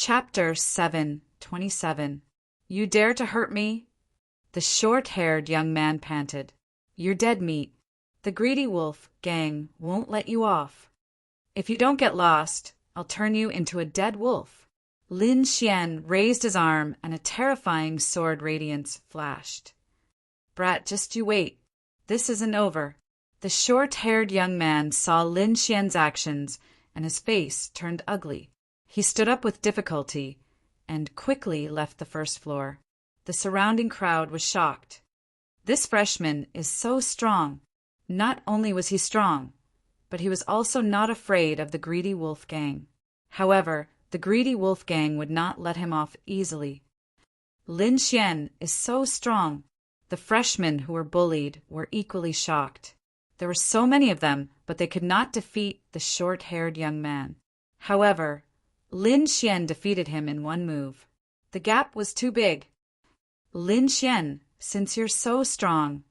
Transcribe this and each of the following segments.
Chapter 7:27. You dare to hurt me? The short-haired young man panted. You're dead meat. The greedy wolf gang won't let you off. If you don't get lost, I'll turn you into a dead wolf. Lin Xian raised his arm and a terrifying sword radiance flashed. Brat, just you wait. This isn't over. The short-haired young man saw Lin Xian's actions and his face turned ugly. He stood up with difficulty and quickly left the first floor. The surrounding crowd was shocked. This freshman is so strong. Not only was he strong, but he was also not afraid of the greedy wolf gang. However, the greedy wolf gang would not let him off easily. Lin Xian is so strong. The freshmen who were bullied were equally shocked. There were so many of them, but they could not defeat the short-haired young man. However, Lin Xian defeated him in one move. The gap was too big. Lin Xian, since you're so strong,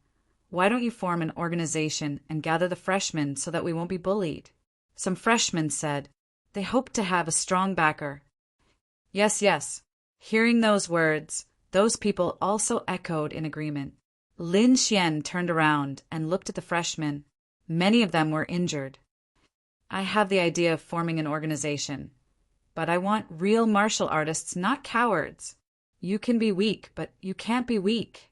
why don't you form an organization and gather the freshmen so that we won't be bullied? Some freshmen said. They hoped to have a strong backer. Yes, yes. Hearing those words, those people also echoed in agreement. Lin Xian turned around and looked at the freshmen. Many of them were injured. I have the idea of forming an organization. But I want real martial artists, not cowards. You can be weak, but you can't be weak.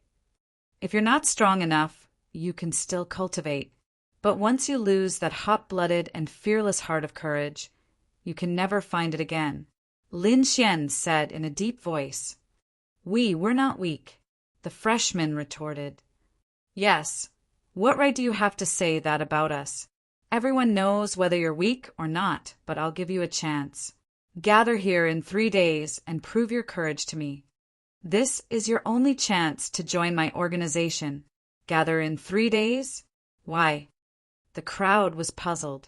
If you're not strong enough, you can still cultivate. But once you lose that hot-blooded and fearless heart of courage, you can never find it again. Lin Xian said in a deep voice. We're not weak, the freshman retorted. Yes, what right do you have to say that about us? Everyone knows whether you're weak or not, but I'll give you a chance. Gather here in 3 days and prove your courage to me. This is your only chance to join my organization. Gather in 3 days? Why? The crowd was puzzled.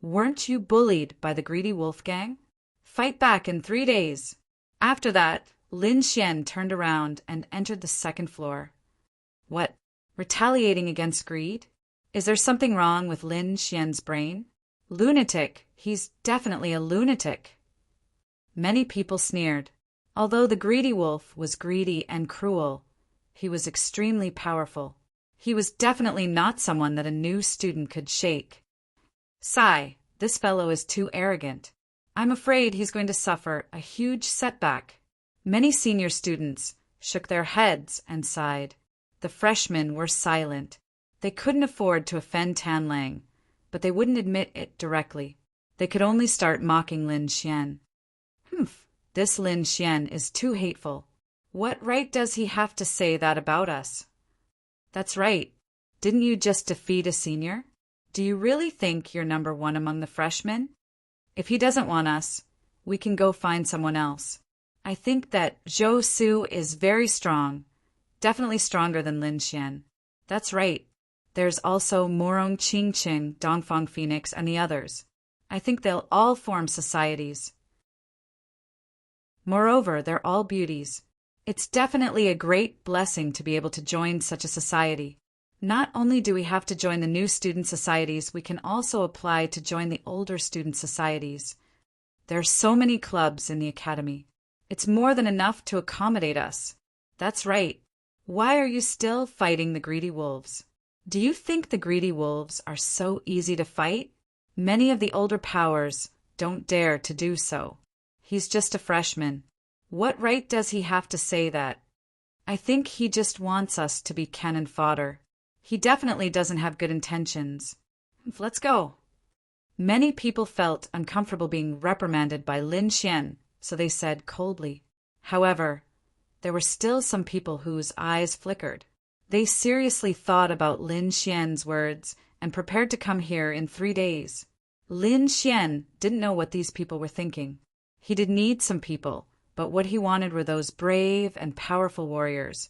Weren't you bullied by the greedy wolf gang? Fight back in 3 days. After that, Lin Xian turned around and entered the second floor. What? Retaliating against greed? Is there something wrong with Lin Xian's brain? Lunatic. He's definitely a lunatic. Many people sneered. Although the greedy wolf was greedy and cruel, he was extremely powerful. He was definitely not someone that a new student could shake. Sigh, this fellow is too arrogant. I'm afraid he's going to suffer a huge setback. Many senior students shook their heads and sighed. The freshmen were silent. They couldn't afford to offend Tan Lang, but they wouldn't admit it directly. They could only start mocking Lin Xian. This Lin Xian is too hateful. What right does he have to say that about us? That's right. Didn't you just defeat a senior? Do you really think you're number one among the freshmen? If he doesn't want us, we can go find someone else. I think that Zhou Su is very strong, definitely stronger than Lin Xian. That's right. There's also Morong Qingqing, Dongfang Phoenix, and the others. I think they'll all form societies. Moreover, they're all beauties. It's definitely a great blessing to be able to join such a society. Not only do we have to join the new student societies, we can also apply to join the older student societies. There are so many clubs in the academy. It's more than enough to accommodate us. That's right. Why are you still fighting the greedy wolves? Do you think the greedy wolves are so easy to fight? Many of the older powers don't dare to do so. He's just a freshman. What right does he have to say that? I think he just wants us to be cannon fodder. He definitely doesn't have good intentions. Let's go. Many people felt uncomfortable being reprimanded by Lin Xian, so they said coldly. However, there were still some people whose eyes flickered. They seriously thought about Lin Xian's words and prepared to come here in 3 days. Lin Xian didn't know what these people were thinking. He did need some people, but what he wanted were those brave and powerful warriors,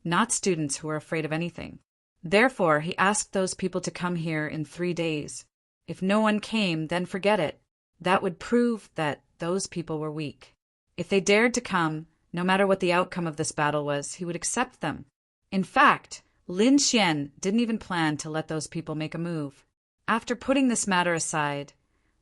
not students who were afraid of anything. Therefore, he asked those people to come here in 3 days. If no one came, then forget it. That would prove that those people were weak. If they dared to come, no matter what the outcome of this battle was, he would accept them. In fact, Lin Xian didn't even plan to let those people make a move. After putting this matter aside,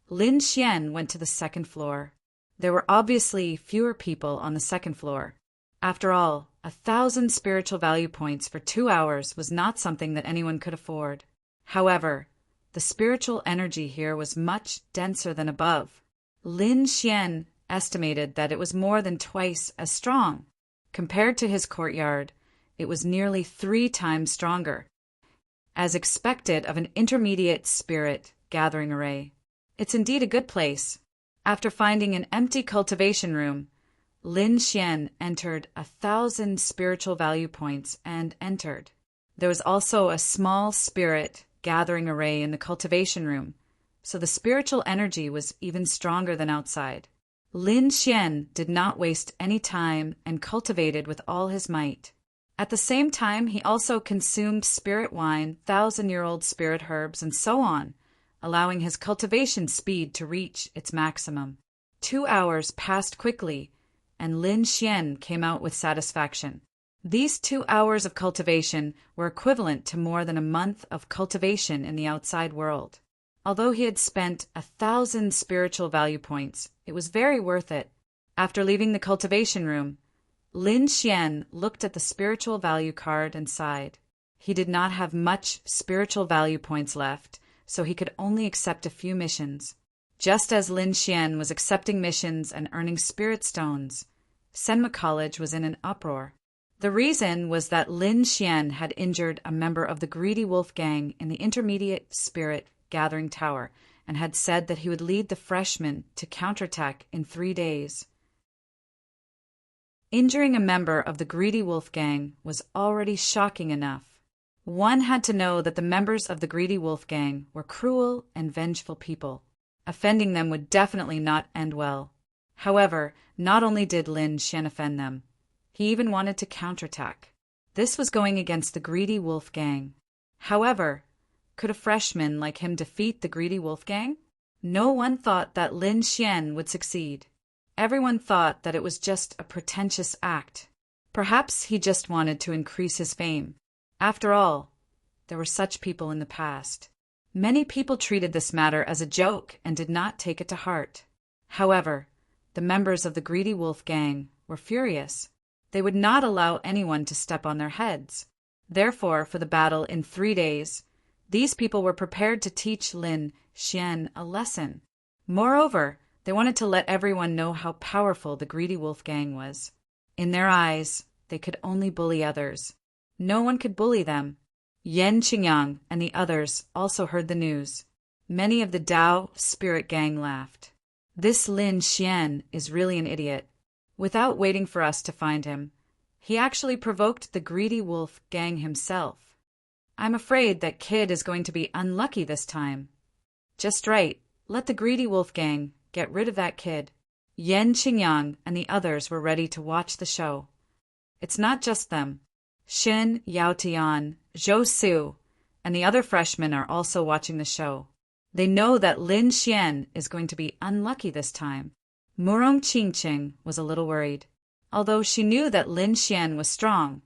Lin Xian went to the second floor. There were obviously fewer people on the second floor. After all, 1,000 spiritual value points for 2 hours was not something that anyone could afford. However, the spiritual energy here was much denser than above. Lin Xian estimated that it was more than twice as strong. Compared to his courtyard, it was nearly 3 times stronger. As expected of an intermediate spirit gathering array, it's indeed a good place. After finding an empty cultivation room, Lin Xian entered 1,000 spiritual value points and entered. There was also a small spirit gathering array in the cultivation room, so the spiritual energy was even stronger than outside. Lin Xian did not waste any time and cultivated with all his might. At the same time, he also consumed spirit wine, 1,000-year-old spirit herbs, and so on, allowing his cultivation speed to reach its maximum. 2 hours passed quickly, and Lin Xian came out with satisfaction. These 2 hours of cultivation were equivalent to more than a month of cultivation in the outside world. Although he had spent 1,000 spiritual value points, it was very worth it. After leaving the cultivation room, Lin Xian looked at the spiritual value card and sighed. He did not have much spiritual value points left, so he could only accept a few missions. Just as Lin Xian was accepting missions and earning spirit stones, Senma College was in an uproar. The reason was that Lin Xian had injured a member of the Greedy Wolf Gang in the Intermediate Spirit Gathering Tower and had said that he would lead the freshmen to counterattack in 3 days. Injuring a member of the Greedy Wolf Gang was already shocking enough. One had to know that the members of the Greedy Wolf Gang were cruel and vengeful people. Offending them would definitely not end well. However, not only did Lin Xian offend them, he even wanted to counterattack. This was going against the Greedy Wolf Gang. However, could a freshman like him defeat the Greedy Wolf Gang? No one thought that Lin Xian would succeed. Everyone thought that it was just a pretentious act. Perhaps he just wanted to increase his fame. After all, there were such people in the past. Many people treated this matter as a joke and did not take it to heart. However, the members of the Greedy Wolf Gang were furious. They would not allow anyone to step on their heads. Therefore, for the battle in 3 days, these people were prepared to teach Lin Xian a lesson. Moreover, they wanted to let everyone know how powerful the Greedy Wolf Gang was. In their eyes, they could only bully others. No one could bully them. Yan Qingyang and the others also heard the news. Many of the Dao Spirit Gang laughed. This Lin Xian is really an idiot. Without waiting for us to find him, he actually provoked the Greedy Wolf Gang himself. I'm afraid that kid is going to be unlucky this time. Just right, let the Greedy Wolf Gang get rid of that kid. Yan Qingyang and the others were ready to watch the show. It's not just them. Xin, Yao Tian, Zhou Su, and the other freshmen are also watching the show. They know that Lin Xian is going to be unlucky this time. Murong Qingqing was a little worried. Although she knew that Lin Xian was strong,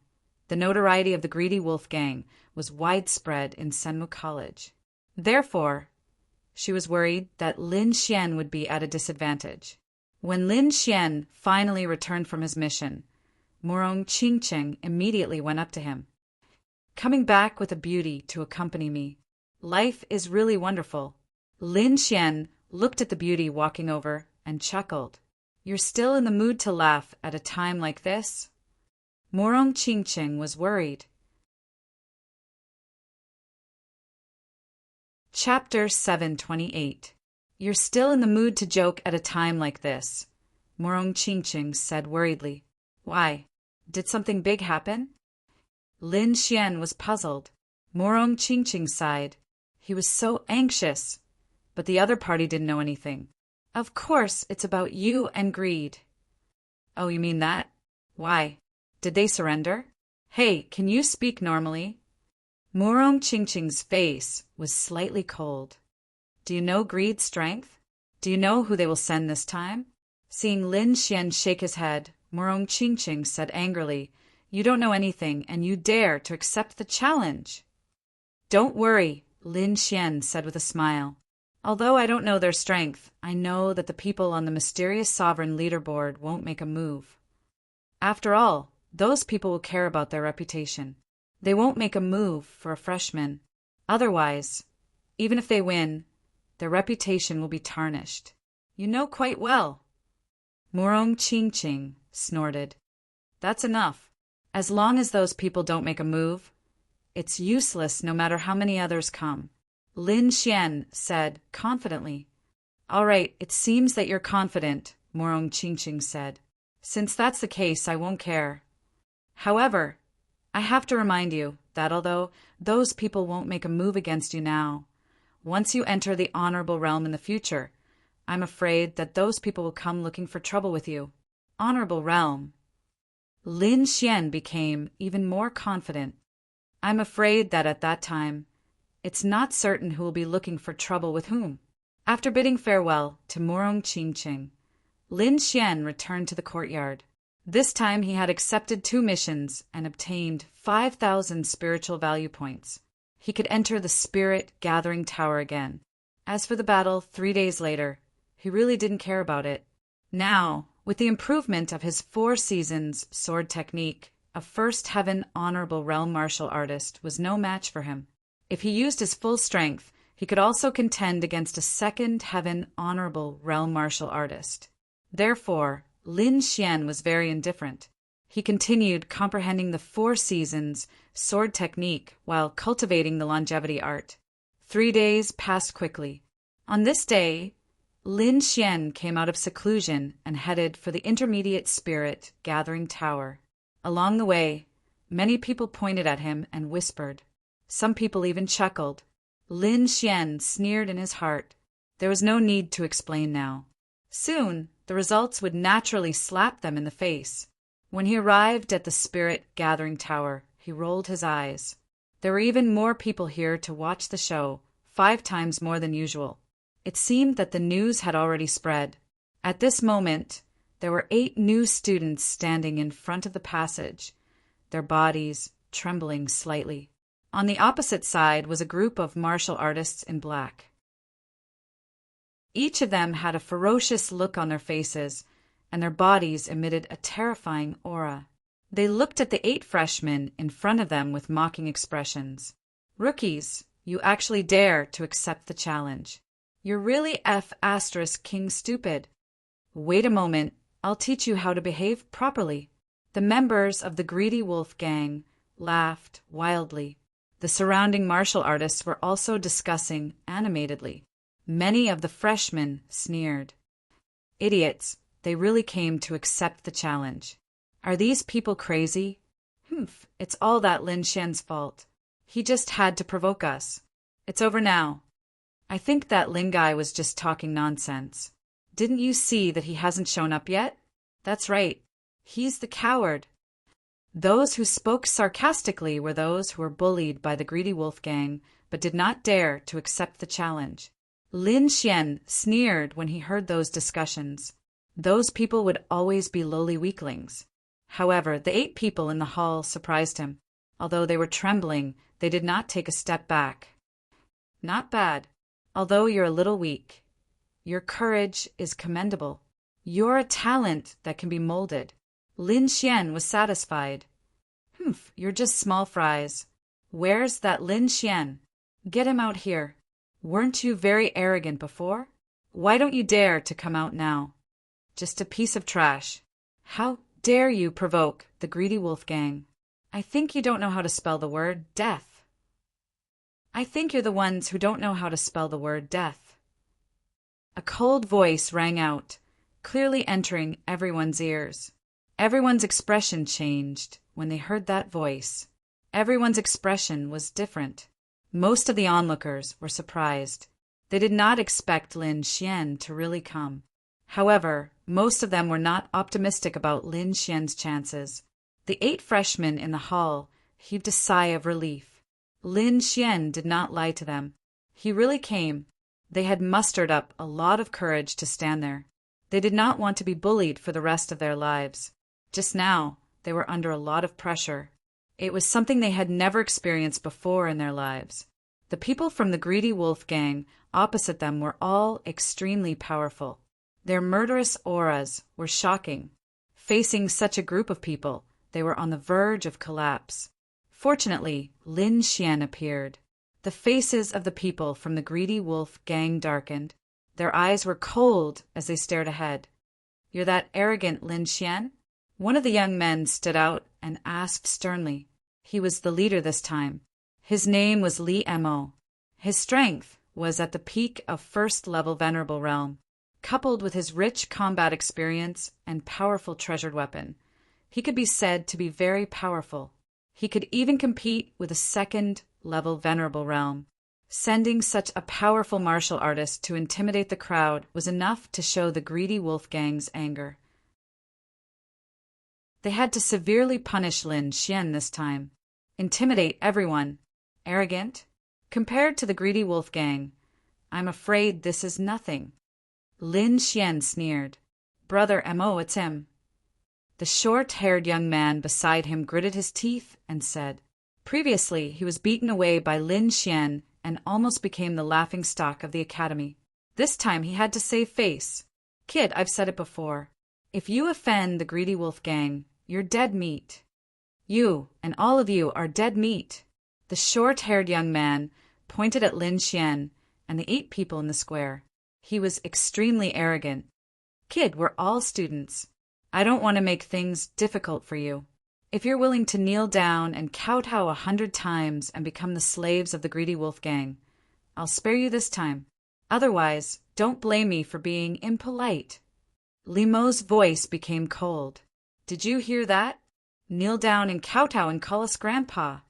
the notoriety of the Greedy Wolf Gang was widespread in Senmu College. Therefore, she was worried that Lin Xian would be at a disadvantage. When Lin Xian finally returned from his mission, Murong Qingqing immediately went up to him. Coming back with a beauty to accompany me. Life is really wonderful. Lin Xian looked at the beauty walking over and chuckled. You're still in the mood to laugh at a time like this? Murong Qingqing was worried. Chapter 728. You're still in the mood to joke at a time like this, Murong Qingqing said worriedly. Why? Did something big happen? Lin Xian was puzzled. Murong Qingqing sighed. He was so anxious, but the other party didn't know anything. Of course, it's about you and greed. Oh, you mean that? Why? Did they surrender? Hey, can you speak normally? Murong Qingqing's face was slightly cold. Do you know greed's strength? Do you know who they will send this time? Seeing Lin Xian shake his head, Murong Qingqing said angrily, You don't know anything, and you dare to accept the challenge. Don't worry, Lin Xian said with a smile. Although I don't know their strength, I know that the people on the mysterious sovereign leaderboard won't make a move. After all, those people will care about their reputation. They won't make a move for a freshman. Otherwise, even if they win, their reputation will be tarnished. You know quite well. Murong Ching Ching snorted. That's enough. As long as those people don't make a move, it's useless no matter how many others come. Lin Xian said confidently. All right, it seems that you're confident, Murong Ching Ching said. Since that's the case, I won't care. However, I have to remind you that although those people won't make a move against you now, once you enter the honorable realm in the future, I'm afraid that those people will come looking for trouble with you. Honorable realm. Lin Xian became even more confident. I'm afraid that at that time, it's not certain who will be looking for trouble with whom. After bidding farewell to Murong Ching Ching, Lin Xian returned to the courtyard. This time he had accepted 2 missions and obtained 5,000 spiritual value points. He could enter the Spirit Gathering Tower again. As for the battle 3 days later, he really didn't care about it. Now, with the improvement of his 4 seasons sword technique, a First Heaven Honorable Realm martial artist was no match for him. If he used his full strength, he could also contend against a Second Heaven Honorable Realm martial artist. Therefore, Lin Xian was very indifferent. He continued comprehending the 4 seasons sword technique while cultivating the longevity art. 3 days passed quickly. On this day, Lin Xian came out of seclusion and headed for the Intermediate Spirit Gathering Tower. Along the way, many people pointed at him and whispered. Some people even chuckled. Lin Xian sneered in his heart. There was no need to explain now. Soon, the results would naturally slap them in the face. When he arrived at the Spirit Gathering Tower, he rolled his eyes. There were even more people here to watch the show, 5 times more than usual. It seemed that the news had already spread. At this moment, there were 8 new students standing in front of the passage, their bodies trembling slightly. On the opposite side was a group of martial artists in black. Each of them had a ferocious look on their faces, and their bodies emitted a terrifying aura. They looked at the 8 freshmen in front of them with mocking expressions. Rookies, you actually dare to accept the challenge. You're really King stupid. Wait a moment, I'll teach you how to behave properly. The members of the Greedy Wolf gang laughed wildly. The surrounding martial artists were also discussing animatedly. Many of the freshmen sneered. Idiots, they really came to accept the challenge. Are these people crazy? It's all that Lin Xian's fault. He just had to provoke us. It's over now. I think that Lin guy was just talking nonsense. Didn't you see that he hasn't shown up yet? That's right. He's the coward. Those who spoke sarcastically were those who were bullied by the Greedy Wolf gang, but did not dare to accept the challenge. Lin Xian sneered when he heard those discussions. Those people would always be lowly weaklings. However, the 8 people in the hall surprised him. Although they were trembling, they did not take a step back. Not bad. Although you're a little weak, your courage is commendable. You're a talent that can be molded. Lin Xian was satisfied. You're just small fries. Where's that Lin Xian? Get him out here. Weren't you very arrogant before? Why don't you dare to come out now? Just a piece of trash. How dare you provoke the Greedy Wolf gang? I think you don't know how to spell the word death. I think you're the ones who don't know how to spell the word death. A cold voice rang out, clearly entering everyone's ears. Everyone's expression changed when they heard that voice. Everyone's expression was different. Most of the onlookers were surprised. They did not expect Lin Xian to really come. However, most of them were not optimistic about Lin Xian's chances. The 8 freshmen in the hall heaved a sigh of relief. Lin Xian did not lie to them. He really came. They had mustered up a lot of courage to stand there. They did not want to be bullied for the rest of their lives. Just now, they were under a lot of pressure. It was something they had never experienced before in their lives. The people from the Greedy Wolf gang opposite them were all extremely powerful. Their murderous auras were shocking. Facing such a group of people, they were on the verge of collapse. Fortunately, Lin Xian appeared. The faces of the people from the Greedy Wolf gang darkened. Their eyes were cold as they stared ahead. "You're that arrogant Lin Xian?" One of the young men stood out and asked sternly. He was the leader this time. His name was Li Mo. His strength was at the peak of first-level Venerable Realm. Coupled with his rich combat experience and powerful treasured weapon, he could be said to be very powerful. He could even compete with a second-level Venerable Realm. Sending such a powerful martial artist to intimidate the crowd was enough to show the Greedy Wolf gang's anger. They had to severely punish Lin Xian this time. Intimidate everyone. Arrogant? Compared to the Greedy Wolf gang, I'm afraid this is nothing. Lin Xian sneered. "Brother Mo, it's him." The short-haired young man beside him gritted his teeth and said, previously he was beaten away by Lin Xian and almost became the laughingstock of the academy. This time he had to save face. "Kid, I've said it before. If you offend the Greedy Wolf gang, you're dead meat. You and all of you are dead meat." The short-haired young man pointed at Lin Xian and the 8 people in the square. He was extremely arrogant. "Kid, we're all students. I don't want to make things difficult for you. If you're willing to kneel down and kowtow 100 times and become the slaves of the Greedy Wolf gang, I'll spare you this time. Otherwise, don't blame me for being impolite." Li Mo's voice became cold. "Did you hear that? Kneel down and kowtow and call us grandpa."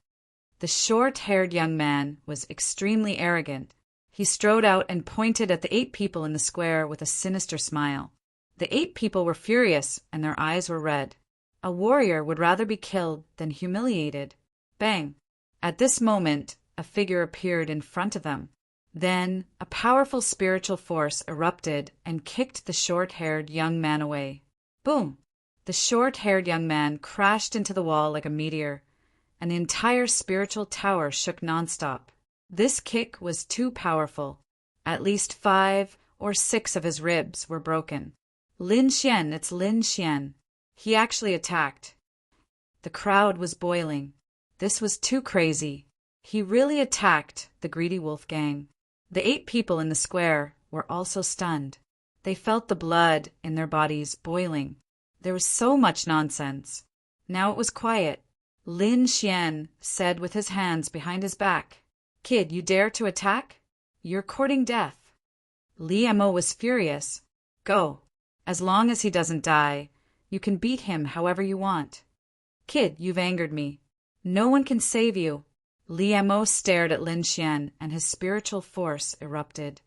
The short-haired young man was extremely arrogant. He strode out and pointed at the 8 people in the square with a sinister smile. The 8 people were furious and their eyes were red. A warrior would rather be killed than humiliated. Bang! At this moment, a figure appeared in front of them. Then, a powerful spiritual force erupted and kicked the short-haired young man away. Boom! The short-haired young man crashed into the wall like a meteor, and the entire spiritual tower shook nonstop. This kick was too powerful. At least 5 or 6 of his ribs were broken. "Lin Xian, it's Lin Xian. He actually attacked." The crowd was boiling. This was too crazy. He really attacked the Greedy Wolf gang. The 8 people in the square were also stunned. They felt the blood in their bodies boiling. There was so much nonsense. Now it was quiet. Lin Xian said with his hands behind his back, "Kid, you dare to attack? You're courting death." Li Mo was furious. "Go. As long as he doesn't die, you can beat him however you want." "Kid, you've angered me. No one can save you." Li Mo stared at Lin Xian and his spiritual force erupted.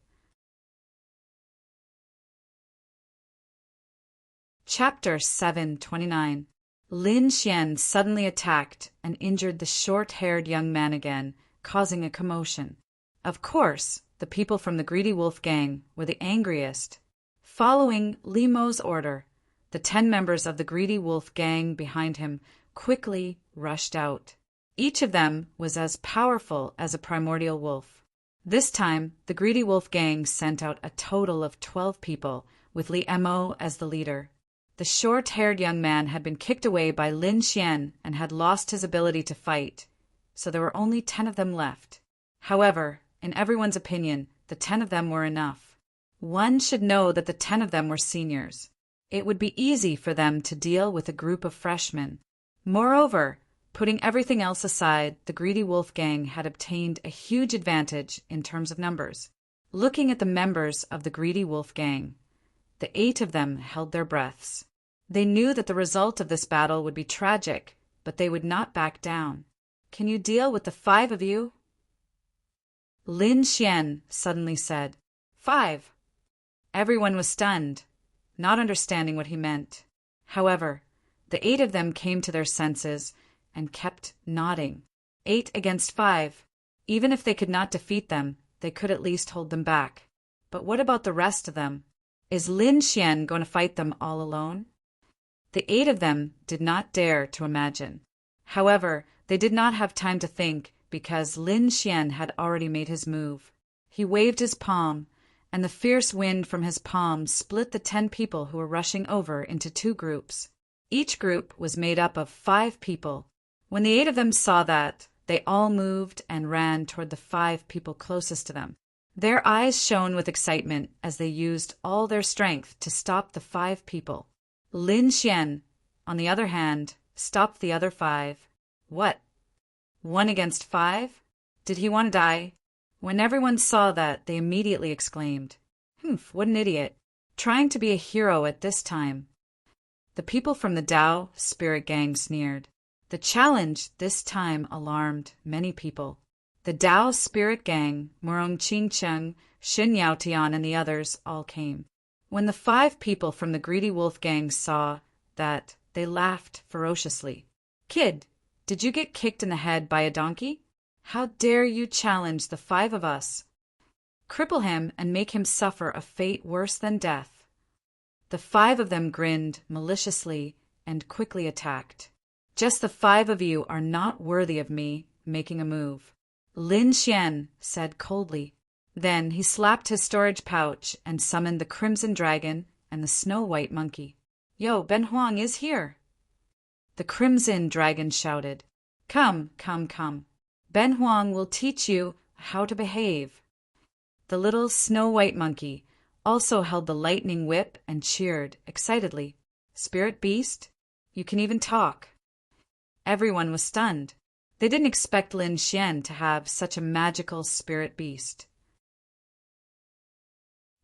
Chapter 729. Lin Xian suddenly attacked and injured the short-haired young man again, causing a commotion. Of course, the people from the Greedy Wolf gang were the angriest. Following Li Mo's order, the 10 members of the Greedy Wolf gang behind him quickly rushed out. Each of them was as powerful as a primordial wolf. This time, the Greedy Wolf gang sent out a total of 12 people, with Li Mo as the leader. The short-haired young man had been kicked away by Lin Xian and had lost his ability to fight, so there were only 10 of them left. However, in everyone's opinion, the 10 of them were enough. One should know that the 10 of them were seniors. It would be easy for them to deal with a group of freshmen. Moreover, putting everything else aside, the Greedy Wolf gang had obtained a huge advantage in terms of numbers. Looking at the members of the Greedy Wolf gang, the 8 of them held their breaths. They knew that the result of this battle would be tragic, but they would not back down. "Can you deal with the 5 of you?" Lin Xian suddenly said, "5." Everyone was stunned, not understanding what he meant. However, the 8 of them came to their senses and kept nodding. 8 against 5. Even if they could not defeat them, they could at least hold them back. But what about the rest of them? Is Lin Xian going to fight them all alone? The 8 of them did not dare to imagine. However, they did not have time to think because Lin Xian had already made his move. He waved his palm, and the fierce wind from his palm split the 10 people who were rushing over into 2 groups. Each group was made up of 5 people. When the 8 of them saw that, they all moved and ran toward the 5 people closest to them. Their eyes shone with excitement as they used all their strength to stop the 5 people. Lin Xian, on the other hand, stopped the other 5. What? 1 against 5? Did he want to die? When everyone saw that, they immediately exclaimed, "Humph, what an idiot. Trying to be a hero at this time." The people from the Dao spirit gang sneered. The challenge this time alarmed many people. The Dao spirit gang, Murong Qingcheng, Xin Yaotian, and the others all came. When the 5 people from the greedy wolf gang saw that, they laughed ferociously. "Kid, did you get kicked in the head by a donkey? How dare you challenge the 5 of us? Cripple him and make him suffer a fate worse than death." The 5 of them grinned maliciously and quickly attacked. "Just the 5 of you are not worthy of me making a move," Lin Xian said coldly. Then he slapped his storage pouch and summoned the Crimson Dragon and the Snow White Monkey. "Yo, Ben Huang is here!" The Crimson Dragon shouted. "Come, come, come. Ben Huang will teach you how to behave." The little Snow White Monkey also held the lightning whip and cheered excitedly. "Spirit Beast, you can even talk." Everyone was stunned. They didn't expect Lin Xian to have such a magical spirit beast.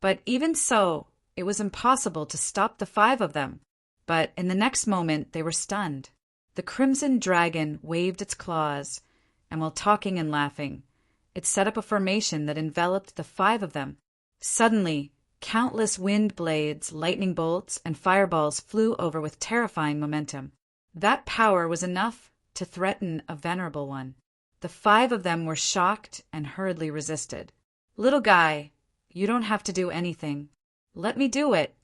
But even so, it was impossible to stop the 5 of them. But in the next moment they were stunned. The Crimson Dragon waved its claws, and while talking and laughing, it set up a formation that enveloped the 5 of them. Suddenly, countless wind blades, lightning bolts, and fireballs flew over with terrifying momentum. That power was enough to threaten a venerable one. The 5 of them were shocked and hurriedly resisted. "Little guy, you don't have to do anything. Let me do it,"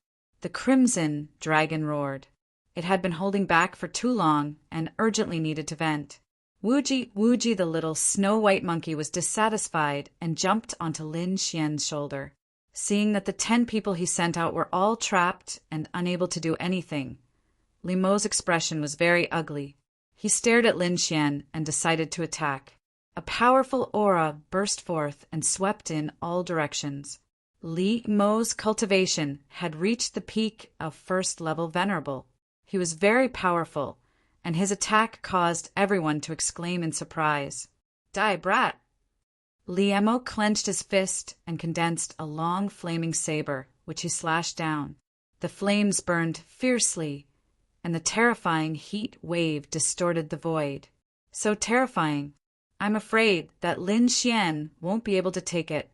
the Crimson Dragon roared. It had been holding back for too long and urgently needed to vent. Wuji, the little Snow White Monkey, was dissatisfied and jumped onto Lin Xian's shoulder. Seeing that the 10 people he sent out were all trapped and unable to do anything, Li Mo's expression was very ugly. He stared at Lin Xian and decided to attack. A powerful aura burst forth and swept in all directions. Li Mo's cultivation had reached the peak of first-level venerable. He was very powerful, and his attack caused everyone to exclaim in surprise, "Die, brat!" Li Mo clenched his fist and condensed a long flaming saber, which he slashed down. The flames burned fiercely, and the terrifying heat wave distorted the void. So terrifying, I'm afraid that Lin Xian won't be able to take it.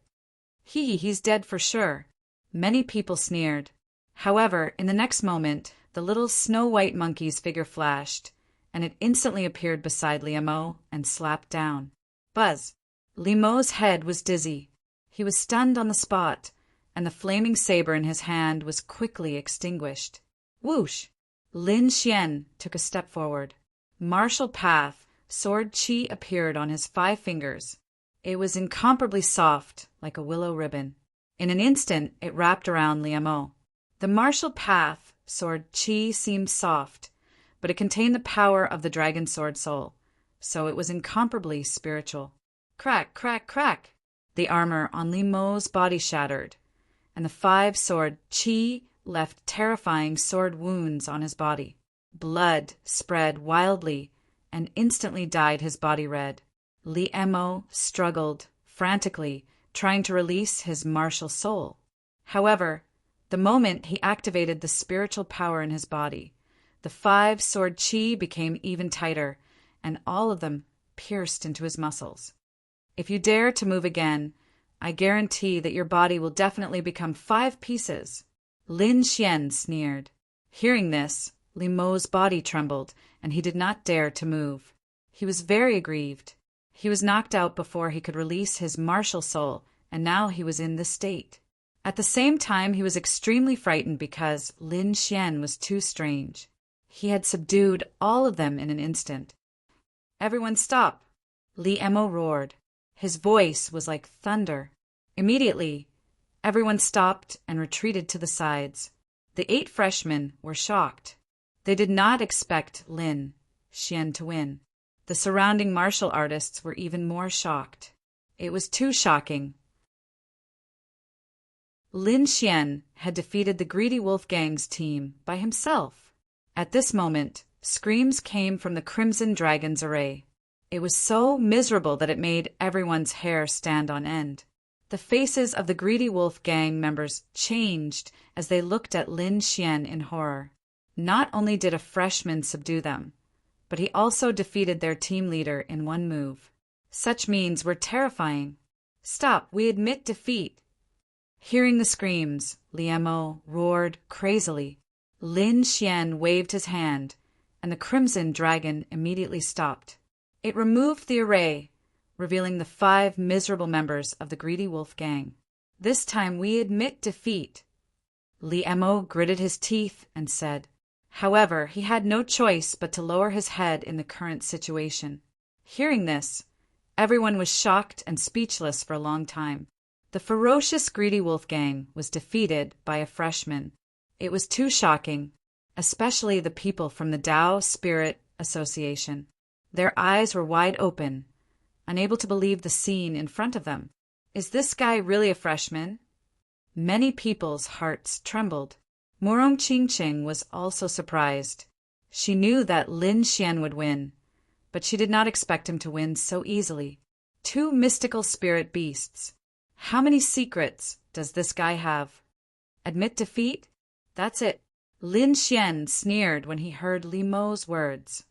He's dead for sure. Many people sneered. However, in the next moment, the little Snow White Monkey's figure flashed, and it instantly appeared beside Li Mo and slapped down. Buzz! Li Mo's head was dizzy. He was stunned on the spot, and the flaming saber in his hand was quickly extinguished. Whoosh! Lin Xian took a step forward. Martial Path, sword Qi appeared on his 5 fingers. It was incomparably soft, like a willow ribbon. In an instant, it wrapped around Li Mo. The martial path, sword Qi, seemed soft, but it contained the power of the dragon sword soul, so it was incomparably spiritual. Crack, crack, crack! The armor on Li Mo's body shattered, and the 5-sword Qi left terrifying sword wounds on his body. Blood spread wildly and instantly dyed his body red. Li Mo struggled frantically, trying to release his martial soul. However, the moment he activated the spiritual power in his body, the 5-sword Qi became even tighter, and all of them pierced into his muscles. If you dare to move again, I guarantee that your body will definitely become 5 pieces. Lin Xian sneered. Hearing this, Li Mo's body trembled, and he did not dare to move. He was very aggrieved. He was knocked out before he could release his martial soul, and now he was in this state. At the same time, he was extremely frightened because Lin Xian was too strange. He had subdued all of them in an instant. Everyone stop! Li Emo roared. His voice was like thunder. Immediately, everyone stopped and retreated to the sides. The 8 freshmen were shocked. They did not expect Lin Xian to win. The surrounding martial artists were even more shocked. It was too shocking. Lin Xian had defeated the Greedy Wolf Gang's team by himself. At this moment, screams came from the Crimson Dragon's array. It was so miserable that it made everyone's hair stand on end. The faces of the Greedy Wolf Gang members changed as they looked at Lin Xian in horror. Not only did a freshman subdue them, but he also defeated their team leader in one move. Such means were terrifying. "Stop, we admit defeat." Hearing the screams, Li Emo roared crazily. Lin Xian waved his hand, and the Crimson Dragon immediately stopped. It removed the array, revealing the 5 miserable members of the Greedy Wolf Gang. "This time we admit defeat." Li Emo gritted his teeth and said. However, he had no choice but to lower his head in the current situation. Hearing this, everyone was shocked and speechless for a long time. The ferocious Greedy Wolf Gang was defeated by a freshman. It was too shocking, especially the people from the Tao Spirit Association. Their eyes were wide open, unable to believe the scene in front of them. Is this guy really a freshman? Many people's hearts trembled. Murong Qingqing was also surprised. She knew that Lin Xian would win, but she did not expect him to win so easily. 2 mystical spirit beasts. How many secrets does this guy have? Admit defeat? That's it. Lin Xian sneered when he heard Li Mo's words.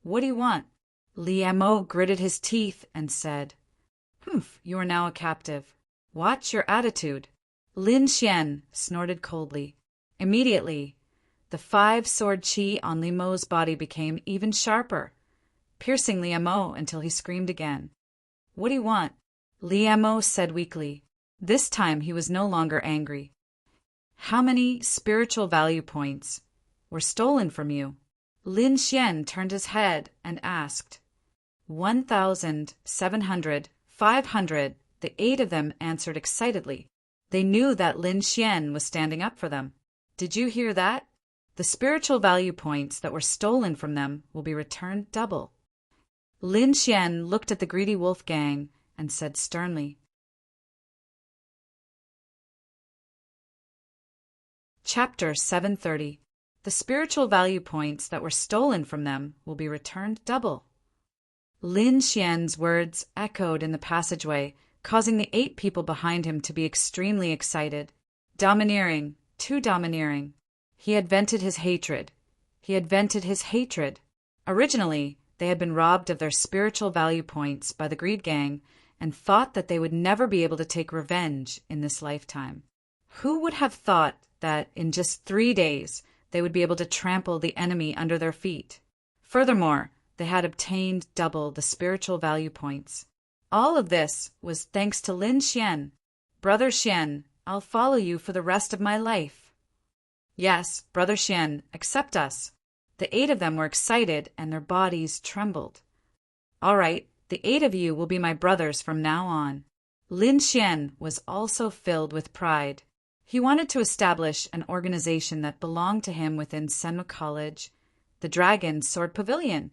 What do you want? Li Emo gritted his teeth and said, "Humph, you are now a captive. Watch your attitude." Lin Xian snorted coldly. Immediately, the 5-sword chi on Li Mo's body became even sharper, piercing Li Emo until he screamed again. "What do you want?" Li Emo said weakly. This time he was no longer angry. "How many spiritual value points were stolen from you?" Lin Xian turned his head and asked. 1,700, 500, the 8 of them answered excitedly. They knew that Lin Xian was standing up for them. Did you hear that? The spiritual value points that were stolen from them will be returned double. Lin Xian looked at the Greedy Wolf Gang and said sternly. Chapter 730. The spiritual value points that were stolen from them will be returned double. Lin Xian's words echoed in the passageway, causing the 8 people behind him to be extremely excited. Domineering, too domineering. He had vented his hatred. He had vented his hatred. Originally, they had been robbed of their spiritual value points by the Greed Gang and thought that they would never be able to take revenge in this lifetime. Who would have thought that in just 3 days they would be able to trample the enemy under their feet? Furthermore, they had obtained double the spiritual value points. All of this was thanks to Lin Xian. "Brother Xian, I'll follow you for the rest of my life." "Yes, Brother Xian, accept us." The 8 of them were excited and their bodies trembled. "All right, the 8 of you will be my brothers from now on." Lin Xian was also filled with pride. He wanted to establish an organization that belonged to him within Senma College, the Dragon Sword Pavilion.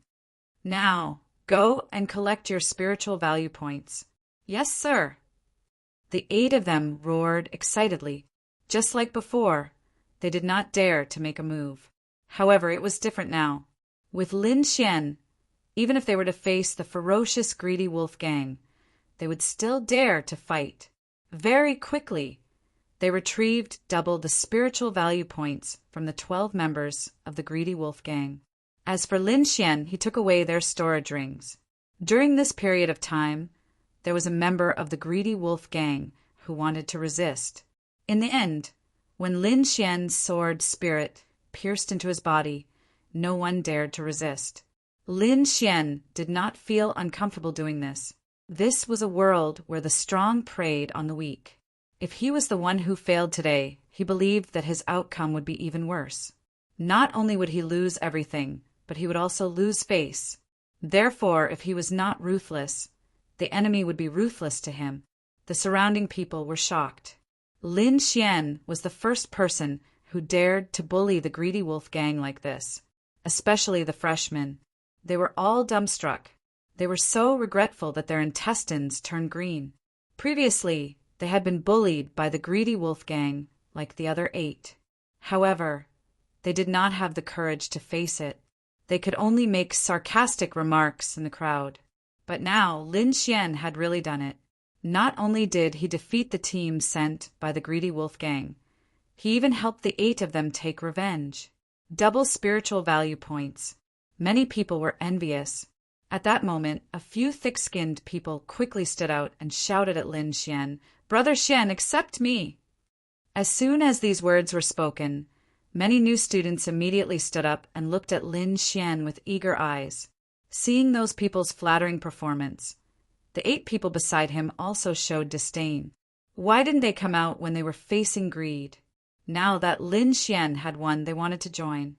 "Now, go and collect your spiritual value points." "Yes, sir." The 8 of them roared excitedly. Just like before, they did not dare to make a move. However, it was different now. With Lin Xian, even if they were to face the ferocious Greedy Wolf Gang, they would still dare to fight. Very quickly, they retrieved double the spiritual value points from the 12 members of the Greedy Wolf Gang. As for Lin Xian, he took away their storage rings. During this period of time, there was a member of the Greedy Wolf Gang who wanted to resist. In the end, when Lin Xian's sword spirit pierced into his body, no one dared to resist. Lin Xian did not feel uncomfortable doing this. This was a world where the strong preyed on the weak. If he was the one who failed today, he believed that his outcome would be even worse. Not only would he lose everything, but he would also lose face. Therefore, if he was not ruthless, the enemy would be ruthless to him. The surrounding people were shocked. Lin Xian was the first person who dared to bully the Greedy Wolf gang like this, especially the freshmen. They were all dumbstruck. They were so regretful that their intestines turned green. Previously, they had been bullied by the Greedy Wolf gang like the other 8. However, they did not have the courage to face it. They could only make sarcastic remarks in the crowd. But now Lin Xian had really done it. Not only did he defeat the team sent by the Greedy Wolf gang, he even helped the 8 of them take revenge. Double spiritual value points. Many people were envious. At that moment, a few thick-skinned people quickly stood out and shouted at Lin Xian, "Brother Xian, accept me!" As soon as these words were spoken, many new students immediately stood up and looked at Lin Xian with eager eyes. Seeing those people's flattering performance, the 8 people beside him also showed disdain. Why didn't they come out when they were facing greed? Now that Lin Xian had won, they wanted to join.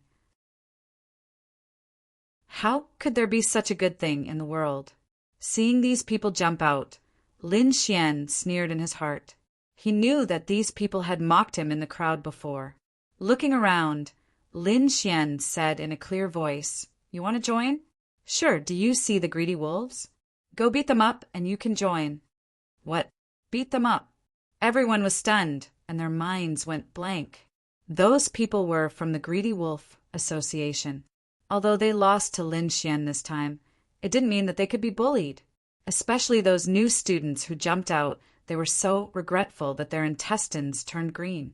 How could there be such a good thing in the world? Seeing these people jump out, Lin Xian sneered in his heart. He knew that these people had mocked him in the crowd before. Looking around, Lin Xian said in a clear voice, "You want to join? Sure, do you see the greedy wolves? Go beat them up and you can join." What? Beat them up? Everyone was stunned and their minds went blank. Those people were from the Greedy Wolf Association. Although they lost to Lin Xian this time, it didn't mean that they could be bullied. Especially those new students who jumped out, they were so regretful that their intestines turned green.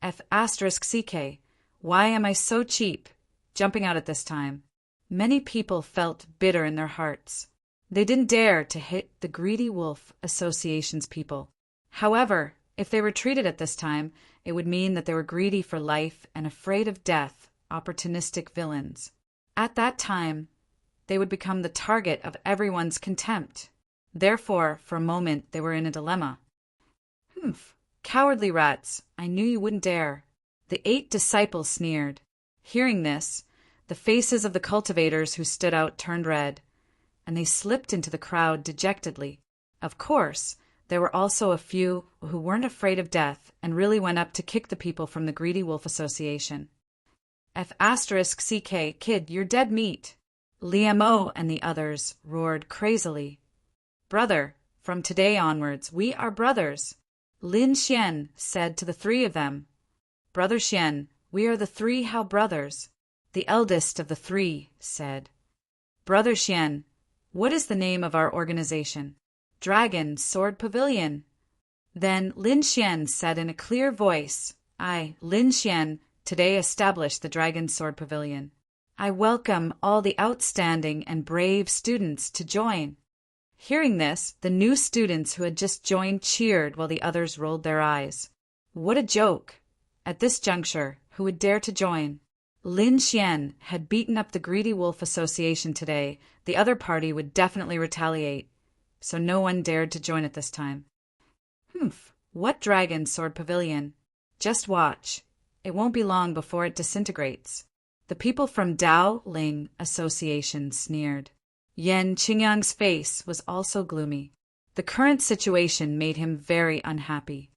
F***ck, why am I so cheap, jumping out at this time? Many people felt bitter in their hearts. They didn't dare to hit the Greedy Wolf Association's people. However, if they retreated at this time, it would mean that they were greedy for life and afraid of death, opportunistic villains. At that time, they would become the target of everyone's contempt. Therefore, for a moment, they were in a dilemma. "Humph, cowardly rats, I knew you wouldn't dare." The 8 disciples sneered. Hearing this, the faces of the cultivators who stood out turned red, and they slipped into the crowd dejectedly. Of course, there were also a few who weren't afraid of death and really went up to kick the people from the Greedy Wolf Association. F***ck, kid, you're dead meat. Liamo and the others roared crazily. "Brother, from today onwards, we are brothers," Lin Xian said to the 3 of them. "Brother Xian, we are the 3 Hao brothers." The eldest of the 3 said, "Brother Xian, what is the name of our organization?" "Dragon Sword Pavilion." Then Lin Xian said in a clear voice, "I, Lin Xian, today establish the Dragon Sword Pavilion. I welcome all the outstanding and brave students to join." Hearing this, the new students who had just joined cheered while the others rolled their eyes. What a joke! At this juncture, who would dare to join? Lin Xian had beaten up the Greedy Wolf Association today. The other party would definitely retaliate, so no one dared to join at this time. "Humph, what Dragon Sword Pavilion? Just watch. It won't be long before it disintegrates." The people from Dao Ling Association sneered. Yan Qingyang's face was also gloomy. The current situation made him very unhappy.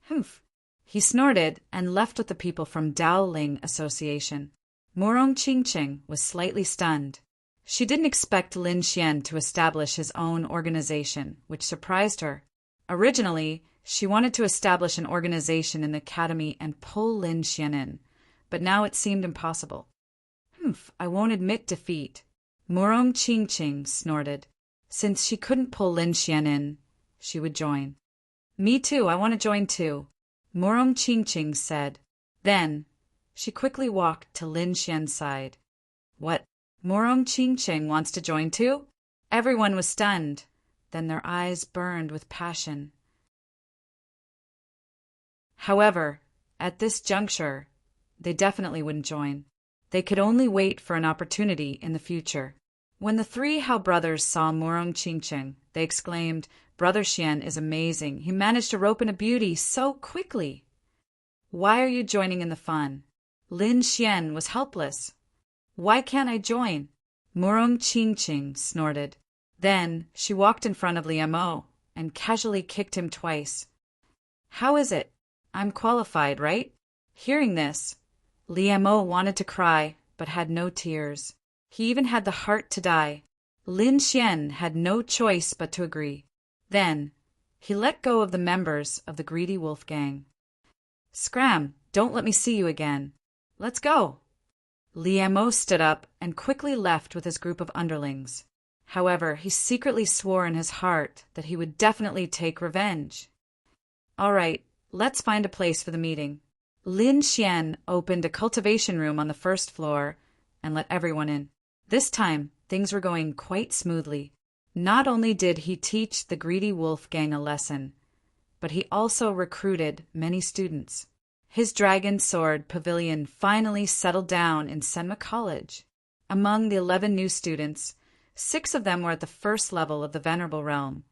"Humph," he snorted and left with the people from Dao Ling Association. Murong Qingqing was slightly stunned. She didn't expect Lin Xian to establish his own organization, which surprised her. Originally, she wanted to establish an organization in the academy and pull Lin Xian in, but now it seemed impossible. "Humph, I won't admit defeat," Murong Qingqing snorted. Since she couldn't pull Lin Xian in, she would join. "Me too, I want to join too," Murong Qingqing said. Then, she quickly walked to Lin Xian's side. "What? Murong Qingqing wants to join too?" Everyone was stunned. Then their eyes burned with passion. However, at this juncture, they definitely wouldn't join. They could only wait for an opportunity in the future. When the 3 Hao brothers saw Murong Qingqing, they exclaimed, "Brother Xian is amazing. He managed to rope in a beauty so quickly." "Why are you joining in the fun?" Lin Xian was helpless. "Why can't I join?" Murong Qingqing snorted. Then she walked in front of Liamo and casually kicked him twice. How is it? I'm qualified, right? Hearing this, Liamo wanted to cry, but had no tears. He even had the heart to die. Lin Xian had no choice but to agree. Then, he let go of the members of the Greedy Wolf Gang. Scram, don't let me see you again. Let's go. Liamo stood up and quickly left with his group of underlings. However, he secretly swore in his heart that he would definitely take revenge. All right, let's find a place for the meeting. Lin Xian opened a cultivation room on the first floor and let everyone in. This time, things were going quite smoothly. Not only did he teach the Greedy Wolf Gang a lesson, but he also recruited many students. His Dragon Sword Pavilion finally settled down in Senma College. Among the 11 new students, 6 of them were at the first level of the Venerable Realm,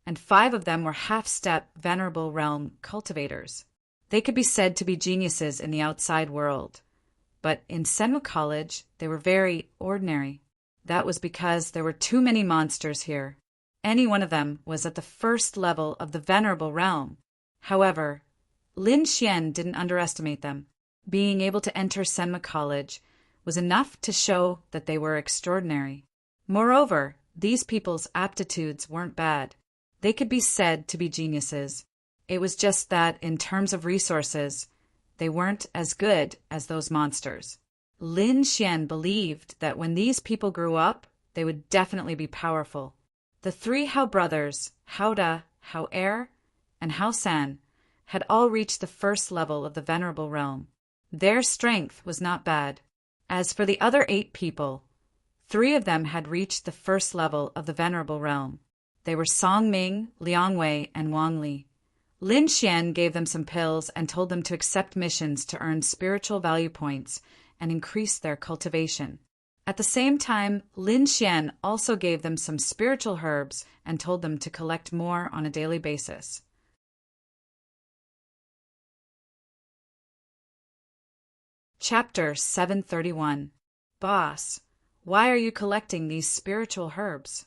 and 5 of them were half-step Venerable Realm cultivators. They could be said to be geniuses in the outside world, but in Senma College, they were very ordinary. That was because there were too many monsters here. Any one of them was at the first level of the Venerable Realm. However, Lin Xian didn't underestimate them. Being able to enter Senma College was enough to show that they were extraordinary. Moreover, these people's aptitudes weren't bad. They could be said to be geniuses. It was just that, in terms of resources, they weren't as good as those monsters. Lin Xian believed that when these people grew up, they would definitely be powerful. The 3 Hao brothers, Hao Da, Hao Er, and Hao San, had all reached the first level of the Venerable Realm. Their strength was not bad. As for the other 8 people, 3 of them had reached the first level of the Venerable Realm. They were Song Ming, Liang Wei, and Wang Li. Lin Xian gave them some pills and told them to accept missions to earn spiritual value points and increase their cultivation. At the same time, Lin Xian also gave them some spiritual herbs and told them to collect more on a daily basis. Chapter 731. Boss, why are you collecting these spiritual herbs?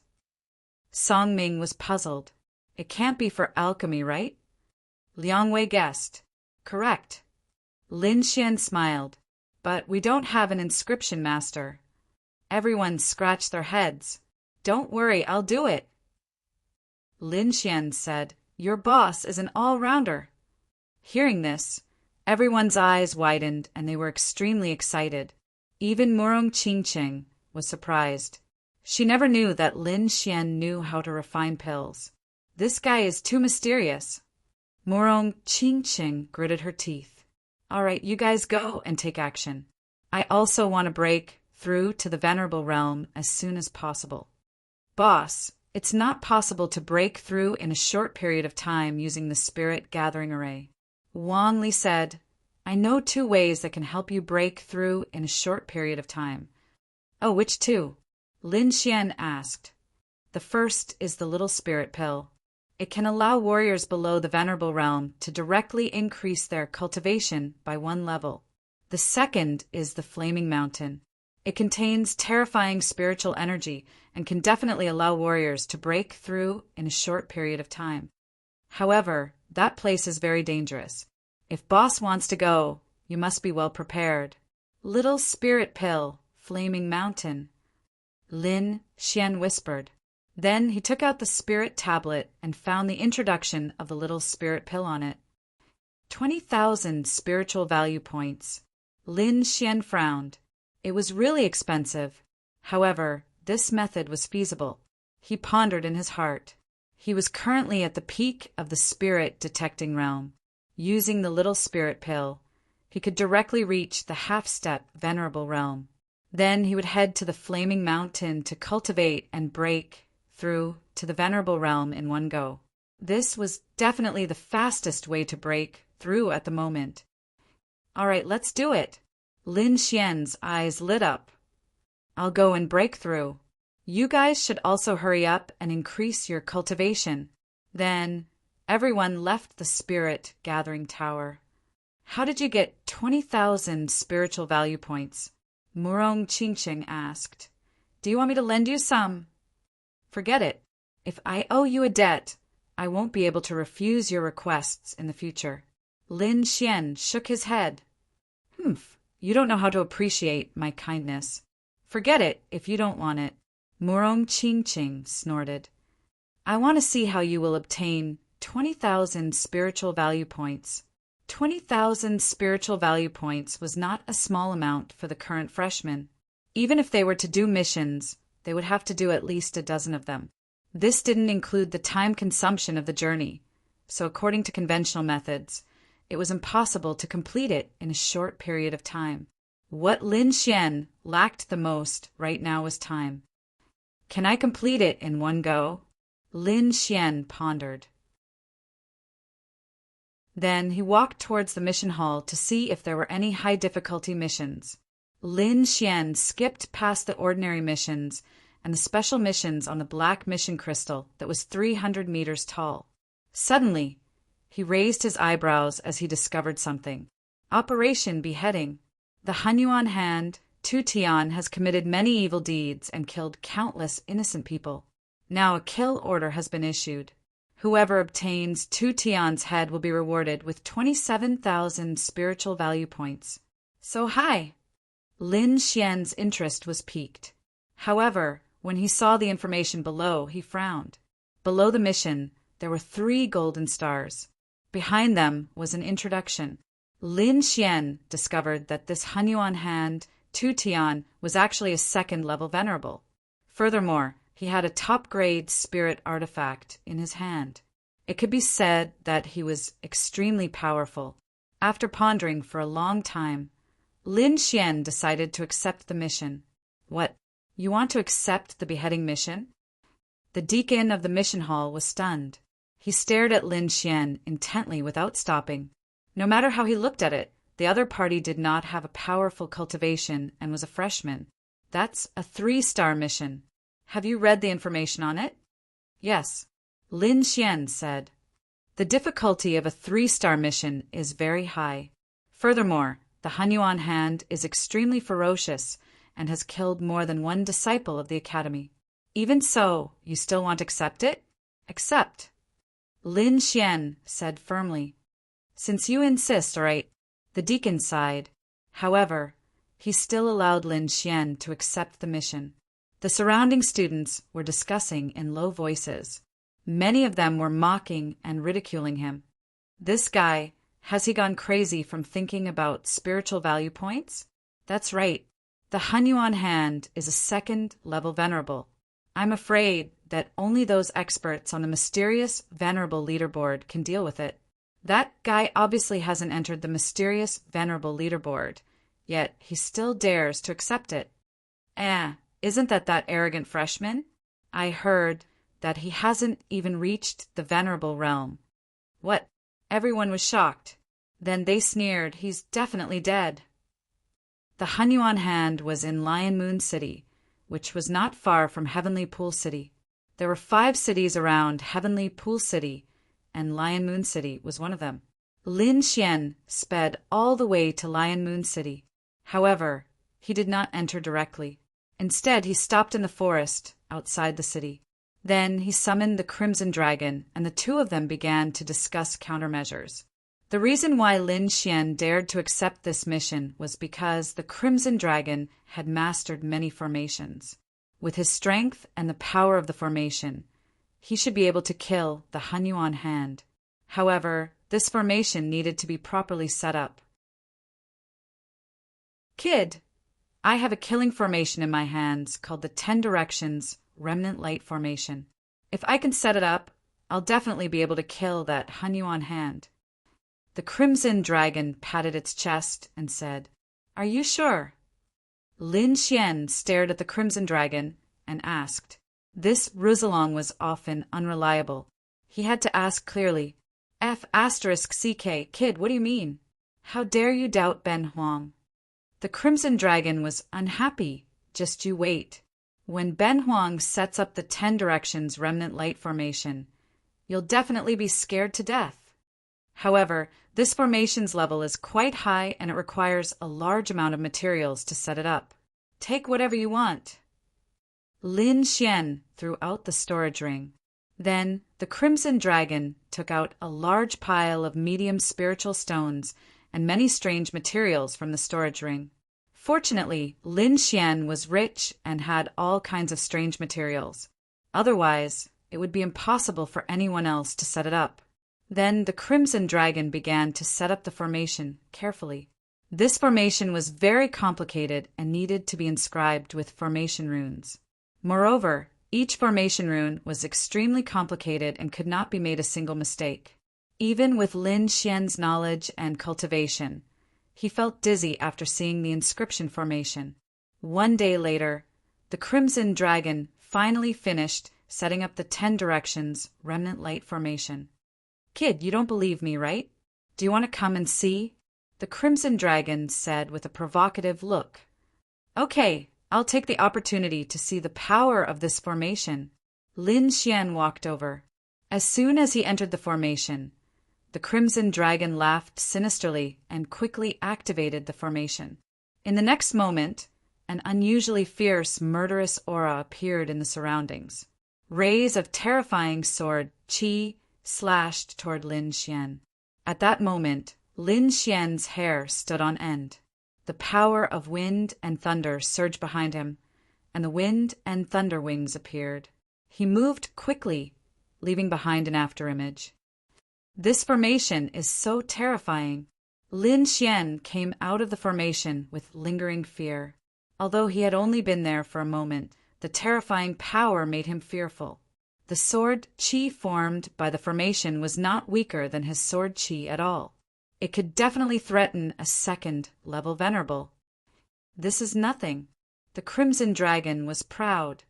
Song Ming was puzzled. It can't be for alchemy, right? Liang Wei guessed. Correct. Lin Xian smiled. But we don't have an inscription master. Everyone scratched their heads. Don't worry, I'll do it. Lin Xian said, Your boss is an all-rounder. Hearing this, everyone's eyes widened and they were extremely excited. Even Murong Qingqing was surprised. She never knew that Lin Xian knew how to refine pills. This guy is too mysterious. Murong Qingqing gritted her teeth. All right, you guys go and take action. I also want to break through to the Venerable Realm as soon as possible. Boss, it's not possible to break through in a short period of time using the Spirit Gathering Array. Wang Li said, I know 2 ways that can help you break through in a short period of time. Oh, which 2? Lin Xian asked. The first is the Little Spirit Pill. It can allow warriors below the Venerable Realm to directly increase their cultivation by 1 level. The second is the Flaming Mountain. It contains terrifying spiritual energy and can definitely allow warriors to break through in a short period of time. However, that place is very dangerous. If boss wants to go, you must be well prepared. Little Spirit Pill, Flaming Mountain. Lin Xian whispered. Then he took out the spirit tablet and found the introduction of the Little Spirit Pill on it. 20,000 spiritual value points. Lin Xian frowned. It was really expensive. However, this method was feasible. He pondered in his heart. He was currently at the peak of the spirit detecting realm. Using the Little Spirit Pill, he could directly reach the half-step Venerable Realm. Then he would head to the Flaming Mountain to cultivate and break through to the Venerable Realm in 1 go. This was definitely the fastest way to break through at the moment. All right, let's do it. Lin Xian's eyes lit up. I'll go and break through. You guys should also hurry up and increase your cultivation. Then everyone left the Spirit Gathering Tower. How did you get 20,000 spiritual value points? Murong Qingqing asked. Do you want me to lend you some? Forget it. If I owe you a debt, I won't be able to refuse your requests in the future. Lin Xian shook his head. Humph, you don't know how to appreciate my kindness. Forget it if you don't want it. Murong Qingqing snorted. I want to see how you will obtain 20,000 spiritual value points. 20,000 spiritual value points was not a small amount for the current freshmen. Even if they were to do missions, they would have to do at least a dozen of them. This didn't include the time consumption of the journey, so according to conventional methods, it was impossible to complete it in a short period of time. What Lin Xian lacked the most right now was time. Can I complete it in one go? Lin Xian pondered. Then he walked towards the mission hall to see if there were any high-difficulty missions. Lin Xian skipped past the ordinary missions and the special missions on the black mission crystal that was 300 meters tall. Suddenly, he raised his eyebrows as he discovered something. Operation Beheading. The Hunyuan Hand, Tu Tian, has committed many evil deeds and killed countless innocent people. Now a kill order has been issued. Whoever obtains Tu Tian's head will be rewarded with 27,000 spiritual value points. So high! Lin Xian's interest was piqued. However, when he saw the information below, he frowned. Below the mission, there were 3 golden stars. Behind them was an introduction. Lin Xian discovered that this Hunyuan Hand, Tu Tian, was actually a second-level venerable. Furthermore, he had a top-grade spirit artifact in his hand. It could be said that he was extremely powerful. After pondering for a long time, Lin Xian decided to accept the mission. What? You want to accept the beheading mission? The deacon of the mission hall was stunned. He stared at Lin Xian intently without stopping. No matter how he looked at it, the other party did not have a powerful cultivation and was a freshman. That's a 3-star mission. Have you read the information on it? Yes, Lin Xian said. The difficulty of a 3-star mission is very high. Furthermore, the Hunyuan Hand is extremely ferocious and has killed more than 1 disciple of the academy. Even so, you still want to accept it? Accept. Lin Xian said firmly. Since you insist, all right. The deacon sighed. However, he still allowed Lin Xian to accept the mission. The surrounding students were discussing in low voices. Many of them were mocking and ridiculing him. This guy, has he gone crazy from thinking about spiritual value points? That's right. The Hunyuan Hand is a 2nd-level venerable. I'm afraid that only those experts on the mysterious venerable leaderboard can deal with it. That guy obviously hasn't entered the mysterious venerable leaderboard, yet he still dares to accept it. Isn't that arrogant freshman? I heard that he hasn't even reached the venerable realm. What? Everyone was shocked. Then they sneered, he's definitely dead. The Hunyuan Hand was in Lion Moon City, which was not far from Heavenly Pool City. There were 5 cities around Heavenly Pool City, and Lion Moon City was one of them. Lin Xian sped all the way to Lion Moon City. However, he did not enter directly. Instead, he stopped in the forest outside the city. Then he summoned the Crimson Dragon, and the 2 of them began to discuss countermeasures. The reason why Lin Xian dared to accept this mission was because the Crimson Dragon had mastered many formations. With his strength and the power of the formation, he should be able to kill the Hunyuan Hand. However, this formation needed to be properly set up. Kid, I have a killing formation in my hands called the 10 Directions Remnant Light Formation. If I can set it up, I'll definitely be able to kill that Hunyuan Hand. The Crimson Dragon patted its chest and said, Are you sure? Lin Xian stared at the Crimson Dragon and asked. This Rizalong was often unreliable. He had to ask clearly, F***CK, kid, what do you mean? How dare you doubt Ben Huang? The Crimson Dragon was unhappy. Just you wait. When Ben Huang sets up the 10 Directions Remnant Light Formation, you'll definitely be scared to death. However, this formation's level is quite high and it requires a large amount of materials to set it up. Take whatever you want. Lin Xian threw out the storage ring. Then the Crimson Dragon took out a large pile of medium spiritual stones and many strange materials from the storage ring. Fortunately, Lin Xian was rich and had all kinds of strange materials. Otherwise, it would be impossible for anyone else to set it up. Then the Crimson Dragon began to set up the formation carefully. This formation was very complicated and needed to be inscribed with formation runes. Moreover, each formation rune was extremely complicated and could not be made a single mistake. Even with Lin Xian's knowledge and cultivation, he felt dizzy after seeing the inscription formation. One day later, the Crimson Dragon finally finished setting up the 10 directions remnant light formation. "Kid, you don't believe me, right? Do you want to come and see?" The Crimson Dragon said with a provocative look. "Okay, I'll take the opportunity to see the power of this formation." Lin Xian walked over. As soon as he entered the formation, the Crimson Dragon laughed sinisterly and quickly activated the formation. In the next moment, an unusually fierce, murderous aura appeared in the surroundings. Rays of terrifying sword qi slashed toward Lin Xian. At that moment, Lin Xian's hair stood on end. The power of wind and thunder surged behind him, and the wind and thunder wings appeared. He moved quickly, leaving behind an afterimage. This formation is so terrifying. Lin Xian came out of the formation with lingering fear. Although he had only been there for a moment, the terrifying power made him fearful. The sword qi formed by the formation was not weaker than his sword qi at all. It could definitely threaten a second-level venerable. "This is nothing." The Crimson Dragon was proud.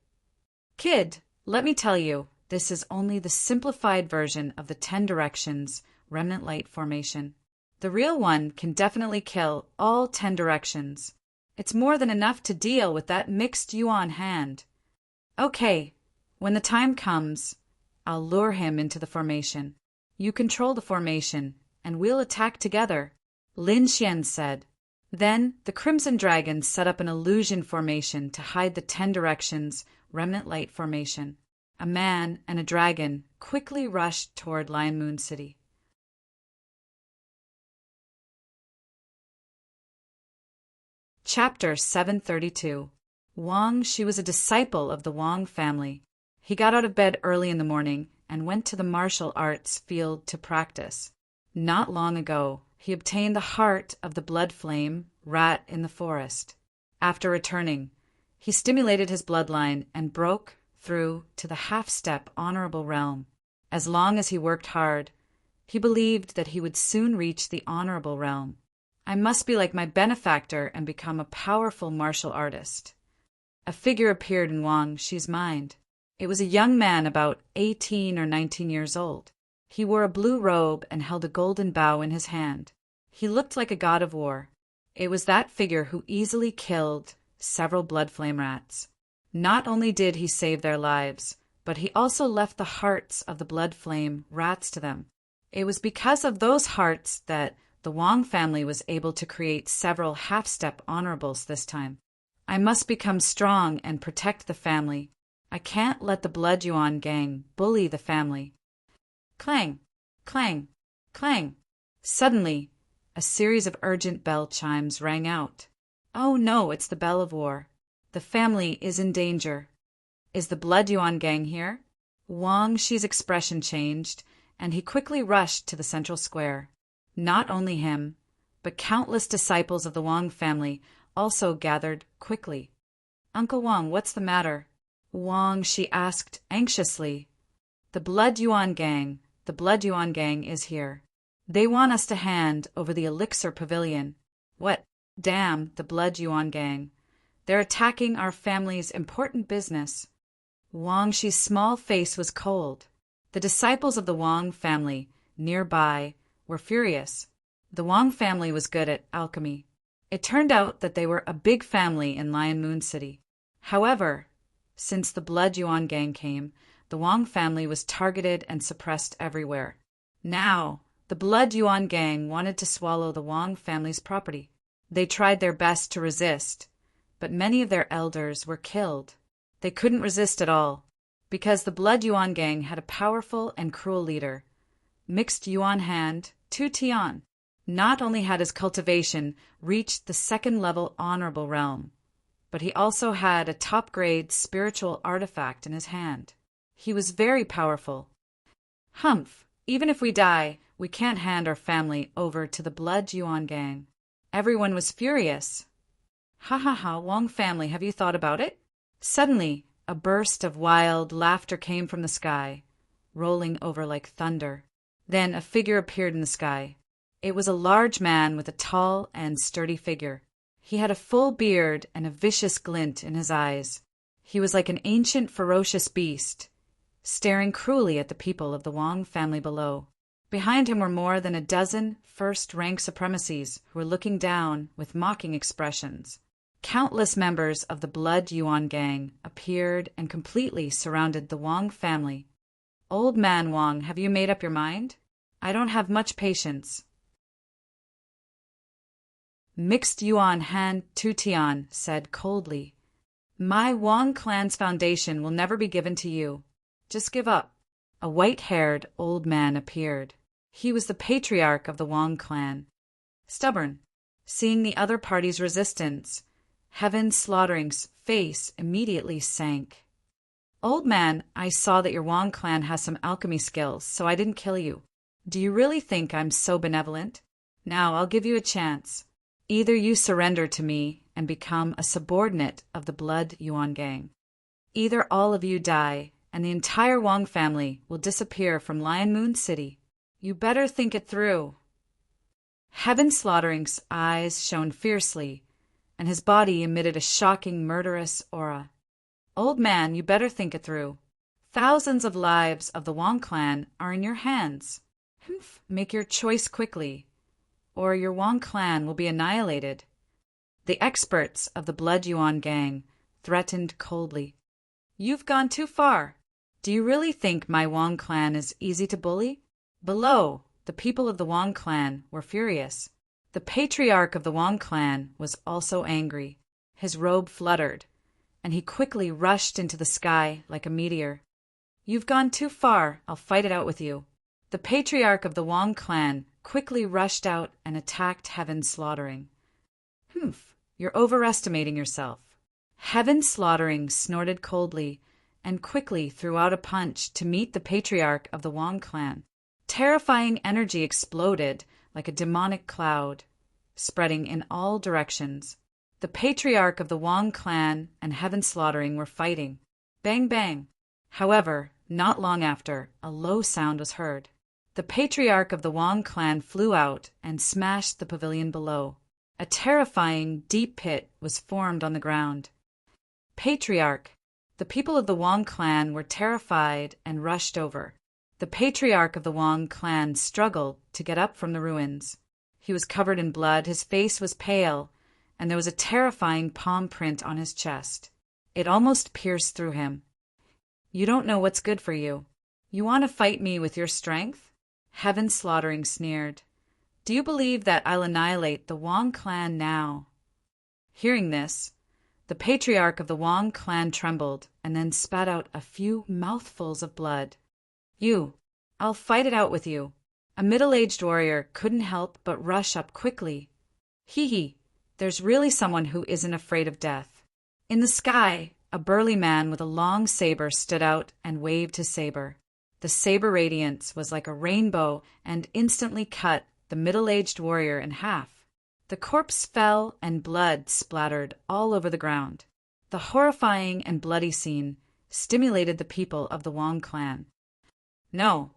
"Kid, let me tell you, this is only the simplified version of the 10 directions remnant light formation. The real one can definitely kill all 10 directions. It's more than enough to deal with that mixed yuan hand. Okay, when the time comes, I'll lure him into the formation. You control the formation, and we'll attack together," Lin Xian said. Then the Crimson Dragon set up an illusion formation to hide the 10 directions remnant light formation. A man and a dragon quickly rushed toward Lion Moon City. Chapter 732. Wang. She was a disciple of the Wang family. He got out of bed early in the morning and went to the martial arts field to practice. Not long ago, he obtained the heart of the blood flame rat in the forest. After returning, he stimulated his bloodline and broke through to the half-step honorable realm. As long as he worked hard, he believed that he would soon reach the honorable realm. "I must be like my benefactor and become a powerful martial artist." A figure appeared in Wang Shi's mind. It was a young man about 18 or 19 years old. He wore a blue robe and held a golden bow in his hand. He looked like a god of war. It was that figure who easily killed several blood flame rats. Not only did he save their lives, but he also left the hearts of the blood flame rats to them. It was because of those hearts that the Wang family was able to create several half-step honorables this time. "I must become strong and protect the family. I can't let the Blood Yuan gang bully the family." Clang, clang, clang. Suddenly, a series of urgent bell chimes rang out. "Oh no, it's the bell of war. The family is in danger. Is the Blood Yuan gang here?" Wang Shi's expression changed, and he quickly rushed to the central square. Not only him, but countless disciples of the Wang family also gathered quickly. "Uncle Wang, what's the matter?" Wang Shi asked anxiously. The Blood Yuan gang is here. They want us to hand over the Elixir Pavilion." "What? Damn the Blood Yuan gang. They're attacking our family's important business." Wang Shi's small face was cold. The disciples of the Wang family nearby were furious. The Wang family was good at alchemy. It turned out that they were a big family in Lion Moon City. However, since the Blood Yuan gang came, the Wang family was targeted and suppressed everywhere. Now, the Blood Yuan gang wanted to swallow the Wang family's property. They tried their best to resist, but many of their elders were killed. They couldn't resist at all, because the Blood Yuan gang had a powerful and cruel leader. Mixed Yuan hand, Tu Tian. Not only had his cultivation reached the second-level honorable realm, but he also had a top-grade spiritual artifact in his hand. He was very powerful. Humph, even if we die, we can't hand our family over to the Blood Yuan gang. Everyone was furious. Ha ha ha, Wang family, have you thought about it? Suddenly, a burst of wild laughter came from the sky, rolling over like thunder. Then a figure appeared in the sky. It was a large man with a tall and sturdy figure. He had a full beard and a vicious glint in his eyes. He was like an ancient, ferocious beast, staring cruelly at the people of the Wang family below. Behind him were more than a dozen first-rank supremacies who were looking down with mocking expressions. Countless members of the Blood Yuan gang appeared and completely surrounded the Wang family. Old man Wang, have you made up your mind? I don't have much patience. Mixed Yuan Han Tu Tian said coldly, My Wang clan's foundation will never be given to you. Just give up. A white-haired old man appeared. He was the patriarch of the Wang clan. Stubborn. Seeing the other party's resistance, Heaven Slaughter's face immediately sank. Old man, I saw that your Wang clan has some alchemy skills, so I didn't kill you. Do you really think I'm so benevolent? Now I'll give you a chance. Either you surrender to me and become a subordinate of the Blood Yuan gang. Either all of you die, and the entire Wang family will disappear from Lion Moon City. You better think it through. Heaven Slaughter's eyes shone fiercely, and his body emitted a shocking, murderous aura. Old man, you better think it through. Thousands of lives of the Wang clan are in your hands. Make your choice quickly, or your Wang clan will be annihilated. The experts of the Blood Yuan gang threatened coldly. You've gone too far. Do you really think my Wang clan is easy to bully? Below, the people of the Wang clan were furious. The patriarch of the Wang clan was also angry. His robe fluttered, and he quickly rushed into the sky like a meteor. You've gone too far. I'll fight it out with you. The patriarch of the Wang clan quickly rushed out and attacked Heaven Slaughtering. You're overestimating yourself. Heaven Slaughtering snorted coldly and quickly threw out a punch to meet the patriarch of the Wang clan. Terrifying energy exploded like a demonic cloud, spreading in all directions. The patriarch of the Wang clan and Heaven Slaughtering were fighting. Bang, bang. However, not long after, a low sound was heard. The patriarch of the Wang clan flew out and smashed the pavilion below. A terrifying, deep pit was formed on the ground. Patriarch. The people of the Wang clan were terrified and rushed over. The patriarch of the Wang clan struggled to get up from the ruins. He was covered in blood, his face was pale, and there was a terrifying palm print on his chest. It almost pierced through him. You don't know what's good for you. You want to fight me with your strength? Heaven Slaughtering sneered. Do you believe that I'll annihilate the Wang clan now? Hearing this, the patriarch of the Wang clan trembled and then spat out a few mouthfuls of blood. I'll fight it out with you. A middle-aged warrior couldn't help but rush up quickly. Hee, there's really someone who isn't afraid of death. In the sky, a burly man with a long saber stood out and waved his saber. The saber radiance was like a rainbow and instantly cut the middle-aged warrior in half. The corpse fell and blood splattered all over the ground. The horrifying and bloody scene stimulated the people of the Wang clan. No,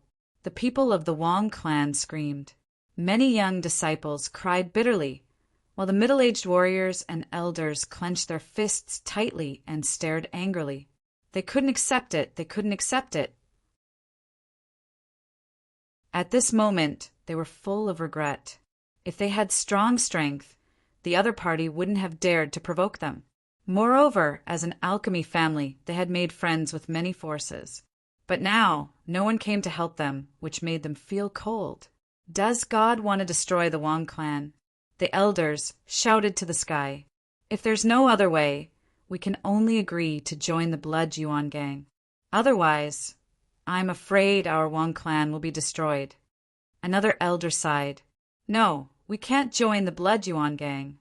the people of the Wang clan screamed. Many young disciples cried bitterly, while the middle-aged warriors and elders clenched their fists tightly and stared angrily. They couldn't accept it. At this moment, they were full of regret. If they had strong strength, the other party wouldn't have dared to provoke them. Moreover, as an alchemy family, they had made friends with many forces. But now, no one came to help them, which made them feel cold. Does God want to destroy the Wang clan? The elders shouted to the sky. If there's no other way, we can only agree to join the Blood Yuan gang. Otherwise, I'm afraid our Wang clan will be destroyed. Another elder sighed. No, we can't join the Blood Yuan gang.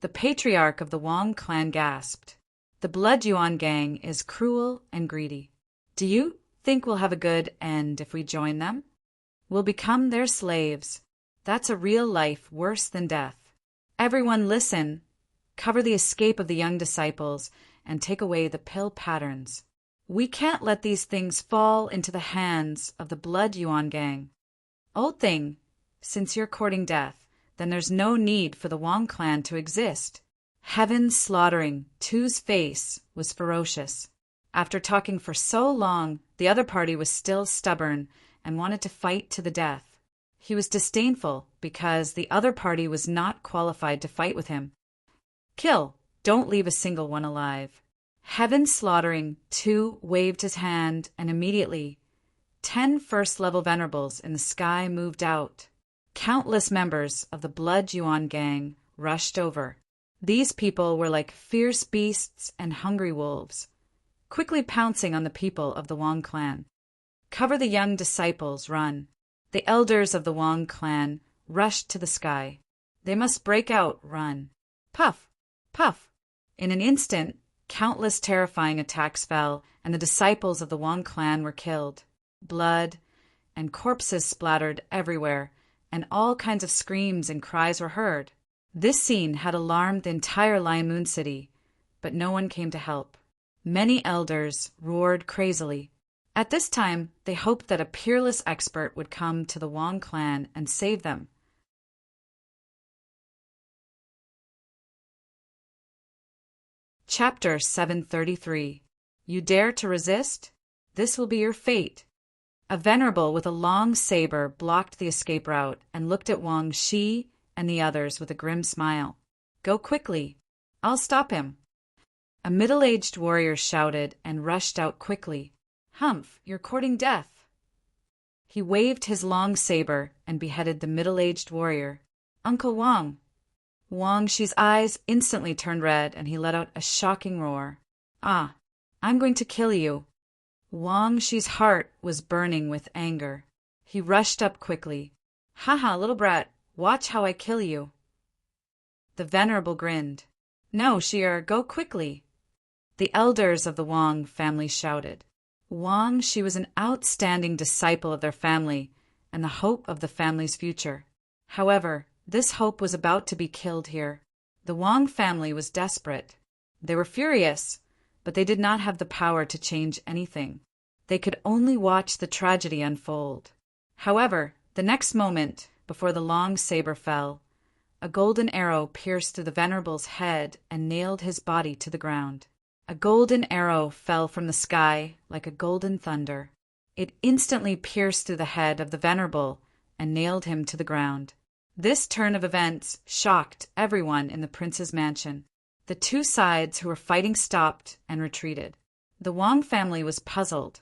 The patriarch of the Wang clan gasped. The Blood Yuan gang is cruel and greedy. Do you think we'll have a good end if we join them? We'll become their slaves. That's a real life worse than death. Everyone listen. Cover the escape of the young disciples and take away the pill patterns. We can't let these things fall into the hands of the Blood Yuan gang. Old thing, since you're courting death, then there's no need for the Wang clan to exist. Heaven slaughtering, Tu's face was ferocious. After talking for so long, the other party was still stubborn and wanted to fight to the death. He was disdainful because the other party was not qualified to fight with him. Kill, don't leave a single one alive. Heaven slaughtering, Tu waved his hand, and immediately 10 first-level venerables in the sky moved out. Countless members of the Blood Yuan gang rushed over. These people were like fierce beasts and hungry wolves, quickly pouncing on the people of the Wang clan. Cover the young disciples, run. The elders of the Wang clan rushed to the sky. They must break out, run. Puff, puff. In an instant, countless terrifying attacks fell, and the disciples of the Wang clan were killed. Blood and corpses splattered everywhere, and all kinds of screams and cries were heard. This scene had alarmed the entire Lion Moon City, but no one came to help. Many elders roared crazily. At this time, they hoped that a peerless expert would come to the Wang clan and save them. Chapter 733. You dare to resist? This will be your fate. A venerable with a long saber blocked the escape route and looked at Wang Shi and the others with a grim smile. Go quickly. I'll stop him. A middle-aged warrior shouted and rushed out quickly. Humph, you're courting death. He waved his long saber and beheaded the middle-aged warrior. Uncle Wang. Wang Shi's eyes instantly turned red and he let out a shocking roar. Ah, I'm going to kill you. Wang Shi's heart was burning with anger. He rushed up quickly. Haha, little brat, watch how I kill you. The venerable grinned. No, Shi'er, go quickly. The elders of the Wang family shouted. Wang Shi was an outstanding disciple of their family and the hope of the family's future. However, this hope was about to be killed here. The Wang family was desperate. They were furious, but they did not have the power to change anything. They could only watch the tragedy unfold. However, the next moment, before the long saber fell, a golden arrow pierced through the venerable's head and nailed his body to the ground. A golden arrow fell from the sky like a golden thunder. It instantly pierced through the head of the venerable and nailed him to the ground. This turn of events shocked everyone in the prince's mansion. The two sides who were fighting stopped and retreated. The Wang family was puzzled,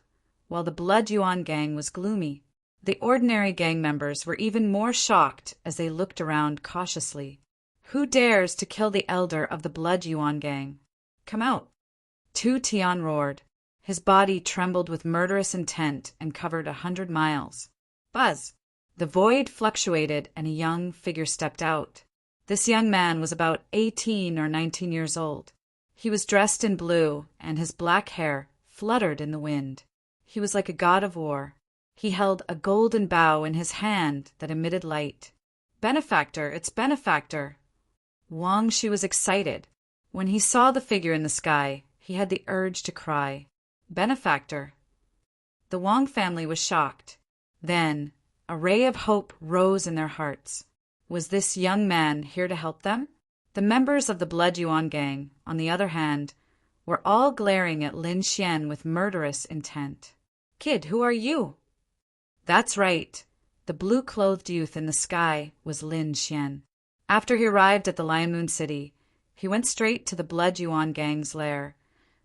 while the Blood Yuan gang was gloomy. The ordinary gang members were even more shocked as they looked around cautiously. Who dares to kill the elder of the Blood Yuan gang? Come out. Tu Tian roared. His body trembled with murderous intent and covered 100 miles. Buzz! The void fluctuated and a young figure stepped out. This young man was about 18 or 19 years old. He was dressed in blue, and his black hair fluttered in the wind. He was like a god of war. He held a golden bow in his hand that emitted light. Benefactor, it's Benefactor! Wang Shi was excited. When he saw the figure in the sky, he had the urge to cry, Benefactor! The Wang family was shocked. Then, a ray of hope rose in their hearts. Was this young man here to help them? The members of the Blood Yuan gang, on the other hand, were all glaring at Lin Xian with murderous intent. Kid, who are you? That's right. The blue-clothed youth in the sky was Lin Xian. After he arrived at the Lion Moon City, he went straight to the Blood Yuan gang's lair,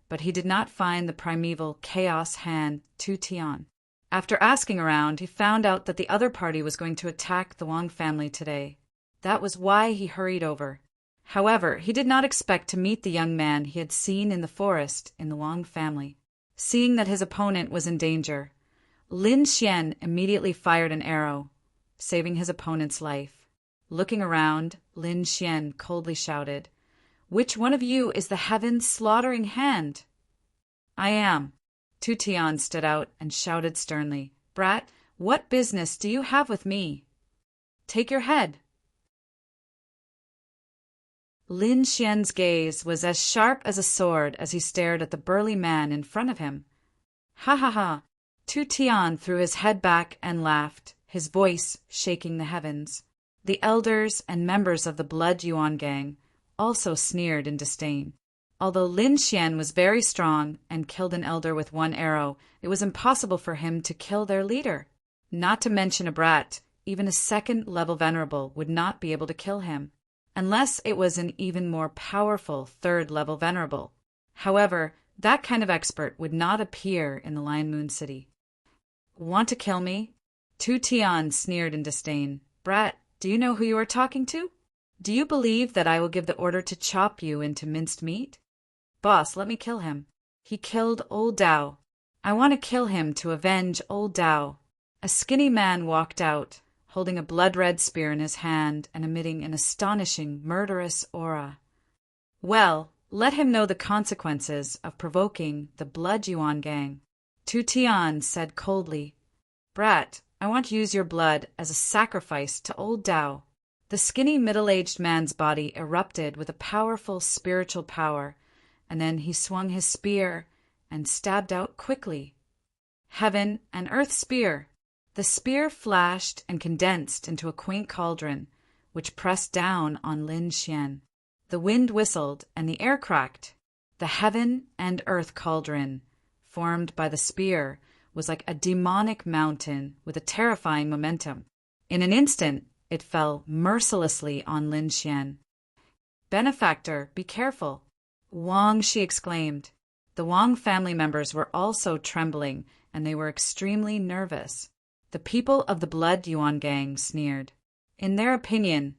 but he did not find the primeval chaos hand Tu Tian. After asking around, he found out that the other party was going to attack the Wang family today. That was why he hurried over. However, he did not expect to meet the young man he had seen in the forest in the Wang family. Seeing that his opponent was in danger, Lin Xian immediately fired an arrow, saving his opponent's life. Looking around, Lin Xian coldly shouted, "Which one of you is the heaven's slaughtering hand?" "I am." Tu Tian stood out and shouted sternly, "Brat, what business do you have with me? Take your head." Lin Xian's gaze was as sharp as a sword as he stared at the burly man in front of him. "Ha ha ha!" Tu Tian threw his head back and laughed, his voice shaking the heavens. The elders and members of the Blood Yuan gang also sneered in disdain. Although Lin Xian was very strong and killed an elder with one arrow, it was impossible for him to kill their leader. Not to mention a brat, even a second-level venerable would not be able to kill him, unless it was an even more powerful third-level venerable. However, that kind of expert would not appear in the Lion Moon City. "Want to kill me?" Tu Tian sneered in disdain. "Brat, do you know who you are talking to? Do you believe that I will give the order to chop you into minced meat? Boss, let me kill him. He killed old Dao. I want to kill him to avenge old Dao." A skinny man walked out, holding a blood-red spear in his hand and emitting an astonishing, murderous aura. "Well, let him know the consequences of provoking the Blood Yuan gang." Tu Tian said coldly, "Brat, I want to use your blood as a sacrifice to old Dao." The skinny middle-aged man's body erupted with a powerful spiritual power, and then he swung his spear and stabbed out quickly. Heaven and Earth Spear. The spear flashed and condensed into a quaint cauldron, which pressed down on Lin Xian. The wind whistled and the air cracked. The Heaven and Earth cauldron, formed by the spear, was like a demonic mountain with a terrifying momentum. In an instant, it fell mercilessly on Lin Xian. "Benefactor, be careful!" "Wang," she exclaimed. The Wang family members were also trembling, and they were extremely nervous. The people of the Blood Yuan gang sneered. In their opinion,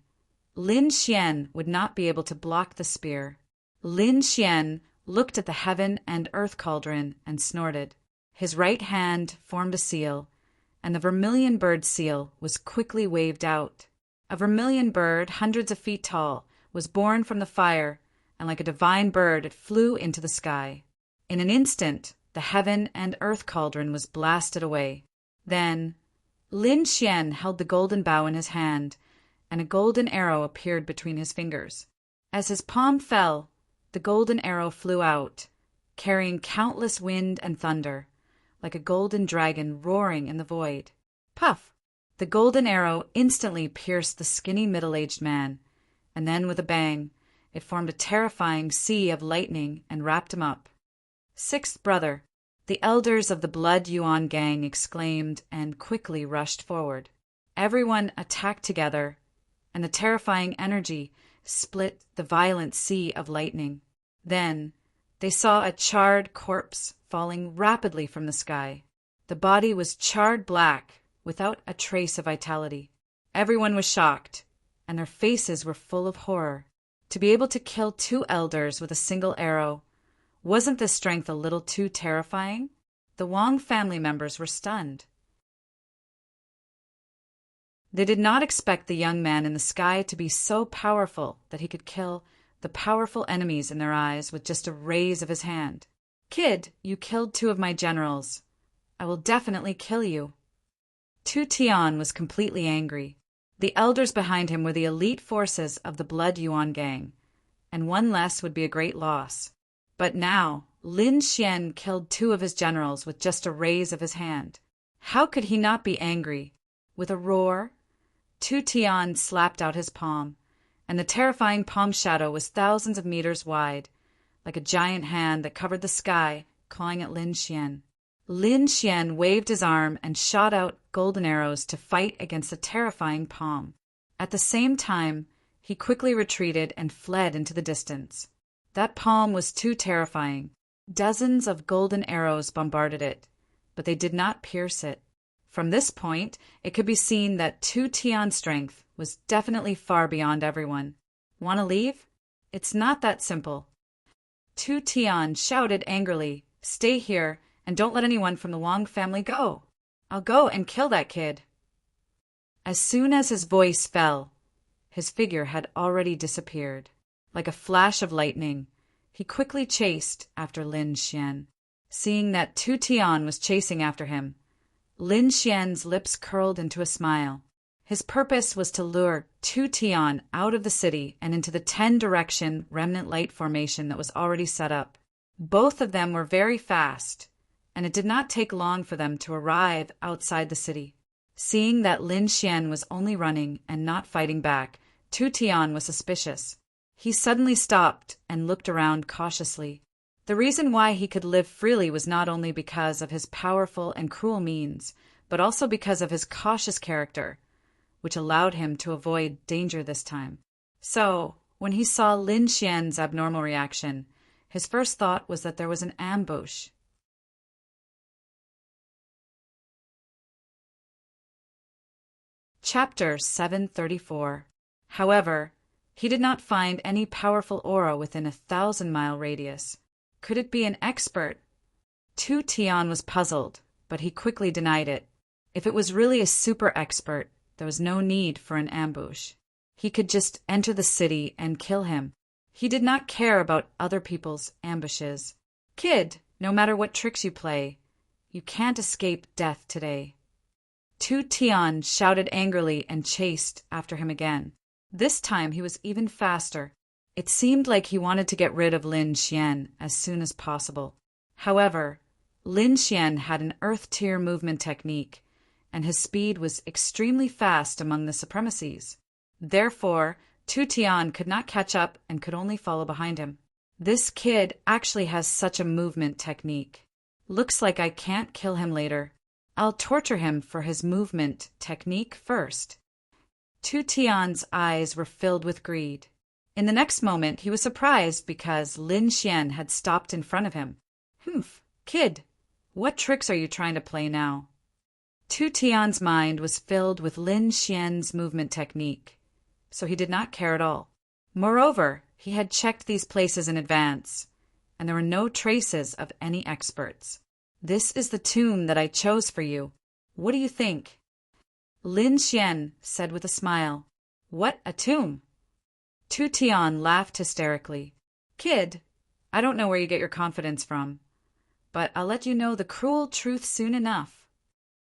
Lin Xian would not be able to block the spear. Lin Xian looked at the Heaven and Earth cauldron and snorted. His right hand formed a seal, and the vermilion bird seal was quickly waved out. A vermilion bird, hundreds of feet tall, was born from the fire, and like a divine bird it flew into the sky. In an instant, the Heaven and Earth cauldron was blasted away. Then Lin Xian held the golden bow in his hand, and a golden arrow appeared between his fingers. As his palm fell, the golden arrow flew out, carrying countless wind and thunder, like a golden dragon roaring in the void. Puff! The golden arrow instantly pierced the skinny middle-aged man, and then with a bang, it formed a terrifying sea of lightning and wrapped him up. "Sixth brother!" The elders of the Blood Yuan gang exclaimed and quickly rushed forward. Everyone attacked together, and the terrifying energy split the violent sea of lightning. Then they saw a charred corpse falling rapidly from the sky. The body was charred black, without a trace of vitality. Everyone was shocked, and their faces were full of horror. To be able to kill 2 elders with a single arrow, wasn't this strength a little too terrifying? The Wang family members were stunned. They did not expect the young man in the sky to be so powerful that he could kill the powerful enemies in their eyes with just a raise of his hand. "Kid, you killed 2 of my generals. I will definitely kill you." Tu Tian was completely angry. The elders behind him were the elite forces of the Blood Yuan gang, and one less would be a great loss. But now, Lin Xian killed 2 of his generals with just a raise of his hand. How could he not be angry? With a roar, Tu Tian slapped out his palm, and the terrifying palm shadow was thousands of meters wide, like a giant hand that covered the sky, clawing at Lin Xian. Lin Xian waved his arm and shot out golden arrows to fight against the terrifying palm. At the same time, he quickly retreated and fled into the distance. That palm was too terrifying. Dozens of golden arrows bombarded it, but they did not pierce it. From this point, it could be seen that Tu Tian's strength was definitely far beyond everyone. "Want to leave?" It's not that simple. Tu Tian shouted angrily, "Stay here, and don't let anyone from the Wang family go. I'll go and kill that kid." As soon as his voice fell, his figure had already disappeared. Like a flash of lightning, he quickly chased after Lin Xian. Seeing that Tu Tian was chasing after him, Lin Xian's lips curled into a smile. His purpose was to lure Tu Tian out of the city and into the 10-direction remnant light formation that was already set up. Both of them were very fast, and it did not take long for them to arrive outside the city. Seeing that Lin Xian was only running and not fighting back, Tu Tian was suspicious. He suddenly stopped and looked around cautiously. The reason why he could live freely was not only because of his powerful and cruel means, but also because of his cautious character, which allowed him to avoid danger this time. So, when he saw Lin Xian's abnormal reaction, his first thought was that there was an ambush. Chapter 734. However, he did not find any powerful aura within a 1,000-mile radius. Could it be an expert? Tu Tian was puzzled, but he quickly denied it. If it was really a super expert, there was no need for an ambush. He could just enter the city and kill him. He did not care about other people's ambushes. "Kid, no matter what tricks you play, you can't escape death today." Tu Tian shouted angrily and chased after him again. This time he was even faster. It seemed like he wanted to get rid of Lin Xian as soon as possible. However, Lin Xian had an earth-tier movement technique, and his speed was extremely fast among the supremacies. Therefore, Tu Tian could not catch up and could only follow behind him. This kid actually has such a movement technique. Looks like I can't kill him later. I'll torture him for his movement technique first. Tu Tian's eyes were filled with greed. In the next moment, he was surprised because Lin Xian had stopped in front of him. "Humph, kid, what tricks are you trying to play now?" Tu Tian's mind was filled with Lin Xian's movement technique, so he did not care at all. Moreover, he had checked these places in advance, and there were no traces of any experts. "This is the tomb that I chose for you. What do you think?" Lin Xian said with a smile. "What, a tomb?" Tu Tian laughed hysterically. "Kid, I don't know where you get your confidence from, but I'll let you know the cruel truth soon enough.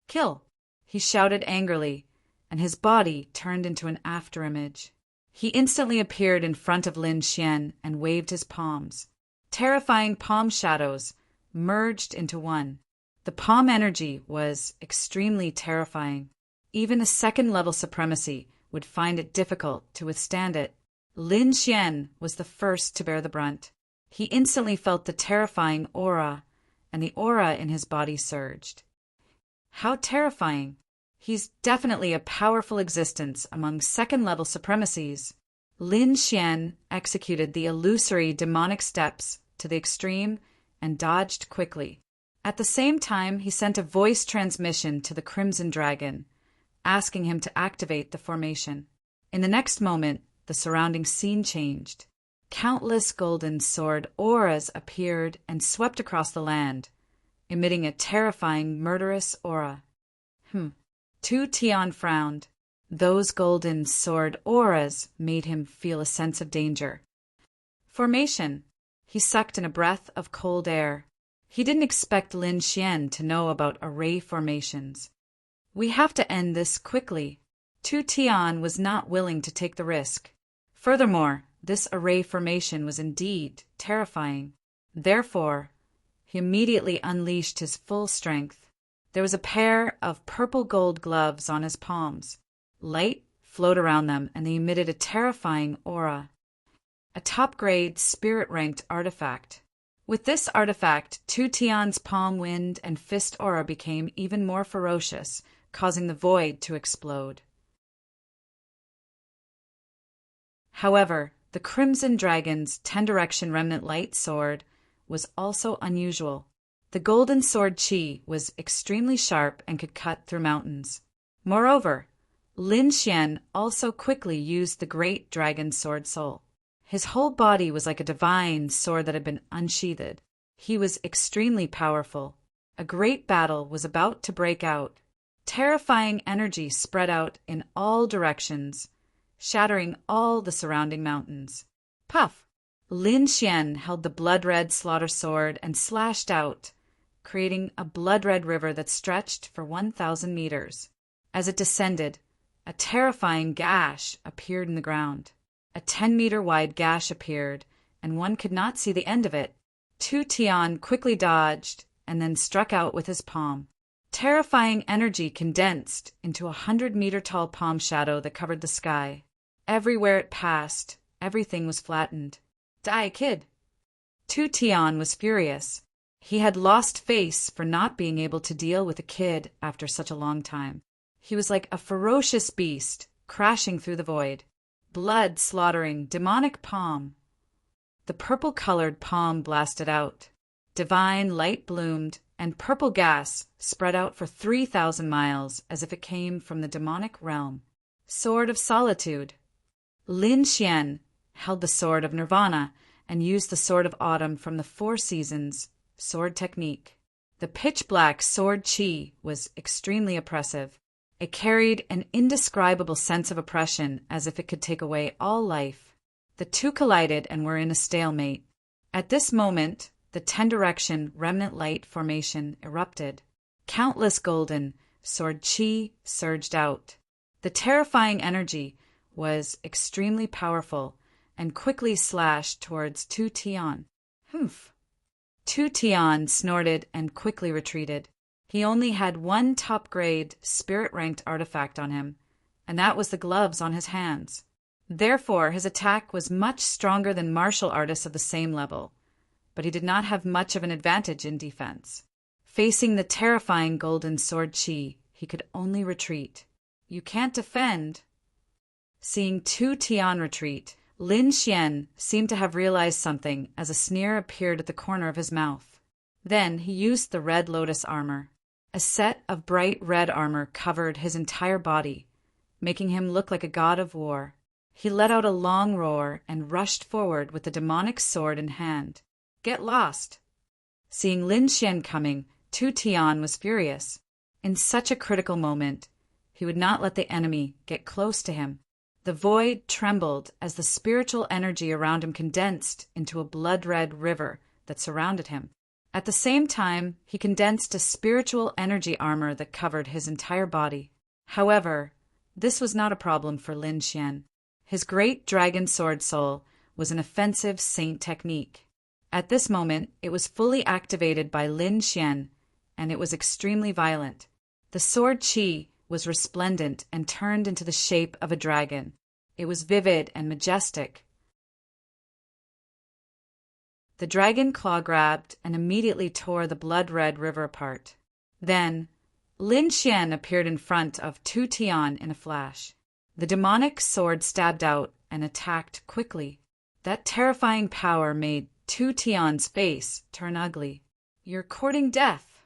Kill!" He shouted angrily, and his body turned into an afterimage. He instantly appeared in front of Lin Xian and waved his palms. Terrifying palm shadows merged into one. The palm energy was extremely terrifying. Even a second-level supremacy would find it difficult to withstand it. Lin Xian was the first to bear the brunt. He instantly felt the terrifying aura, and the aura in his body surged. How terrifying! He's definitely a powerful existence among second-level supremacies. Lin Xian executed the illusory demonic steps to the extreme and dodged quickly. At the same time, he sent a voice transmission to the Crimson Dragon, asking him to activate the formation. In the next moment, the surrounding scene changed. Countless golden sword auras appeared and swept across the land, emitting a terrifying, murderous aura. Tu Tian frowned. Those golden sword auras made him feel a sense of danger. Formation. He sucked in a breath of cold air. He didn't expect Lin Xian to know about array formations. "We have to end this quickly." Tu Tian was not willing to take the risk. Furthermore, this array formation was indeed terrifying. Therefore, he immediately unleashed his full strength. There was a pair of purple gold gloves on his palms. Light flowed around them, and they emitted a terrifying aura. A top-grade, spirit-ranked artifact. With this artifact, Tu Tian's palm wind and fist aura became even more ferocious, causing the void to explode. However, the Crimson Dragon's 10-direction remnant light sword was also unusual. The golden sword chi was extremely sharp and could cut through mountains. Moreover, Lin Xian also quickly used the great dragon sword soul. His whole body was like a divine sword that had been unsheathed. He was extremely powerful. A great battle was about to break out. Terrifying energy spread out in all directions, shattering all the surrounding mountains. Puff! Lin Xian held the blood-red slaughter sword and slashed out, creating a blood-red river that stretched for 1,000 meters. As it descended, a terrifying gash appeared in the ground. A 10-meter-wide gash appeared, and one could not see the end of it. Tu Tian quickly dodged and then struck out with his palm. Terrifying energy condensed into a 100-meter-tall palm shadow that covered the sky. Everywhere it passed, everything was flattened. Die, kid! Tu Tian was furious. He had lost face for not being able to deal with a kid after such a long time. He was like a ferocious beast, crashing through the void. Blood slaughtering, demonic palm. The purple-colored palm blasted out. Divine light bloomed, and purple gas spread out for 3,000 miles as if it came from the demonic realm. Sword of Solitude. Lin Xian held the Sword of Nirvana and used the Sword of Autumn from the Four Seasons sword technique. The pitch-black sword qi was extremely oppressive. It carried an indescribable sense of oppression as if it could take away all life. The two collided and were in a stalemate. At this moment, the 10-direction remnant light formation erupted. Countless golden sword qi surged out. The terrifying energy was extremely powerful and quickly slashed towards Tu Tian. Humph! Tu Tian snorted and quickly retreated. He only had one top-grade, spirit-ranked artifact on him, and that was the gloves on his hands. Therefore, his attack was much stronger than martial artists of the same level, but he did not have much of an advantage in defense. Facing the terrifying golden sword qi, he could only retreat. You can't defend. Seeing Tu Tian retreat, Lin Xian seemed to have realized something as a sneer appeared at the corner of his mouth. Then he used the red lotus armor. A set of bright red armor covered his entire body, making him look like a god of war. He let out a long roar and rushed forward with the demonic sword in hand. Get lost! Seeing Lin Xian coming, Tu Tian was furious. In such a critical moment, he would not let the enemy get close to him. The void trembled as the spiritual energy around him condensed into a blood-red river that surrounded him. At the same time, he condensed a spiritual energy armor that covered his entire body. However, this was not a problem for Lin Xian. His great dragon sword soul was an offensive saint technique. At this moment, it was fully activated by Lin Xian, and it was extremely violent. The sword qi was resplendent and turned into the shape of a dragon. It was vivid and majestic. The dragon claw grabbed and immediately tore the blood-red river apart. Then, Lin Xian appeared in front of Tu Tian in a flash. The demonic sword stabbed out and attacked quickly. That terrifying power made Tu Tian's face turn ugly. You're courting death.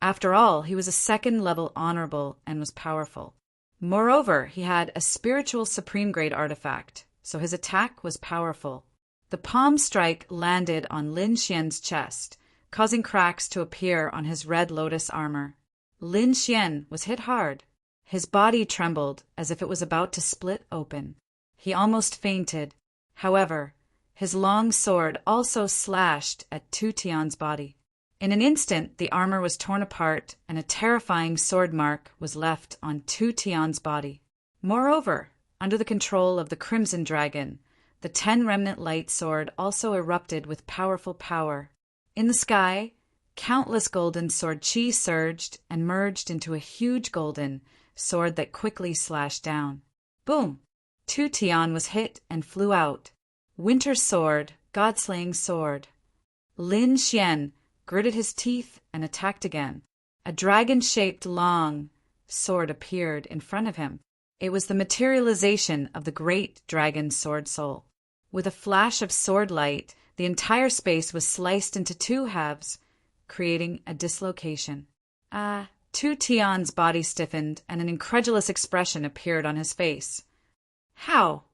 After all, he was a second-level honorable and was powerful. Moreover, he had a spiritual supreme-grade artifact, so his attack was powerful. The palm strike landed on Lin Xian's chest, causing cracks to appear on his red lotus armor. Lin Xian was hit hard. His body trembled as if it was about to split open. He almost fainted. However, his long sword also slashed at Tu Tian's body. In an instant, the armor was torn apart and a terrifying sword mark was left on Tu Tian's body. Moreover, under the control of the Crimson Dragon, the 10 remnant light sword also erupted with powerful power. In the sky, countless golden sword qi surged and merged into a huge golden sword that quickly slashed down. Boom! Tu Tian was hit and flew out. Winter sword, god-slaying sword. Lin Xian gritted his teeth and attacked again. A dragon-shaped long sword appeared in front of him. It was the materialization of the great dragon sword soul. With a flash of sword light, the entire space was sliced into 2 halves, creating a dislocation. Tu Tian's body stiffened and an incredulous expression appeared on his face. How?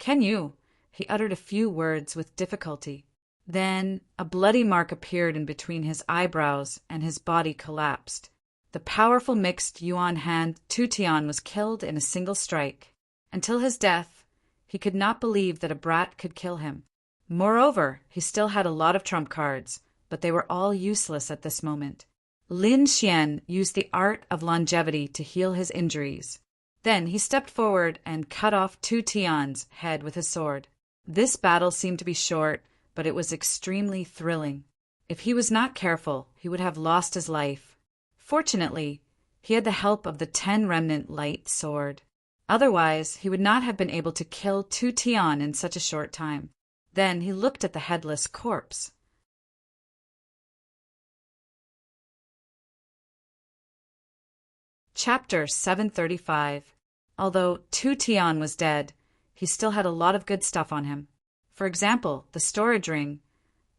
Can you? He uttered a few words with difficulty. Then a bloody mark appeared in between his eyebrows and his body collapsed. The powerful mixed Yuan hand Tu Tian was killed in a single strike. Until his death, he could not believe that a brat could kill him. Moreover, he still had a lot of trump cards, but they were all useless at this moment. Lin Xian used the art of longevity to heal his injuries. Then he stepped forward and cut off Tu Tian's head with his sword. This battle seemed to be short, but it was extremely thrilling. If he was not careful, he would have lost his life. Fortunately, he had the help of the 10 remnant light sword. Otherwise, he would not have been able to kill Tu Tian in such a short time. Then he looked at the headless corpse. Chapter 735. Although Tu Tian was dead, he still had a lot of good stuff on him. For example, the storage ring,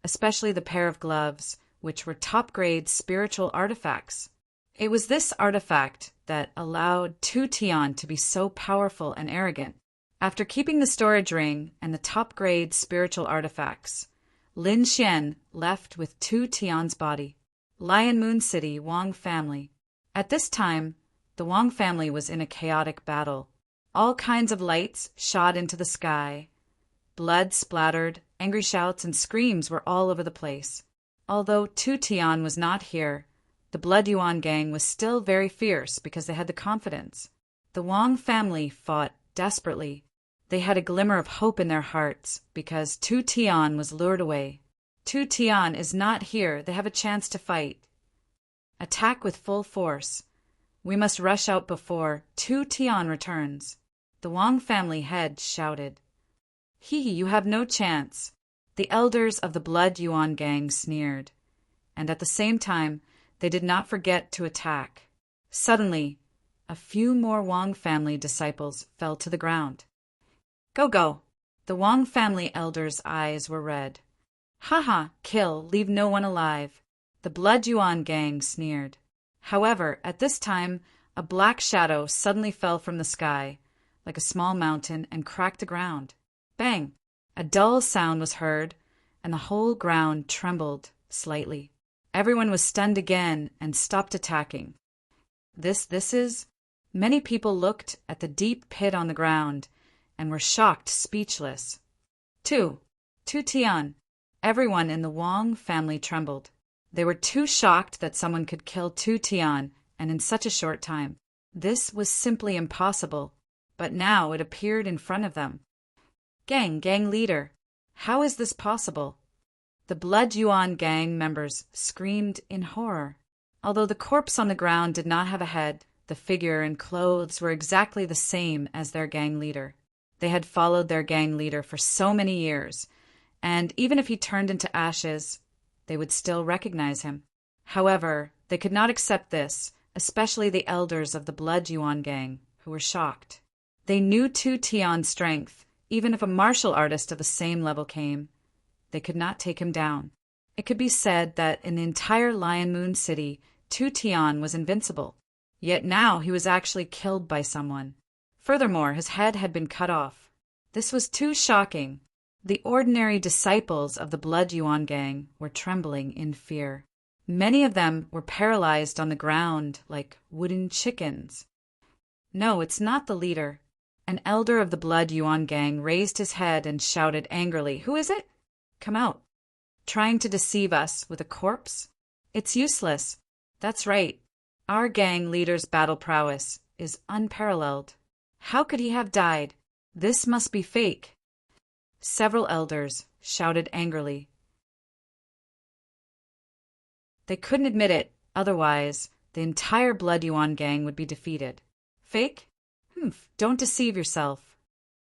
especially the pair of gloves, which were top-grade spiritual artifacts. It was this artifact that allowed Tu Tian to be so powerful and arrogant. After keeping the storage ring and the top-grade spiritual artifacts, Lin Xian left with Tu Tian's body. Lion Moon City, Wang family. At this time, the Wang family was in a chaotic battle. All kinds of lights shot into the sky. Blood splattered, angry shouts and screams were all over the place. Although Tu Tian was not here, the Blood Yuan gang was still very fierce because they had the confidence. The Wang family fought desperately. They had a glimmer of hope in their hearts because Tu Tian was lured away. Tu Tian is not here. They have a chance to fight. Attack with full force. We must rush out before Tu Tian returns. The Wang family head shouted. Hee, you have no chance. The elders of the Blood Yuan gang sneered. And at the same time, they did not forget to attack. Suddenly, a few more Wang family disciples fell to the ground. Go, go. The Wang family elders' eyes were red. Ha, kill, leave no one alive. The Blood Yuan gang sneered. However, at this time, a black shadow suddenly fell from the sky, like a small mountain, and cracked the ground. Bang! A dull sound was heard, and the whole ground trembled slightly. Everyone was stunned again and stopped attacking. This is? Many people looked at the deep pit on the ground and were shocked, speechless. Tu Tian. Everyone in the Wang family trembled. They were too shocked that someone could kill Tu Tian, and in such a short time. This was simply impossible, but now it appeared in front of them. Gang leader, how is this possible? The Blood Yuan gang members screamed in horror. Although the corpse on the ground did not have a head, the figure and clothes were exactly the same as their gang leader. They had followed their gang leader for so many years, and even if he turned into ashes, they would still recognize him. However, they could not accept this, especially the elders of the Blood Yuan gang, who were shocked. They knew Tu Tian's strength. Even if a martial artist of the same level came, they could not take him down. It could be said that in the entire Lion Moon City, Tu Tian was invincible. Yet now he was actually killed by someone. Furthermore, his head had been cut off. This was too shocking. The ordinary disciples of the Blood Yuan gang were trembling in fear. Many of them were paralyzed on the ground like wooden chickens. No, it's not the leader. An elder of the Blood Yuan gang raised his head and shouted angrily, Who is it? Come out. Trying to deceive us with a corpse? It's useless. That's right. Our gang leader's battle prowess is unparalleled. How could he have died? This must be fake. Several elders shouted angrily. They couldn't admit it, otherwise the entire Blood Yuan gang would be defeated. Fake? Don't deceive yourself.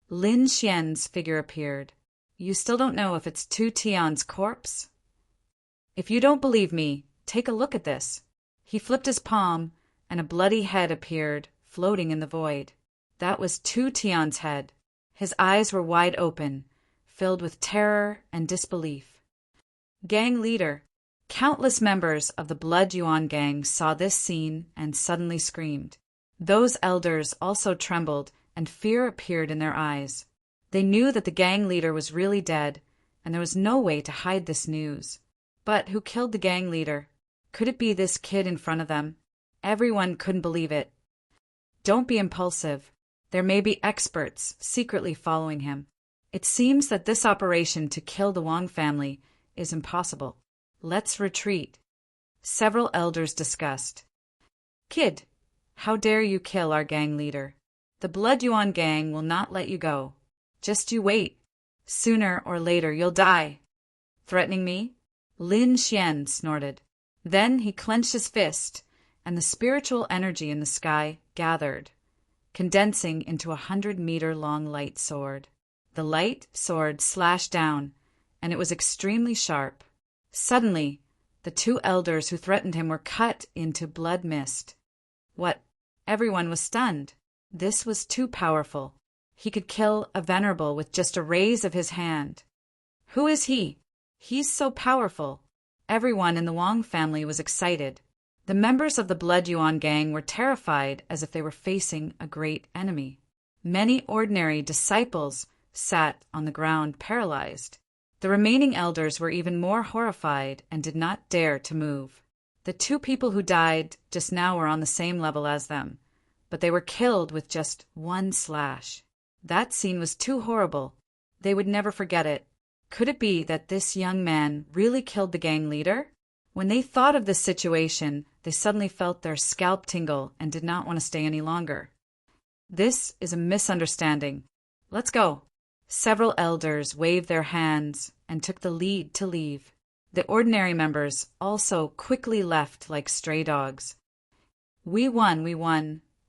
Lin Xian's figure appeared. You still don't know if it's Tu Tian's corpse? If you don't believe me, take a look at this. He flipped his palm, and a bloody head appeared, floating in the void. That was Tu Tian's head. His eyes were wide open, filled with terror and disbelief. Gang leader. Countless members of the Blood Yuan gang saw this scene and suddenly screamed. Those elders also trembled, and fear appeared in their eyes. They knew that the gang leader was really dead, and there was no way to hide this news. But who killed the gang leader? Could it be this kid in front of them? Everyone couldn't believe it. Don't be impulsive. There may be experts secretly following him. It seems that this operation to kill the Wong family is impossible. Let's retreat. Several elders discussed. Kid, how dare you kill our gang leader? The Blood Yuan gang will not let you go. Just you wait. Sooner or later you'll die. Threatening me? Lin Xian snorted. Then he clenched his fist, and the spiritual energy in the sky gathered, condensing into 100-meter-long light sword. The light sword slashed down, and it was extremely sharp. Suddenly, the two elders who threatened him were cut into blood mist. What? Everyone was stunned. This was too powerful. He could kill a venerable with just a raise of his hand. Who is he? He's so powerful. Everyone in the Wong family was excited. The members of the Blood Yuan gang were terrified as if they were facing a great enemy. Many ordinary disciples sat on the ground paralyzed. The remaining elders were even more horrified and did not dare to move. The two people who died just now were on the same level as them, but they were killed with just one slash. That scene was too horrible. They would never forget it. Could it be that this young man really killed the gang leader? When they thought of this situation, they suddenly felt their scalp tingle and did not want to stay any longer. This is a misunderstanding. Let's go. Several elders waved their hands and took the lead to leave. The ordinary members also quickly left like stray dogs. We won,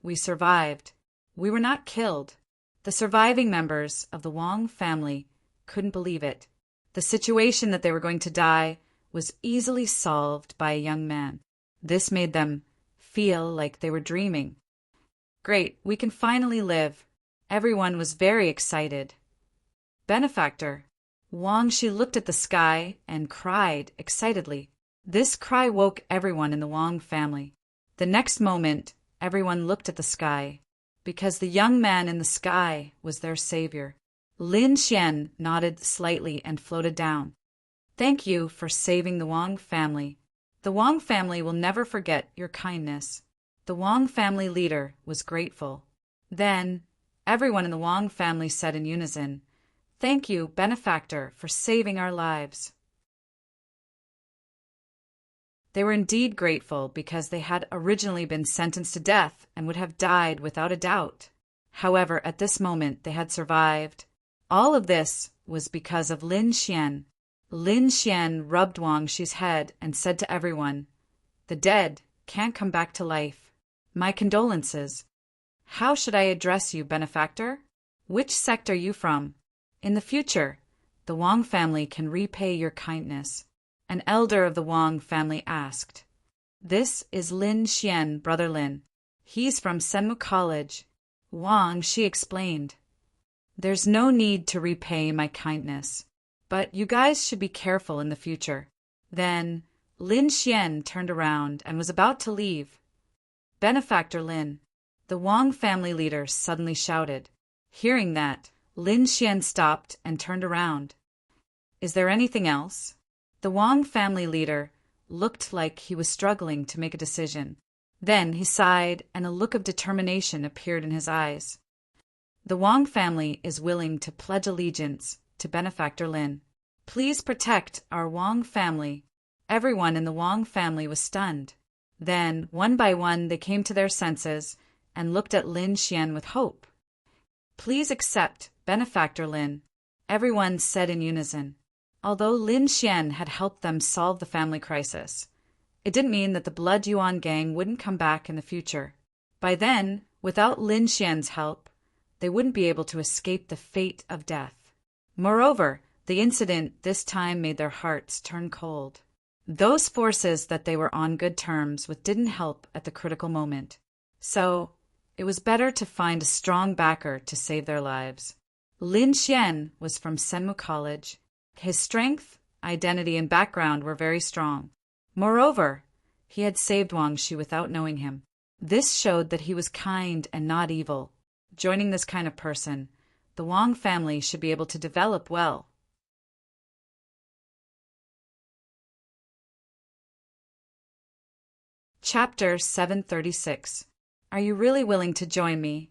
we survived. We were not killed. The surviving members of the Wong family couldn't believe it. The situation that they were going to die was easily solved by a young man. This made them feel like they were dreaming. Great, we can finally live. Everyone was very excited. Benefactor. Wang Shi looked at the sky and cried excitedly. This cry woke everyone in the Wang family. The next moment, everyone looked at the sky, because the young man in the sky was their savior. Lin Xian nodded slightly and floated down. Thank you for saving the Wang family. The Wang family will never forget your kindness. The Wang family leader was grateful. Then, everyone in the Wang family said in unison, Thank you, benefactor, for saving our lives. They were indeed grateful because they had originally been sentenced to death and would have died without a doubt. However, at this moment they had survived. All of this was because of Lin Xian. Lin Xian rubbed Wang Shi's head and said to everyone, The dead can't come back to life. My condolences. How should I address you, benefactor? Which sect are you from? In the future, the Wang family can repay your kindness. An elder of the Wang family asked. This is Lin Xian, Brother Lin. He's from Senmu College. Wang Shi explained. There's no need to repay my kindness, but you guys should be careful in the future. Then Lin Xian turned around and was about to leave. Benefactor Lin, the Wang family leader suddenly shouted. Hearing that, Lin Xian stopped and turned around. Is there anything else? The Wang family leader looked like he was struggling to make a decision. Then he sighed and a look of determination appeared in his eyes. The Wang family is willing to pledge allegiance to Benefactor Lin. Please protect our Wang family. Everyone in the Wang family was stunned. Then, one by one, they came to their senses and looked at Lin Xian with hope. Please accept Benefactor Lin, everyone said in unison. Although Lin Xian had helped them solve the family crisis, it didn't mean that the Blood Yuan gang wouldn't come back in the future. By then, without Lin Xian's help, they wouldn't be able to escape the fate of death. Moreover, the incident this time made their hearts turn cold. Those forces that they were on good terms with didn't help at the critical moment. So, it was better to find a strong backer to save their lives. Lin Xian was from Senmu College. His strength, identity, and background were very strong. Moreover, he had saved Wang Shi without knowing him. This showed that he was kind and not evil. Joining this kind of person the Wang family should be able to develop well. Chapter 736. Are you really willing to join me?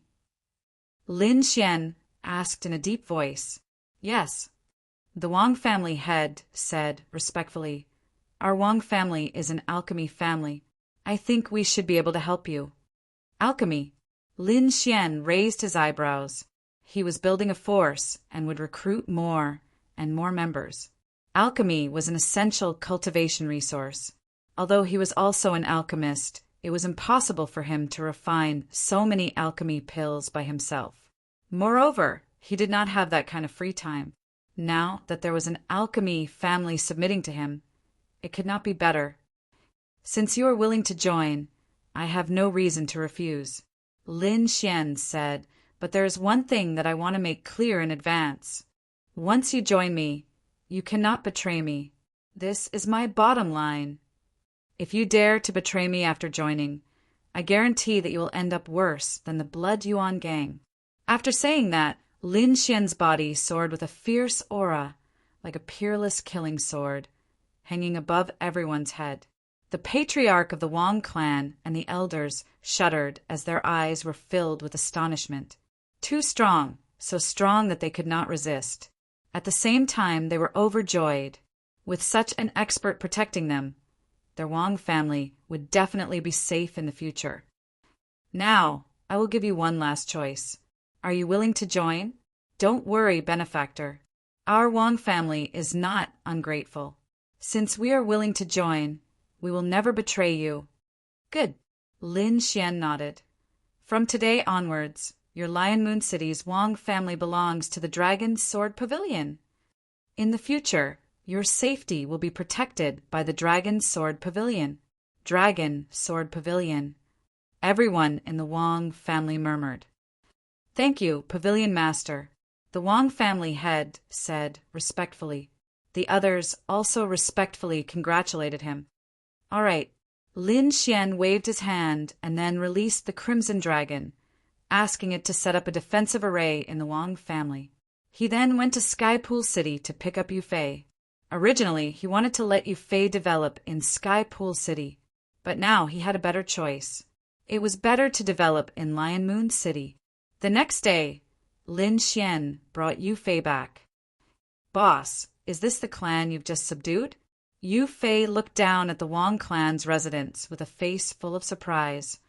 Lin Xian asked in a deep voice. Yes. The Wang family head said respectfully, Our Wang family is an alchemy family. I think we should be able to help you. Alchemy? Lin Xian raised his eyebrows. He was building a force and would recruit more and more members. Alchemy was an essential cultivation resource. Although he was also an alchemist, it was impossible for him to refine so many alchemy pills by himself. Moreover, he did not have that kind of free time. Now that there was an alchemy family submitting to him, it could not be better. Since you are willing to join, I have no reason to refuse. Lin Xian said, but there is one thing that I want to make clear in advance. Once you join me, you cannot betray me. This is my bottom line. If you dare to betray me after joining, I guarantee that you will end up worse than the Blood Yuan gang. After saying that, Lin Xian's body soared with a fierce aura, like a peerless killing sword, hanging above everyone's head. The patriarch of the Wang clan and the elders shuddered as their eyes were filled with astonishment. Too strong, so strong that they could not resist. At the same time, they were overjoyed. With such an expert protecting them, their Wang family would definitely be safe in the future. Now, I will give you one last choice. Are you willing to join? Don't worry, benefactor. Our Wang family is not ungrateful. Since we are willing to join, we will never betray you. Good. Lin Xian nodded. From today onwards, your Lion Moon City's Wang family belongs to the Dragon Sword Pavilion. In the future, your safety will be protected by the Dragon Sword Pavilion. Dragon Sword Pavilion. Everyone in the Wang family murmured. Thank you, Pavilion Master. The Wang family head said respectfully. The others also respectfully congratulated him. All right. Lin Xian waved his hand and then released the Crimson Dragon, asking it to set up a defensive array in the Wang family. He then went to Sky Pool City to pick up Yufei. Originally, he wanted to let Yufei develop in Sky Pool City, but now he had a better choice. It was better to develop in Lion Moon City. The next day, Lin Xian brought Yufei back. Boss, is this the clan you've just subdued? Yufei looked down at the Wang clan's residence with a face full of surprise.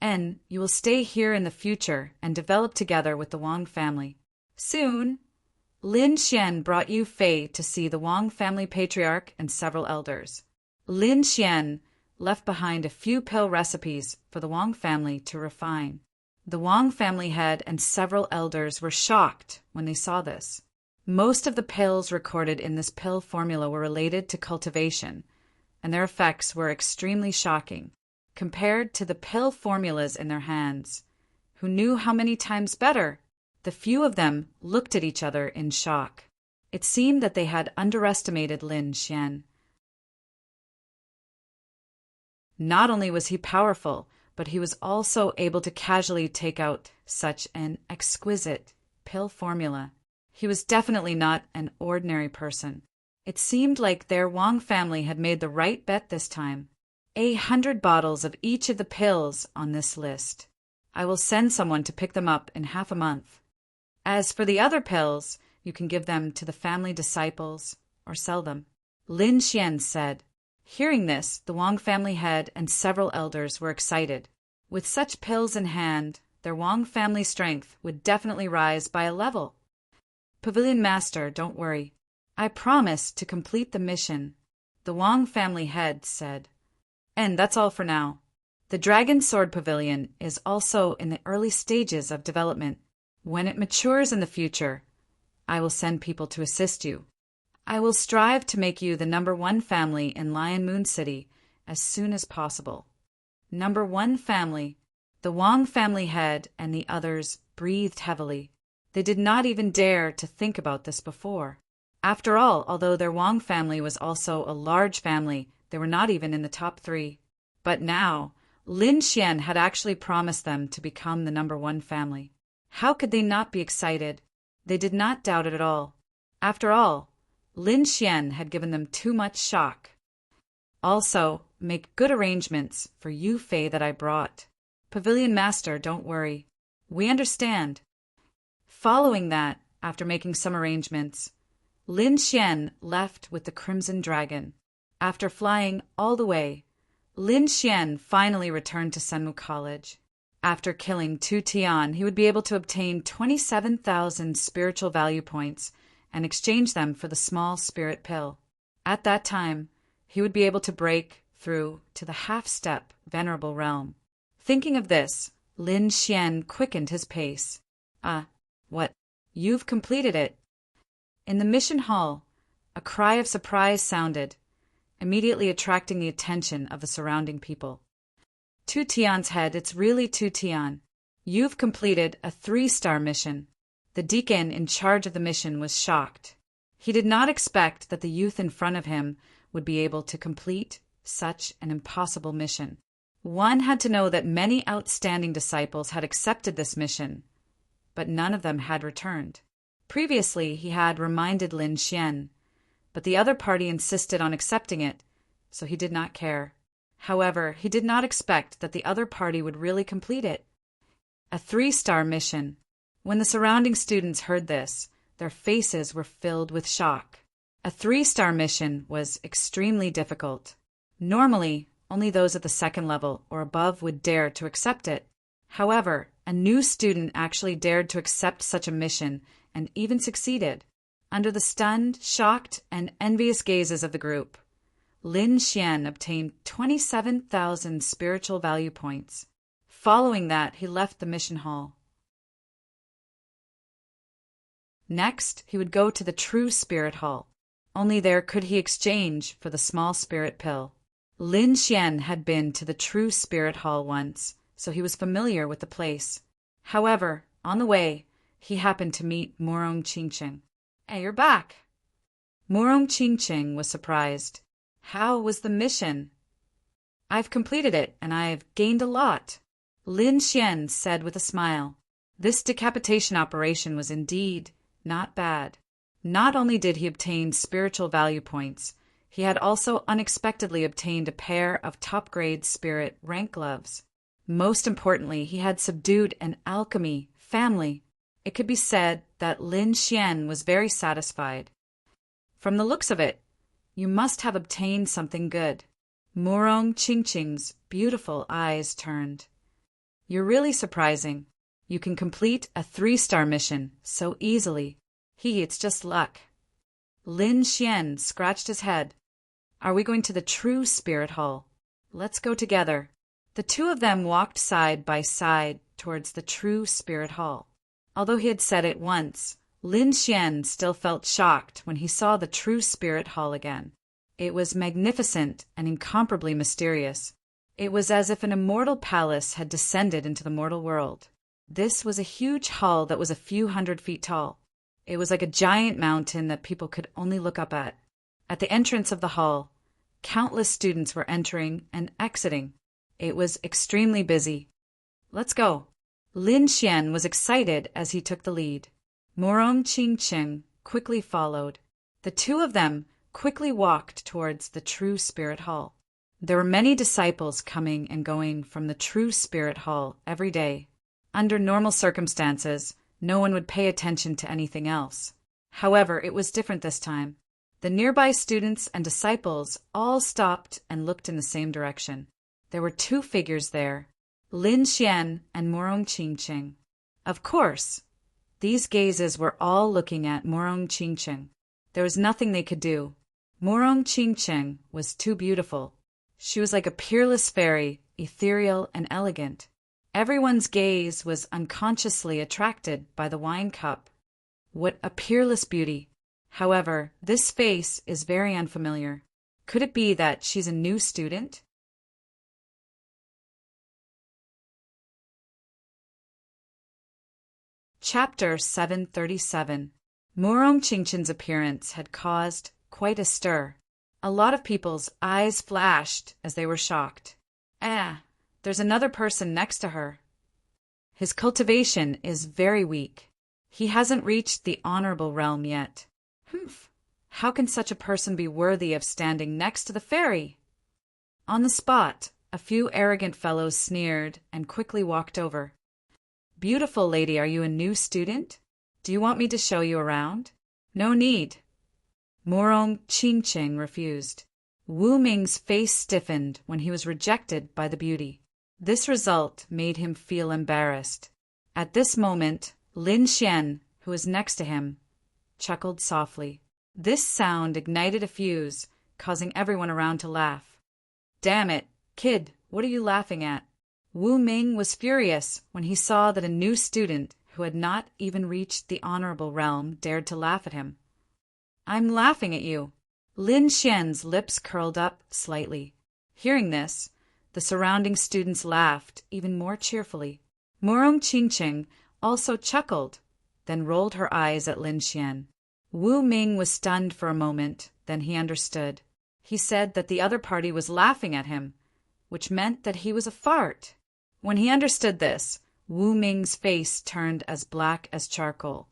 And you will stay here in the future and develop together with the Wang family. Soon, Lin Xian brought Yufei to see the Wang family patriarch and several elders. Lin Xian left behind a few pill recipes for the Wang family to refine. The Wang family head and several elders were shocked when they saw this. Most of the pills recorded in this pill formula were related to cultivation, and their effects were extremely shocking, compared to the pill formulas in their hands. Who knew how many times better? The few of them looked at each other in shock. It seemed that they had underestimated Lin Xian. Not only was he powerful, but he was also able to casually take out such an exquisite pill formula. He was definitely not an ordinary person. It seemed like their Wang family had made the right bet this time. 100 bottles of each of the pills on this list. I will send someone to pick them up in half a month. As for the other pills, you can give them to the family disciples or sell them. Lin Xian said. Hearing this, the Wang family head and several elders were excited. With such pills in hand, their Wang family strength would definitely rise by a level. Pavilion Master, don't worry. I promise to complete the mission, the Wang family head said. And that's all for now. The Dragon Sword Pavilion is also in the early stages of development. When it matures in the future, I will send people to assist you. I will strive to make you the #1 family in Lion Moon City as soon as possible. #1 family. The Wang family head and the others breathed heavily. They did not even dare to think about this before. After all, although their Wang family was also a large family, they were not even in the top 3. But now, Lin Xian had actually promised them to become the #1 family. How could they not be excited? They did not doubt it at all. After all, Lin Xian had given them too much shock. Also, make good arrangements for Yu Fei that I brought. Pavilion Master, don't worry. We understand. Following that, after making some arrangements, Lin Xian left with the Crimson Dragon. After flying all the way, Lin Xian finally returned to Senmu College. After killing Tu Tian, he would be able to obtain 27,000 spiritual value points and exchange them for the small spirit pill. At that time, he would be able to break through to the half-step venerable realm. Thinking of this, Lin Xian quickened his pace. What? You've completed it. In the mission hall, a cry of surprise sounded, immediately attracting the attention of the surrounding people. Tu Tian's head, it's really Tu Tian. You've completed a 3-star mission. The deacon in charge of the mission was shocked. He did not expect that the youth in front of him would be able to complete such an impossible mission. One had to know that many outstanding disciples had accepted this mission, but none of them had returned. Previously, he had reminded Lin Xian, but the other party insisted on accepting it, so he did not care. However, he did not expect that the other party would really complete it. A 3-star mission. When the surrounding students heard this, their faces were filled with shock. A 3-star mission was extremely difficult. Normally, only those at the 2nd level or above would dare to accept it. However, a new student actually dared to accept such a mission and even succeeded. Under the stunned, shocked, and envious gazes of the group, Lin Xian obtained 27,000 spiritual value points. Following that, he left the mission hall. Next, he would go to the True Spirit Hall. Only there could he exchange for the small spirit pill. Lin Xian had been to the True Spirit Hall once, so he was familiar with the place. However, on the way, he happened to meet Morong Qingqing. Hey, you're back! Morong Qingqing was surprised. How was the mission? I've completed it, and I've gained a lot. Lin Xian said with a smile. This decapitation operation was indeed not bad. Not only did he obtain spiritual value points, he had also unexpectedly obtained a pair of top-grade spirit rank gloves. Most importantly, he had subdued an alchemy family. It could be said that Lin Xian was very satisfied. From the looks of it, you must have obtained something good. Morong Qingqing's beautiful eyes turned. You're really surprising. You can complete a 3-star mission so easily. It's just luck. Lin Xian scratched his head. Are we going to the True Spirit Hall? Let's go together. The two of them walked side by side towards the True Spirit Hall. Although he had said it once, Lin Xian still felt shocked when he saw the True Spirit Hall again. It was magnificent and incomparably mysterious. It was as if an immortal palace had descended into the mortal world. This was a huge hall that was a few hundred feet tall. It was like a giant mountain that people could only look up at. At the entrance of the hall, countless students were entering and exiting. It was extremely busy. Let's go. Lin Xian was excited as he took the lead. Morong Qingqing quickly followed. The two of them quickly walked towards the True Spirit Hall. There were many disciples coming and going from the True Spirit Hall every day. Under normal circumstances, no one would pay attention to anything else. However, it was different this time. The nearby students and disciples all stopped and looked in the same direction. There were 2 figures there, Lin Xian and Morong Qingqing. Of course, these gazes were all looking at Morong Qingqing. There was nothing they could do. Morong Qingqing was too beautiful. She was like a peerless fairy, ethereal and elegant. Everyone's gaze was unconsciously attracted by the wine cup. What a peerless beauty! However, this face is very unfamiliar. Could it be that she's a new student? Chapter 737. Morong Qingqing's appearance had caused quite a stir. A lot of people's eyes flashed as they were shocked. There's another person next to her. His cultivation is very weak. He hasn't reached the honorable realm yet. Humph! How can such a person be worthy of standing next to the fairy? On the spot, a few arrogant fellows sneered and quickly walked over. Beautiful lady, are you a new student? Do you want me to show you around? No need. Morong Ching refused. Wu Ming's face stiffened when he was rejected by the beauty. This result made him feel embarrassed. At this moment, Lin Xian, who was next to him, chuckled softly. This sound ignited a fuse, causing everyone around to laugh. Damn it, kid, what are you laughing at? Wu Ming was furious when he saw that a new student who had not even reached the honorable realm dared to laugh at him. I'm laughing at you. Lin Xian's lips curled up slightly. Hearing this, the surrounding students laughed even more cheerfully. Morong Qingqing also chuckled, then rolled her eyes at Lin Xian. Wu Ming was stunned for a moment, then he understood. He said that the other party was laughing at him, which meant that he was a fart. When he understood this, Wu Ming's face turned as black as charcoal.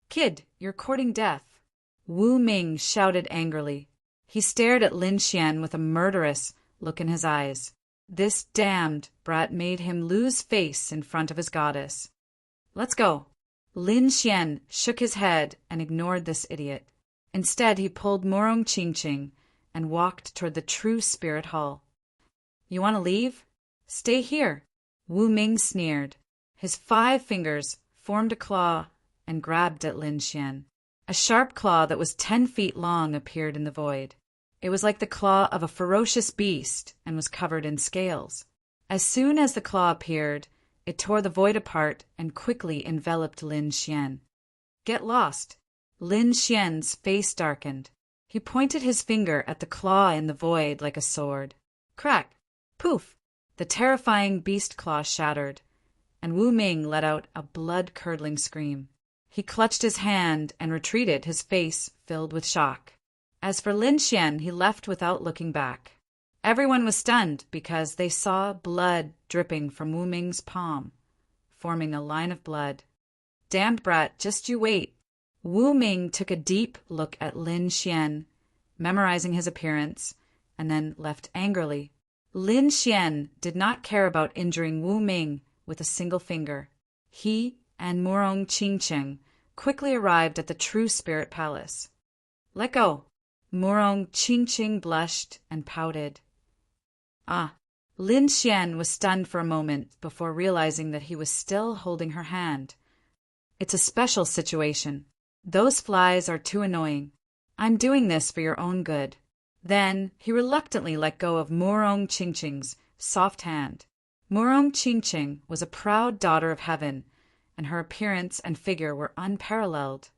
Kid, you're courting death. Wu Ming shouted angrily. He stared at Lin Xian with a murderous look in his eyes. This damned brat made him lose face in front of his goddess. Let's go. Lin Xian shook his head and ignored this idiot. Instead, he pulled Morong Qingqing and walked toward the True Spirit Hall. You want to leave? Stay here. Wu Ming sneered. His 5 fingers formed a claw and grabbed at Lin Xian. A sharp claw that was 10 feet long appeared in the void. It was like the claw of a ferocious beast and was covered in scales. As soon as the claw appeared, it tore the void apart and quickly enveloped Lin Xian. Get lost. Lin Xian's face darkened. He pointed his finger at the claw in the void like a sword. Crack! Poof! The terrifying beast claw shattered, and Wu Ming let out a blood-curdling scream. He clutched his hand and retreated, his face filled with shock. As for Lin Xian, he left without looking back. Everyone was stunned because they saw blood dripping from Wu Ming's palm, forming a line of blood. Damned brat, just you wait. Wu Ming took a deep look at Lin Xian, memorizing his appearance, and then left angrily. Lin Xian did not care about injuring Wu Ming with a single finger. He and Morong Qingqing quickly arrived at the True Spirit Palace. Let go. Morong Qingqing blushed and pouted. Lin Xian was stunned for a moment before realizing that he was still holding her hand. It's a special situation. Those flies are too annoying. I'm doing this for your own good. Then he reluctantly let go of Morong Qingqing's soft hand. Morong Qingqing was a proud daughter of heaven, and her appearance and figure were unparalleled.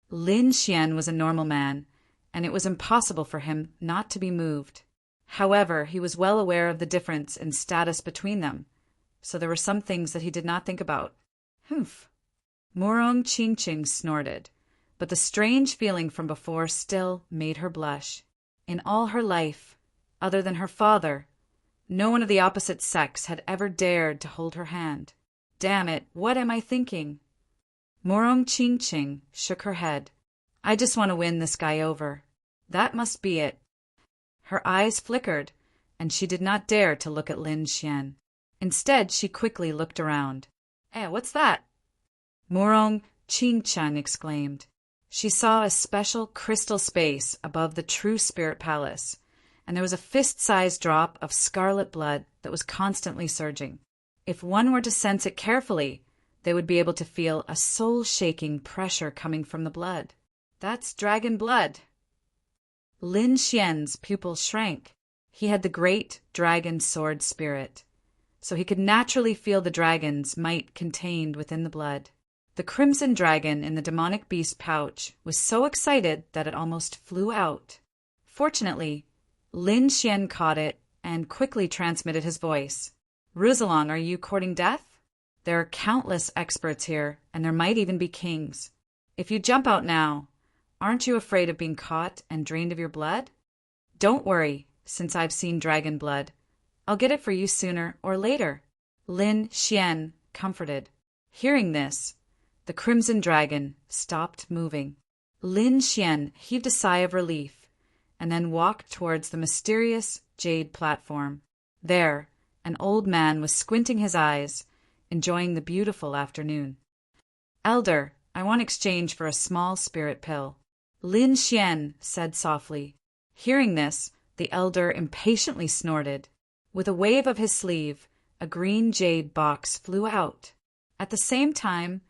Lin Xian was a normal man, and it was impossible for him not to be moved. However, he was well aware of the difference in status between them, so there were some things that he did not think about. Humph! Morong Qingqing snorted, but the strange feeling from before still made her blush. In all her life, other than her father, no one of the opposite sex had ever dared to hold her hand. Damn it, what am I thinking? Morong Qingqing shook her head. I just want to win this guy over. That must be it. Her eyes flickered, and she did not dare to look at Lin Xian. Instead, she quickly looked around. What's that? Morong Qingqing exclaimed. She saw a special crystal space above the True Spirit Palace, and there was a fist-sized drop of scarlet blood that was constantly surging. If one were to sense it carefully, they would be able to feel a soul-shaking pressure coming from the blood. That's dragon blood. Lin Xian's pupils shrank. He had the great dragon sword spirit, so he could naturally feel the dragon's might contained within the blood. The crimson dragon in the demonic beast pouch was so excited that it almost flew out. Fortunately, Lin Xian caught it and quickly transmitted his voice. Rizalong, are you courting death? There are countless experts here, and there might even be kings. If you jump out now, aren't you afraid of being caught and drained of your blood? Don't worry, since I've seen dragon blood. I'll get it for you sooner or later. Lin Xian comforted. Hearing this, the crimson dragon stopped moving. Lin Xian heaved a sigh of relief and then walked towards the mysterious jade platform. There, an old man was squinting his eyes, enjoying the beautiful afternoon. "Elder, I want exchange for a small spirit pill," Lin Xian said softly. Hearing this, the elder impatiently snorted. With a wave of his sleeve, a green jade box flew out. At the same time,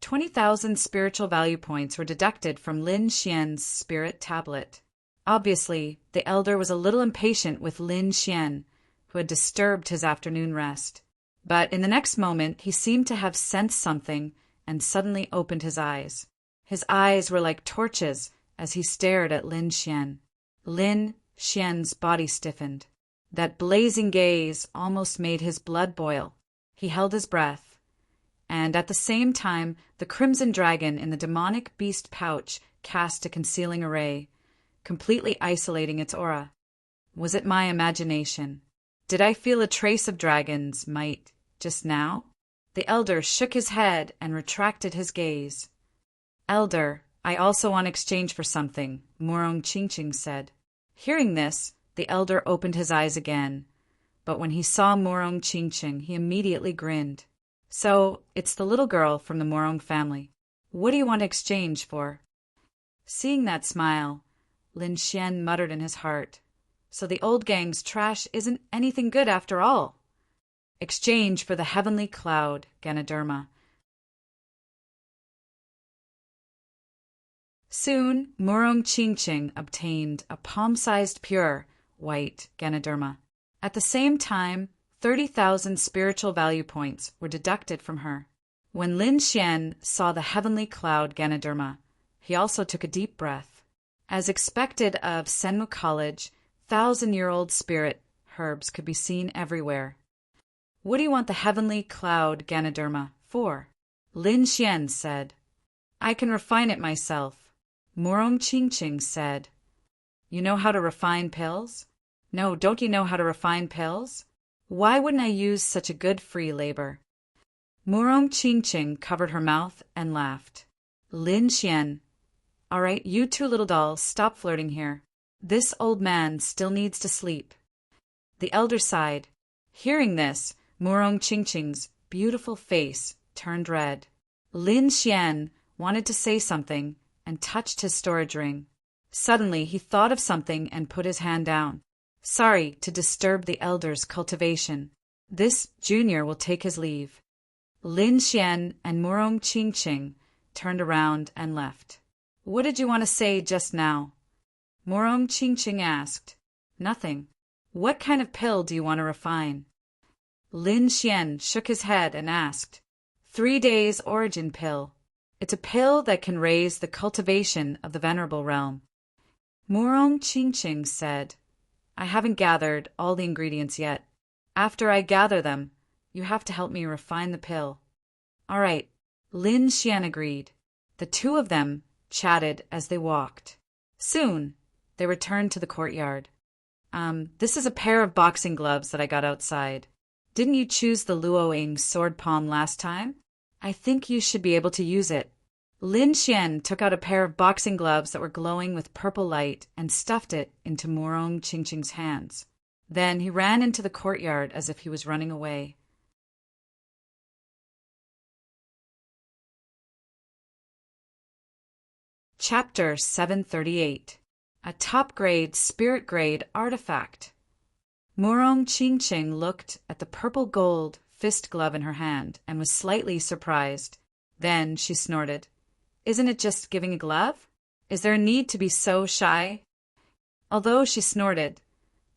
20,000 spiritual value points were deducted from Lin Xian's spirit tablet. Obviously, the elder was a little impatient with Lin Xian, who had disturbed his afternoon rest. But in the next moment, he seemed to have sensed something and suddenly opened his eyes. His eyes were like torches as he stared at Lin Xian. Lin Xian's body stiffened. That blazing gaze almost made his blood boil. He held his breath. And at the same time, the crimson dragon in the demonic beast pouch cast a concealing array, completely isolating its aura. Was it my imagination? Did I feel a trace of dragon's might just now? The elder shook his head and retracted his gaze. "Elder, I also want exchange for something," Morong Chingching said. Hearing this, the elder opened his eyes again, but when he saw Morong Chingching, he immediately grinned. "So, it's the little girl from the Morong family. What do you want to exchange for?" Seeing that smile, Lin Xian muttered in his heart, "So the old gang's trash isn't anything good after all." Exchange for the heavenly cloud, Ganoderma. Soon, Morong Chingching obtained a palm-sized pure white Ganoderma. At the same time, 30,000 spiritual value points were deducted from her. When Lin Xian saw the heavenly cloud Ganoderma, he also took a deep breath. As expected of Senmu College, 1,000-year-old spirit herbs could be seen everywhere. "What do you want the heavenly cloud Ganoderma for?" Lin Xian said. "I can refine it myself." Morong Chingching said. "You know how to refine pills?" "No, don't you know how to refine pills?" "Why wouldn't I use such a good free labor?" Morong Chingching covered her mouth and laughed. Lin Xian, "All right, you two little dolls, stop flirting here. This old man still needs to sleep." The elder sighed. Hearing this, Morong Chingching's beautiful face turned red. Lin Xian wanted to say something and touched his storage ring. Suddenly, he thought of something and put his hand down. Sorry to disturb the elder's cultivation. This junior will take his leave. Lin Xian and Morong Chingching turned around and left. What did you want to say just now? Morong Chingching asked. Nothing. What kind of pill do you want to refine? Lin Xian shook his head and asked. 3 days origin pill. It's a pill that can raise the cultivation of the venerable realm. Morong Chingching said, I haven't gathered all the ingredients yet. After I gather them, you have to help me refine the pill. All right, Lin Xian agreed. The two of them chatted as they walked. Soon, they returned to the courtyard. This is a pair of boxing gloves that I got outside. Didn't you choose the Luoying sword palm last time? I think you should be able to use it. Lin Xian took out a pair of boxing gloves that were glowing with purple light and stuffed it into Morong Chingching's hands. Then he ran into the courtyard as if he was running away. Chapter 738. A top-grade, spirit-grade artifact. Morong Chingching looked at the purple-gold fist glove in her hand and was slightly surprised. Then she snorted. Isn't it just giving a glove? Is there a need to be so shy? Although she snorted,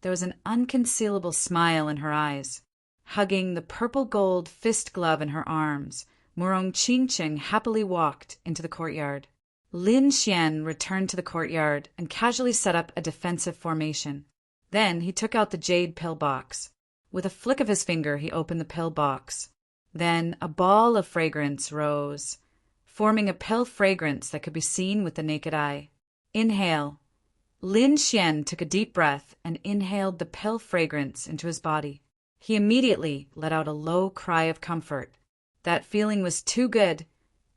there was an unconcealable smile in her eyes. Hugging the purple-gold fist glove in her arms, Morong Chingching happily walked into the courtyard. Lin Xian returned to the courtyard and casually set up a defensive formation. Then he took out the jade pill box. With a flick of his finger, he opened the pill box. Then a ball of fragrance rose, forming a pill fragrance that could be seen with the naked eye. Inhale. Lin Xian took a deep breath and inhaled the pill fragrance into his body. He immediately let out a low cry of comfort. That feeling was too good,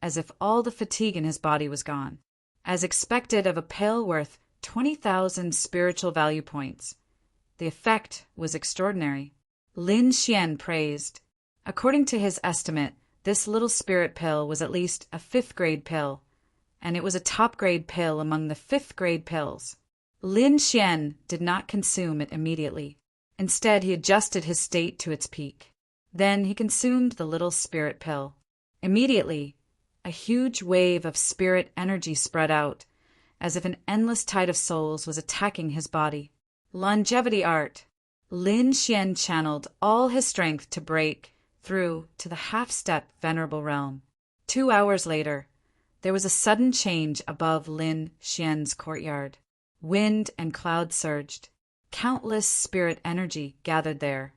as if all the fatigue in his body was gone. As expected of a pill worth 20,000 spiritual value points, the effect was extraordinary. Lin Xian praised. According to his estimate, this little spirit pill was at least a 5th-grade pill, and it was a top-grade pill among the 5th-grade pills. Lin Xian did not consume it immediately. Instead, he adjusted his state to its peak. Then he consumed the little spirit pill. Immediately, a huge wave of spirit energy spread out, as if an endless tide of souls was attacking his body. Longevity art. Lin Xian channeled all his strength to break through to the half-step venerable realm. 2 hours later, there was a sudden change above Lin Xian's courtyard. Wind and cloud surged. Countless spirit energy gathered there,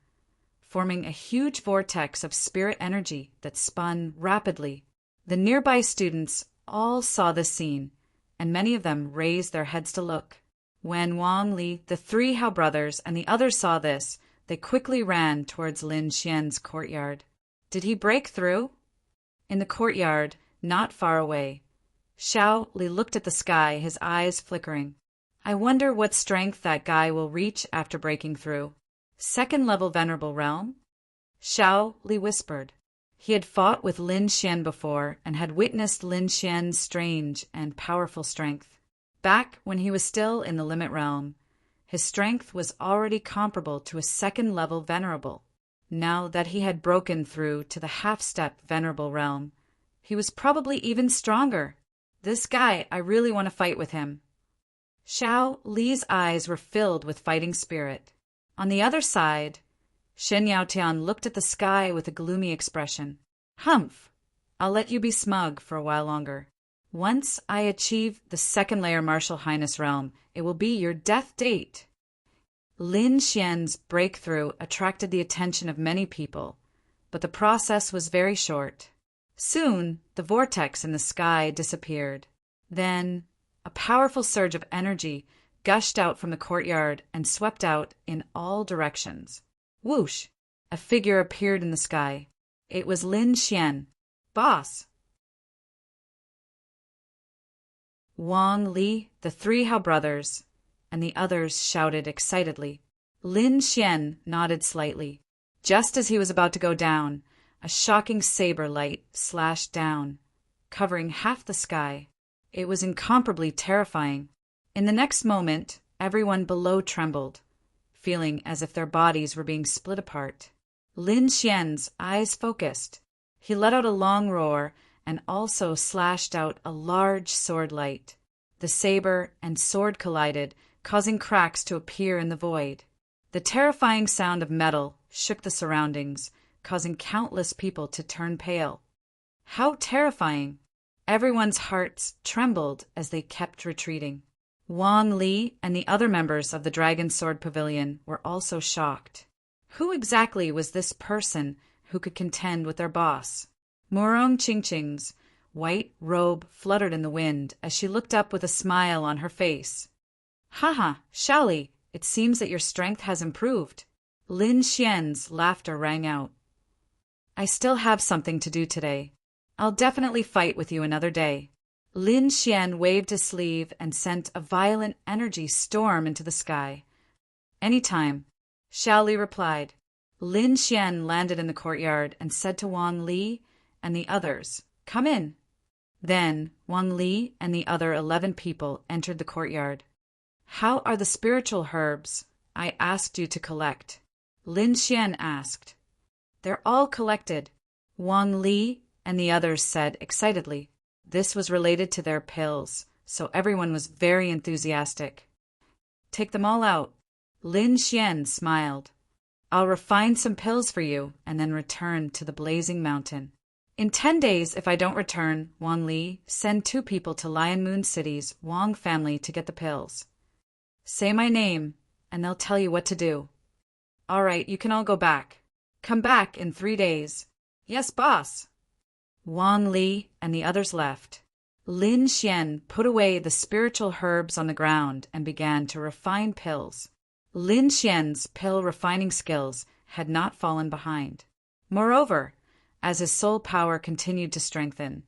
forming a huge vortex of spirit energy that spun rapidly. The nearby students all saw this scene, and many of them raised their heads to look. When Wang Li, the 3 Hao brothers, and the others saw this, they quickly ran towards Lin Xian's courtyard. Did he break through? In the courtyard, not far away, Xiao Li looked at the sky, his eyes flickering. I wonder what strength that guy will reach after breaking through. 2nd-level Venerable Realm? Xiao Li whispered. He had fought with Lin Xian before and had witnessed Lin Xian's strange and powerful strength. Back when he was still in the Limit Realm, his strength was already comparable to a 2nd-level Venerable. Now that he had broken through to the half-step Venerable Realm, he was probably even stronger. This guy, I really want to fight with him. Xiao Li's eyes were filled with fighting spirit. On the other side, Shen Yaotian looked at the sky with a gloomy expression. Humph! I'll let you be smug for a while longer. Once I achieve the 2nd-layer Martial Highness realm, it will be your death date. Lin Xian's breakthrough attracted the attention of many people, but the process was very short. Soon, the vortex in the sky disappeared. Then, a powerful surge of energy gushed out from the courtyard and swept out in all directions. Whoosh! A figure appeared in the sky. It was Lin Xian. Boss! Wang Li, the 3 Hao brothers, and the others shouted excitedly. Lin Xian nodded slightly. Just as he was about to go down, a shocking saber light slashed down, covering half the sky. It was incomparably terrifying. In the next moment, everyone below trembled, feeling as if their bodies were being split apart. Lin Xian's eyes focused. He let out a long roar and also slashed out a large sword light. The saber and sword collided, causing cracks to appear in the void. The terrifying sound of metal shook the surroundings, causing countless people to turn pale. How terrifying! Everyone's hearts trembled as they kept retreating. Wang Li and the other members of the Dragon Sword Pavilion were also shocked. Who exactly was this person who could contend with their boss? Murong Qingqing's white robe fluttered in the wind as she looked up with a smile on her face. Haha, Xiaoli, it seems that your strength has improved. Lin Xian's laughter rang out. I still have something to do today. I'll definitely fight with you another day. Lin Xian waved his sleeve and sent a violent energy storm into the sky. Anytime, Xiaoli replied. Lin Xian landed in the courtyard and said to Wang Li and the others, Come in. Then Wang Li and the other 11 people entered the courtyard. How are the spiritual herbs I asked you to collect? Lin Xian asked. They're all collected, Wang Li and the others said excitedly. This was related to their pills, so everyone was very enthusiastic. Take them all out. Lin Xian smiled. I'll refine some pills for you and then return to the blazing mountain. In 10 days, if I don't return, Wang Li, send 2 people to Lion Moon City's Wang family to get the pills. Say my name, and they'll tell you what to do. All right, you can all go back. Come back in 3 days. Yes, boss. Wang Li and the others left. Lin Xian put away the spiritual herbs on the ground and began to refine pills. Lin Xian's pill refining skills had not fallen behind. Moreover, As his soul power continued to strengthen,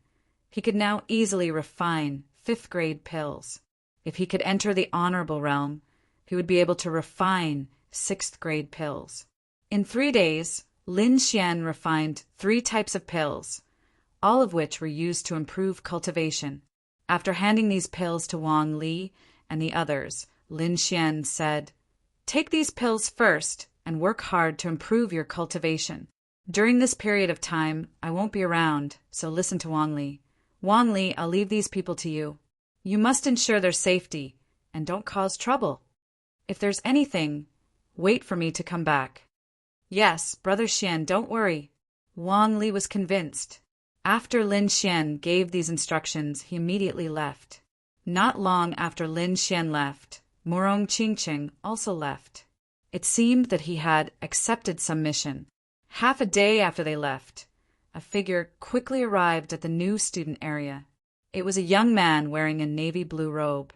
he could now easily refine 5th-grade pills. If he could enter the honorable realm, he would be able to refine 6th-grade pills. In 3 days, Lin Xian refined 3 types of pills, all of which were used to improve cultivation. After handing these pills to Wang Li and the others, Lin Xian said, "Take these pills first and work hard to improve your cultivation. During this period of time, I won't be around, so listen to Wang Li. Wang Li, I'll leave these people to you. You must ensure their safety, and don't cause trouble. If there's anything, wait for me to come back." "Yes, Brother Xian, don't worry." Wang Li was convinced. After Lin Xian gave these instructions, he immediately left. Not long after Lin Xian left, Morong Qingqing also left. It seemed that he had accepted some mission. Half a day after they left, a figure quickly arrived at the new student area. It was a young man wearing a navy blue robe.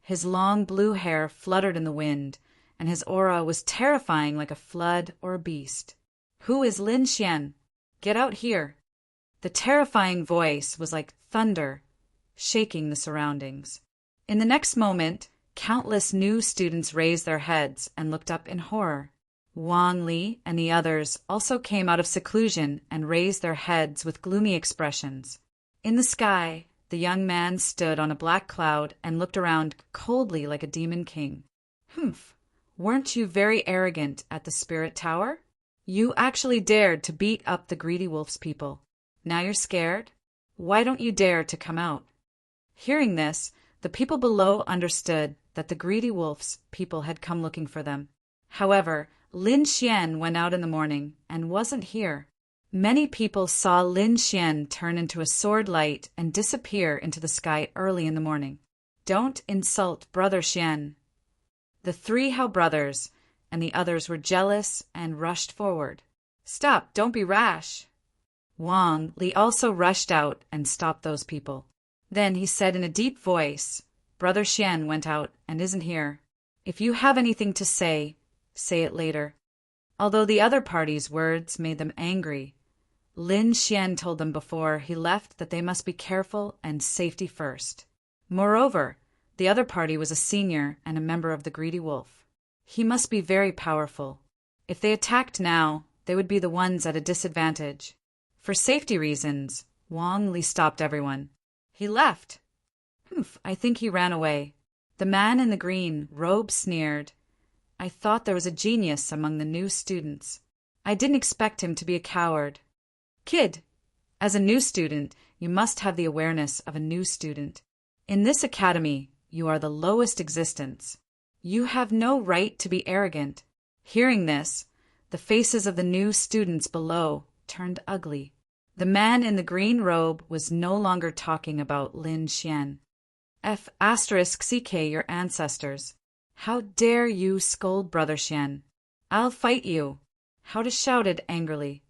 His long blue hair fluttered in the wind, and his aura was terrifying like a flood or a beast. "Who is Lin Xian? Get out here." The terrifying voice was like thunder, shaking the surroundings. In the next moment, countless new students raised their heads and looked up in horror. Wang Li and the others also came out of seclusion and raised their heads with gloomy expressions. In the sky, the young man stood on a black cloud and looked around coldly like a demon king. "Humph, weren't you very arrogant at the Spirit Tower? You actually dared to beat up the Greedy Wolf's people. Now you're scared? Why don't you dare to come out?" Hearing this, the people below understood that the Greedy Wolf's people had come looking for them. However, Lin Xian went out in the morning and wasn't here. Many people saw Lin Xian turn into a sword light and disappear into the sky early in the morning. "Don't insult Brother Xian." The 3 Hao brothers and the others were jealous and rushed forward. "Stop, don't be rash." Wang Li also rushed out and stopped those people. Then he said in a deep voice, "Brother Xian went out and isn't here. If you have anything to say, say it later." Although the other party's words made them angry, Lin Xian told them before he left that they must be careful and safety first. Moreover, the other party was a senior and a member of the Greedy Wolf. He must be very powerful. If they attacked now, they would be the ones at a disadvantage. For safety reasons, Wang Li stopped everyone. He left. "Humph, I think he ran away." The man in the green robe sneered. "I thought there was a genius among the new students. I didn't expect him to be a coward." "Kid, as a new student, you must have the awareness of a new student. In this academy, you are the lowest existence. You have no right to be arrogant." Hearing this, the faces of the new students below turned ugly. The man in the green robe was no longer talking about Lin Xian. "*CK, your ancestors. How dare you scold Brother Xian? I'll fight you." Howda shouted angrily.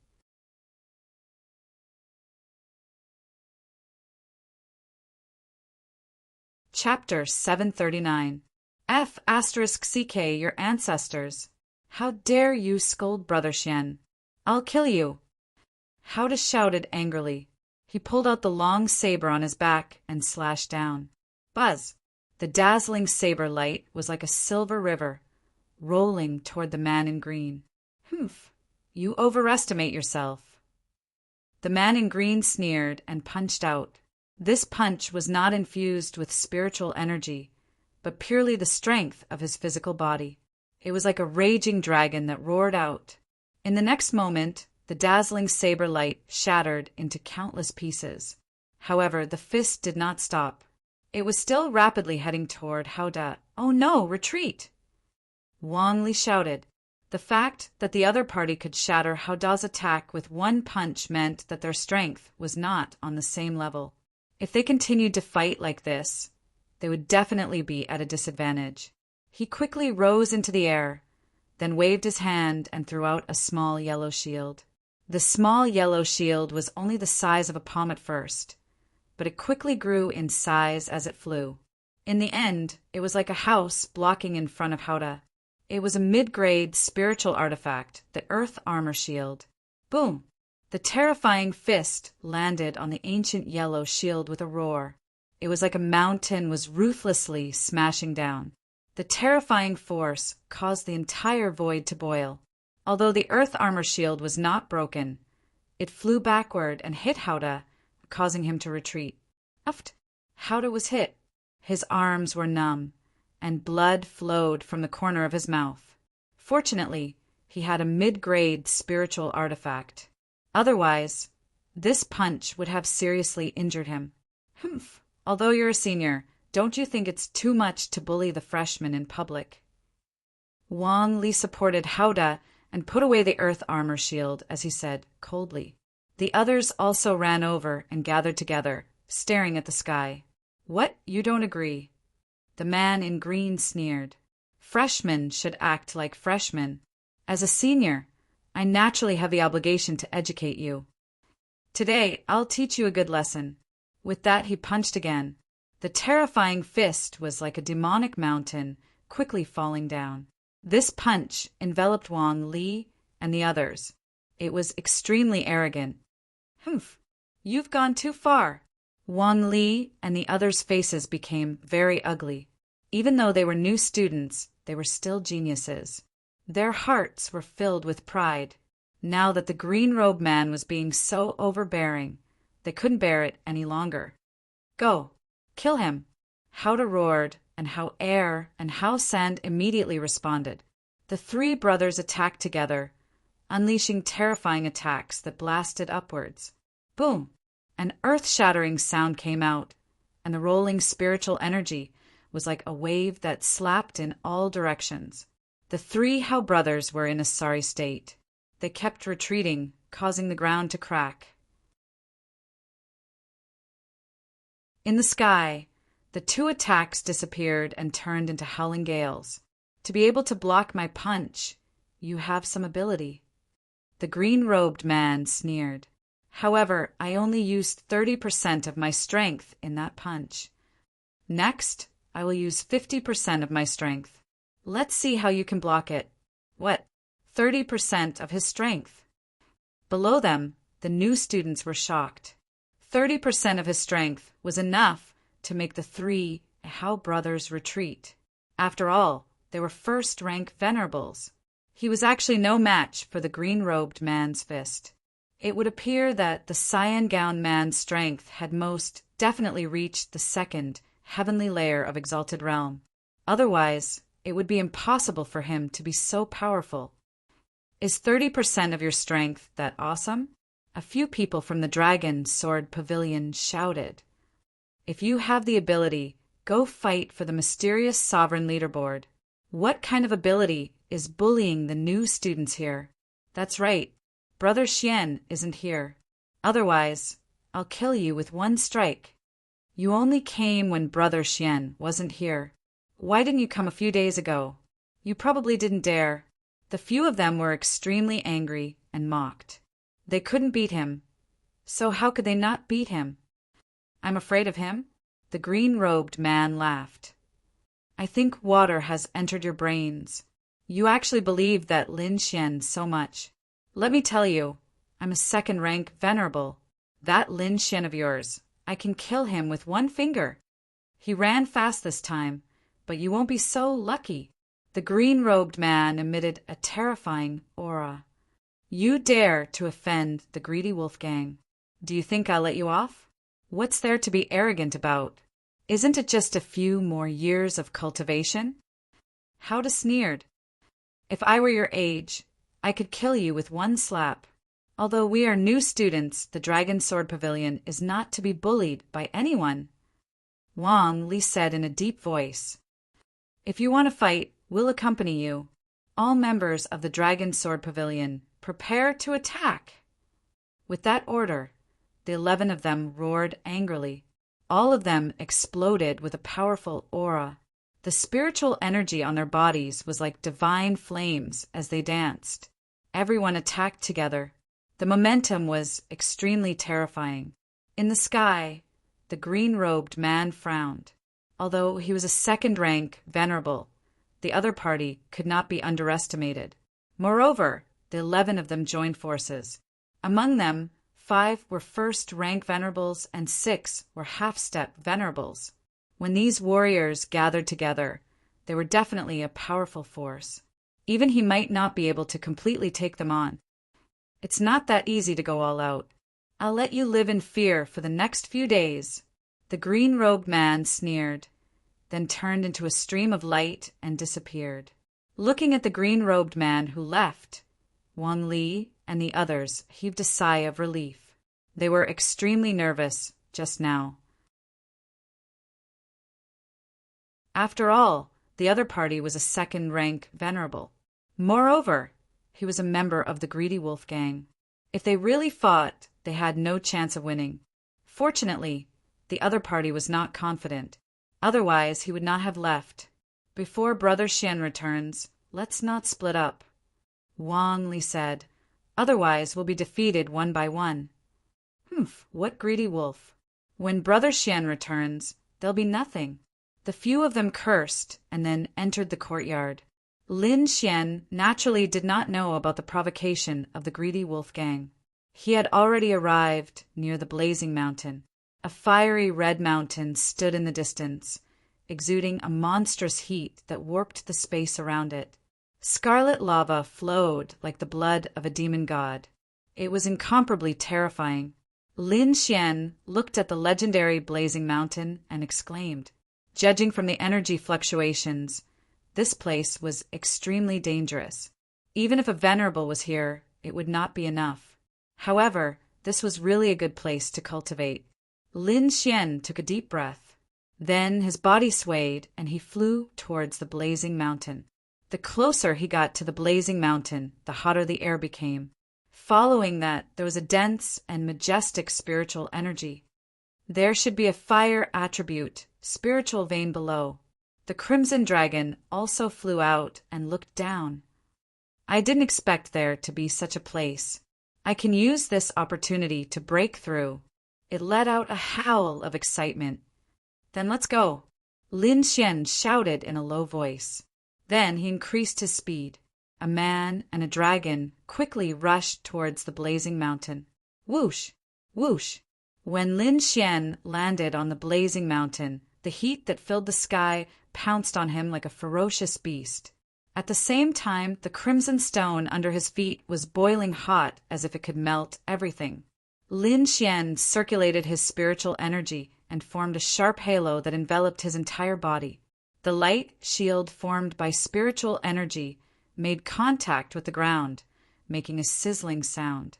Chapter 739. *CK, your ancestors. How dare you scold Brother Xian? I'll kill you. Howda shouted angrily. He pulled out the long saber on his back and slashed down. Buzz! The dazzling saber light was like a silver river, rolling toward the man in green. "Humph! You overestimate yourself." The man in green sneered and punched out. This punch was not infused with spiritual energy, but purely the strength of his physical body. It was like a raging dragon that roared out. In the next moment, the dazzling saber light shattered into countless pieces. However, the fist did not stop. It was still rapidly heading toward Howda. "Oh no, retreat!" Wang Li shouted. The fact that the other party could shatter Howda's attack with one punch meant that their strength was not on the same level. If they continued to fight like this, they would definitely be at a disadvantage. He quickly rose into the air, then waved his hand and threw out a small yellow shield. The small yellow shield was only the size of a palm at first, but it quickly grew in size as it flew. In the end, it was like a house blocking in front of Howda. It was a mid-grade spiritual artifact, the Earth Armor Shield. Boom! The terrifying fist landed on the ancient yellow shield with a roar. It was like a mountain was ruthlessly smashing down. The terrifying force caused the entire void to boil. Although the Earth Armor Shield was not broken, it flew backward and hit Hauda, causing him to retreat. Uft! Hauda was hit. His arms were numb, and blood flowed from the corner of his mouth. Fortunately, he had a mid-grade spiritual artifact. Otherwise, this punch would have seriously injured him. Humph! Although you're a senior, don't you think it's too much to bully the freshmen in public? Wang Li supported Hauda and put away the Earth Armor Shield, as he said, coldly. The others also ran over and gathered together, staring at the sky. What? You don't agree? The man in green sneered. Freshmen should act like freshmen. As a senior, I naturally have the obligation to educate you. Today, I'll teach you a good lesson. With that, he punched again. The terrifying fist was like a demonic mountain, quickly falling down. This punch enveloped Wang Li and the others. It was extremely arrogant. Humph! You've gone too far. Wang Li and the others' faces became very ugly. Even though they were new students, they were still geniuses. Their hearts were filled with pride. Now that the green-robed man was being so overbearing, they couldn't bear it any longer. Go! Kill him! Hauda roared, and Hao Air and Hao Sand immediately responded. The three brothers attacked together, unleashing terrifying attacks that blasted upwards. Boom! An earth-shattering sound came out, and the rolling spiritual energy was like a wave that slapped in all directions. The three Hao brothers were in a sorry state. They kept retreating, causing the ground to crack. In the sky, the two attacks disappeared and turned into howling gales. To be able to block my punch, you have some ability. The green-robed man sneered. However, I only used 30% of my strength in that punch. Next, I will use 50% of my strength. Let's see how you can block it. What? 30% of his strength. Below them, the new students were shocked. 30% of his strength was enough to make the three Hao brothers retreat. After all, they were first-rank venerables. He was actually no match for the green-robed man's fist. It would appear that the cyan-gowned man's strength had most definitely reached the second, heavenly layer of Exalted Realm. Otherwise, it would be impossible for him to be so powerful. Is 30% of your strength that awesome? A few people from the Dragon Sword Pavilion shouted. If you have the ability, go fight for the mysterious sovereign leaderboard. What kind of ability is bullying the new students here? That's right, Brother Xian isn't here. Otherwise, I'll kill you with one strike. You only came when Brother Xian wasn't here. Why didn't you come a few days ago? You probably didn't dare. The few of them were extremely angry and mocked. They couldn't beat him. So how could they not beat him? I'm afraid of him? The green-robed man laughed. I think water has entered your brains. You actually believe that Lin Xian so much. Let me tell you, I'm a second-rank venerable. That Lin Xian of yours, I can kill him with one finger. He ran fast this time, but you won't be so lucky. The green-robed man emitted a terrifying aura. You dare to offend the greedy wolf gang. Do you think I'll let you off? What's there to be arrogant about? Isn't it just a few more years of cultivation? Hauda sneered. If I were your age, I could kill you with one slap. Although we are new students, the Dragon Sword Pavilion is not to be bullied by anyone. Wang Li said in a deep voice. If you want to fight, we'll accompany you. All members of the Dragon Sword Pavilion, prepare to attack. With that order, the 11 of them roared angrily. All of them exploded with a powerful aura. The spiritual energy on their bodies was like divine flames as they danced. Everyone attacked together. The momentum was extremely terrifying. In the sky, the green-robed man frowned. Although he was a second-rank venerable, the other party could not be underestimated. Moreover, the 11 of them joined forces. Among them, 5 were first-rank venerables and 6 were half-step venerables. When these warriors gathered together, they were definitely a powerful force. Even he might not be able to completely take them on. It's not that easy to go all out. I'll let you live in fear for the next few days. The green-robed man sneered, then turned into a stream of light and disappeared. Looking at the green-robed man who left, Wang Li and the others heaved a sigh of relief. They were extremely nervous just now. After all, the other party was a second-rank venerable. Moreover, he was a member of the Greedy Wolf gang. If they really fought, they had no chance of winning. Fortunately, the other party was not confident. Otherwise, he would not have left. Before Brother Xian returns, let's not split up, Wang Li said. Otherwise, we'll be defeated one by one. What greedy wolf? When Brother Xian returns, there'll be nothing. The few of them cursed and then entered the courtyard. Lin Xian naturally did not know about the provocation of the Greedy Wolf gang. He had already arrived near the blazing mountain. A fiery red mountain stood in the distance, exuding a monstrous heat that warped the space around it. Scarlet lava flowed like the blood of a demon god. It was incomparably terrifying. Lin Xian looked at the legendary blazing mountain and exclaimed, "Judging from the energy fluctuations, this place was extremely dangerous. Even if a venerable was here, it would not be enough. However, this was really a good place to cultivate." Lin Xian took a deep breath. Then his body swayed and he flew towards the blazing mountain. The closer he got to the blazing mountain, the hotter the air became. Following that, there was a dense and majestic spiritual energy. There should be a fire attribute, spiritual vein below. The crimson dragon also flew out and looked down. I didn't expect there to be such a place. I can use this opportunity to break through. It let out a howl of excitement. Then let's go, Lin Xian shouted in a low voice. Then he increased his speed. A man and a dragon quickly rushed towards the blazing mountain. Whoosh! Whoosh! When Lin Xian landed on the blazing mountain, the heat that filled the sky pounced on him like a ferocious beast. At the same time, the crimson stone under his feet was boiling hot as if it could melt everything. Lin Xian circulated his spiritual energy and formed a sharp halo that enveloped his entire body. The light shield formed by spiritual energy made contact with the ground, making a sizzling sound.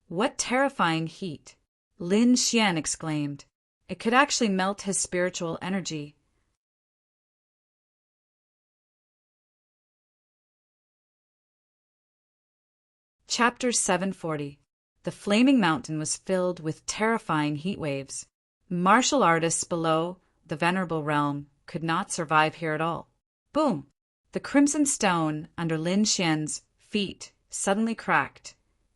What terrifying heat! Lin Xian exclaimed. It could actually melt his spiritual energy. Chapter 740. The flaming mountain was filled with terrifying heat waves. Martial artists below the venerable realm could not survive here at all. Boom! The crimson stone under Lin Xian's feet suddenly cracked,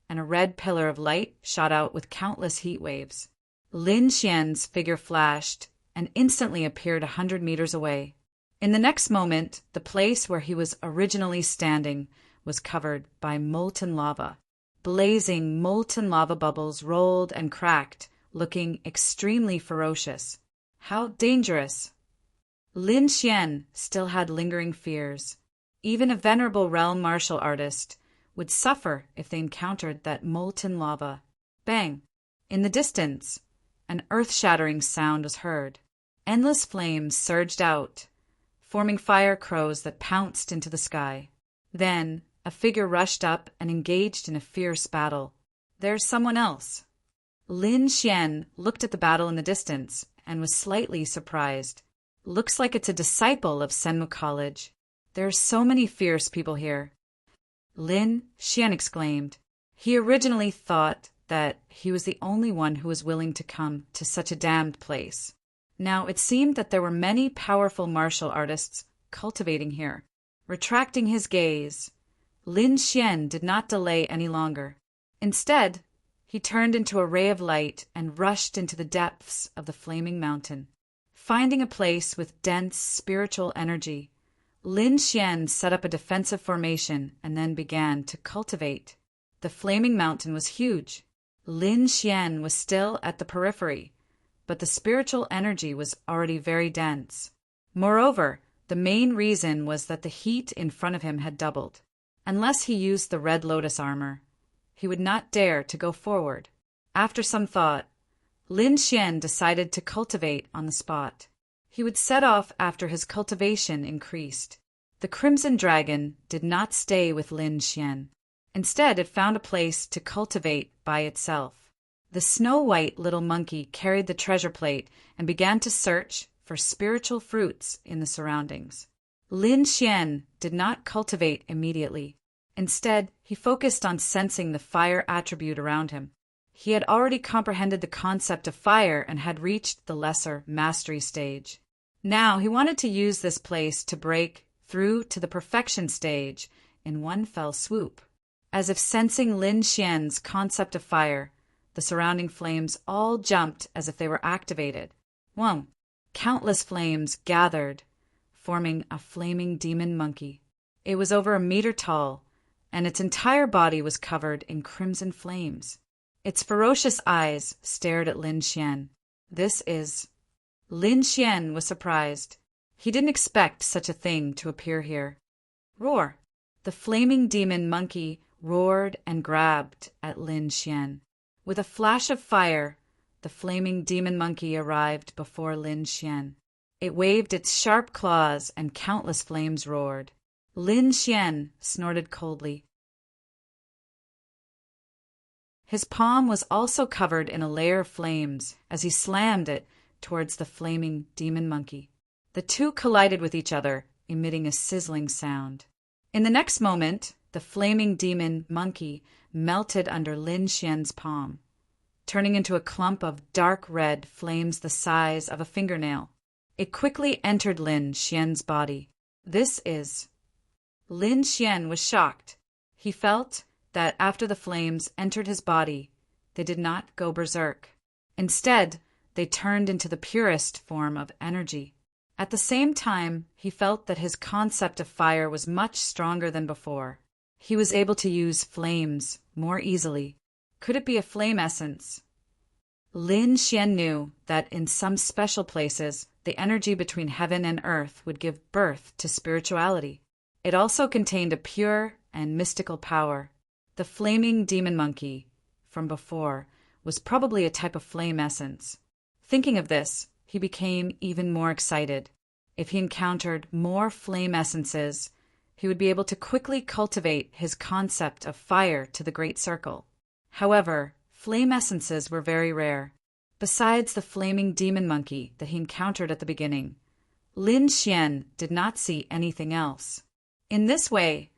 and a red pillar of light shot out with countless heat waves. Lin Xian's figure flashed and instantly appeared 100 meters away. In the next moment, the place where he was originally standing was covered by molten lava. Blazing molten lava bubbles rolled and cracked, looking extremely ferocious. How dangerous! Lin Xian still had lingering fears. Even a venerable realm martial artist would suffer if they encountered that molten lava. Bang! In the distance, an earth-shattering sound was heard. Endless flames surged out, forming fire crows that pounced into the sky. Then, a figure rushed up and engaged in a fierce battle. There's someone else. Lin Xian looked at the battle in the distance and was slightly surprised. Looks like it's a disciple of Senmu College. There are so many fierce people here. Lin Xian exclaimed. He originally thought that he was the only one who was willing to come to such a damned place. Now it seemed that there were many powerful martial artists cultivating here. Retracting his gaze, Lin Xian did not delay any longer. Instead, he turned into a ray of light and rushed into the depths of the flaming mountain. Finding a place with dense spiritual energy, Lin Xian set up a defensive formation and then began to cultivate. The flaming mountain was huge. Lin Xian was still at the periphery, but the spiritual energy was already very dense. Moreover, the main reason was that the heat in front of him had doubled. Unless he used the Red Lotus armor, he would not dare to go forward. After some thought, Lin Xian decided to cultivate on the spot. He would set off after his cultivation increased. The Crimson Dragon did not stay with Lin Xian. Instead, it found a place to cultivate by itself. The snow-white little monkey carried the treasure plate and began to search for spiritual fruits in the surroundings. Lin Xian did not cultivate immediately. Instead, he focused on sensing the fire attribute around him. He had already comprehended the concept of fire and had reached the lesser mastery stage. Now he wanted to use this place to break through to the perfection stage in one fell swoop. As if sensing Lin Xian's concept of fire, the surrounding flames all jumped as if they were activated. Whoa! Countless flames gathered, forming a flaming demon monkey. It was over a meter tall, and its entire body was covered in crimson flames. Its ferocious eyes stared at Lin Xian. Lin Xian was surprised. He didn't expect such a thing to appear here. Roar! The flaming demon monkey roared and grabbed at Lin Xian. With a flash of fire, the flaming demon monkey arrived before Lin Xian. It waved its sharp claws and countless flames roared. Lin Xian snorted coldly. His palm was also covered in a layer of flames as he slammed it towards the flaming demon monkey. The two collided with each other, emitting a sizzling sound. In the next moment, the flaming demon monkey melted under Lin Xian's palm, turning into a clump of dark red flames the size of a fingernail. It quickly entered Lin Xian's body. Lin Xian was shocked. He felt that after the flames entered his body, they did not go berserk. Instead, they turned into the purest form of energy. At the same time, he felt that his concept of fire was much stronger than before. He was able to use flames more easily. Could it be a flame essence? Lin Xian knew that in some special places, the energy between heaven and earth would give birth to spirituality. It also contained a pure and mystical power. The flaming demon monkey from before was probably a type of flame essence. Thinking of this, he became even more excited. If he encountered more flame essences, he would be able to quickly cultivate his concept of fire to the Great Circle. However, flame essences were very rare. Besides the flaming demon monkey that he encountered at the beginning, Lin Xian did not see anything else. In this way,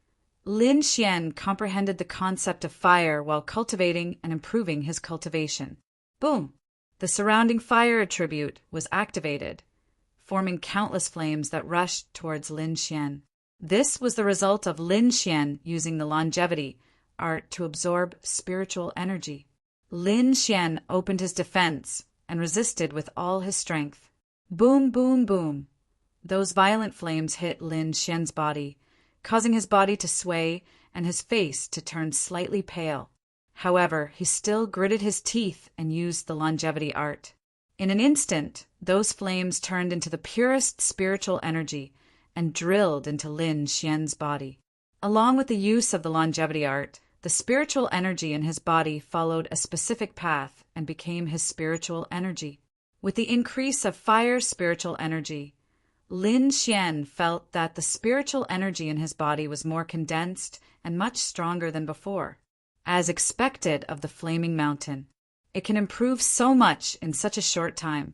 Lin Xian comprehended the concept of fire while cultivating and improving his cultivation. Boom! The surrounding fire attribute was activated, forming countless flames that rushed towards Lin Xian. This was the result of Lin Xian using the longevity art to absorb spiritual energy. Lin Xian opened his defense and resisted with all his strength. Boom, boom, boom. Those violent flames hit Lin Xian's body, causing his body to sway and his face to turn slightly pale. However, he still gritted his teeth and used the longevity art. In an instant, those flames turned into the purest spiritual energy and drilled into Lin Xian's body. Along with the use of the longevity art, the spiritual energy in his body followed a specific path and became his spiritual energy. With the increase of fire spiritual energy, Lin Xian felt that the spiritual energy in his body was more condensed and much stronger than before. As expected of the flaming mountain, it can improve so much in such a short time.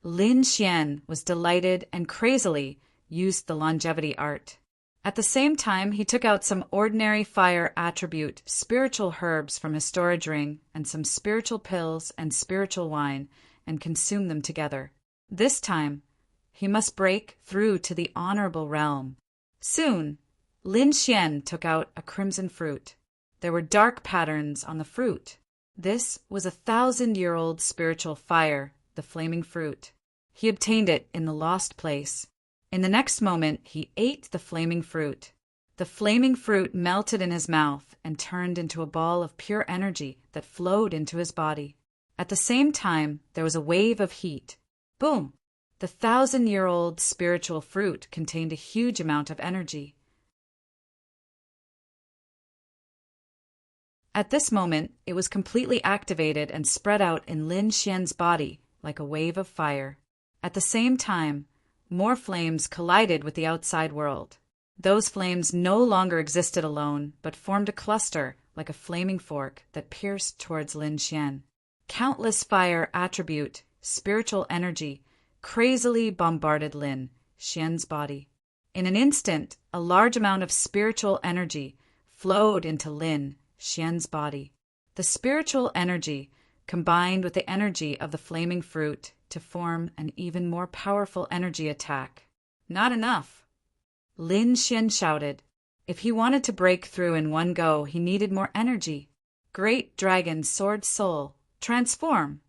Lin Xian was delighted and crazily used the longevity art. At the same time, he took out some ordinary fire attribute spiritual herbs from his storage ring and some spiritual pills and spiritual wine and consumed them together. This time, he must break through to the honorable realm. Soon, Lin Xian took out a crimson fruit. There were dark patterns on the fruit. This was 1,000-year-old spiritual fire, the flaming fruit. He obtained it in the lost place. In the next moment, he ate the flaming fruit. The flaming fruit melted in his mouth and turned into a ball of pure energy that flowed into his body. At the same time, there was a wave of heat. Boom! The 1,000-year-old spiritual fruit contained a huge amount of energy. At this moment, it was completely activated and spread out in Lin Xian's body like a wave of fire. At the same time, more flames collided with the outside world. Those flames no longer existed alone, but formed a cluster like a flaming fork that pierced towards Lin Xian. Countless fire attribute, spiritual energy, crazily bombarded Lin Xian's body. In an instant, a large amount of spiritual energy flowed into Lin Xian's body. The spiritual energy combined with the energy of the flaming fruit to form an even more powerful energy attack. Not enough! Lin Xian shouted. If he wanted to break through in one go, he needed more energy. Great Dragon Sword Soul, transform!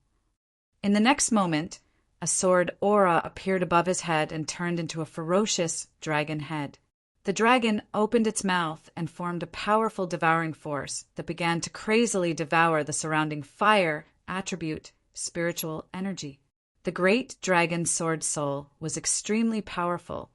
In the next moment, a sword aura appeared above his head and turned into a ferocious dragon head. The dragon opened its mouth and formed a powerful devouring force that began to crazily devour the surrounding fire attribute, spiritual energy. The great dragon sword soul was extremely powerful,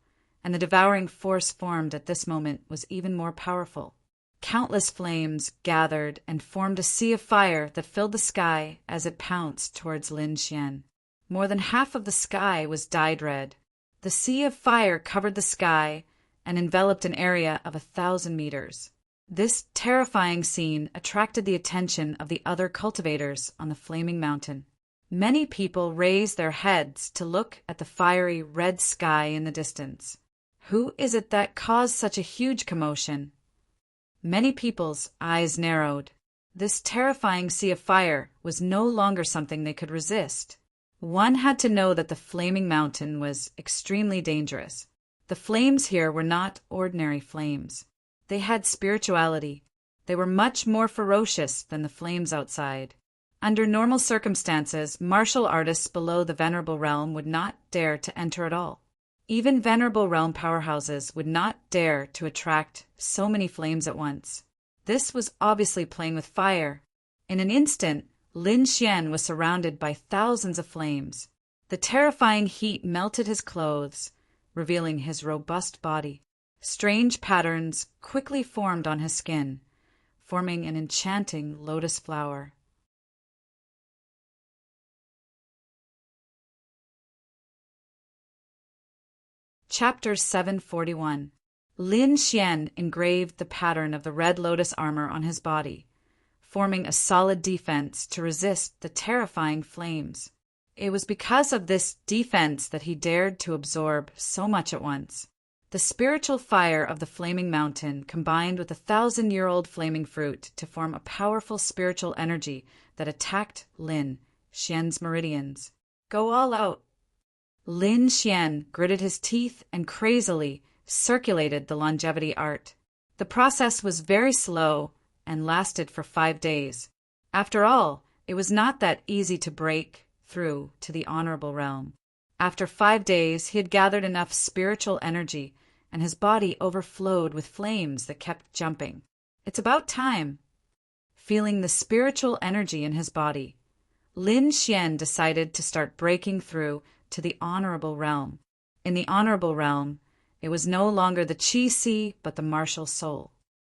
and the devouring force formed at this moment was even more powerful. Countless flames gathered and formed a sea of fire that filled the sky as it pounced towards Lin Xian. More than half of the sky was dyed red. The sea of fire covered the sky and enveloped an area of 1,000 meters. This terrifying scene attracted the attention of the other cultivators on the flaming mountain. Many people raised their heads to look at the fiery red sky in the distance. Who is it that caused such a huge commotion? Many people's eyes narrowed. This terrifying sea of fire was no longer something they could resist. One had to know that the flaming mountain was extremely dangerous. The flames here were not ordinary flames. They had spirituality. They were much more ferocious than the flames outside. Under normal circumstances, martial artists below the Venerable Realm would not dare to enter at all. Even Venerable Realm powerhouses would not dare to attract so many flames at once. This was obviously playing with fire. In an instant, Lin Xian was surrounded by thousands of flames. The terrifying heat melted his clothes, revealing his robust body. Strange patterns quickly formed on his skin, forming an enchanting lotus flower. Chapter 741. Lin Xian engraved the pattern of the red lotus armor on his body, forming a solid defense to resist the terrifying flames. It was because of this defense that he dared to absorb so much at once. The spiritual fire of the flaming mountain combined with the 1,000-year-old flaming fruit to form a powerful spiritual energy that attacked Lin Xian's meridians. Go all out! Lin Xian gritted his teeth and crazily circulated the longevity art. The process was very slow and lasted for 5 days. After all, it was not that easy to break through to the honorable realm. After 5 days, he had gathered enough spiritual energy, and his body overflowed with flames that kept jumping. It's about time. Feeling the spiritual energy in his body, Lin Xian decided to start breaking through to the honorable realm. In the honorable realm, it was no longer the Qi Si, but the martial soul.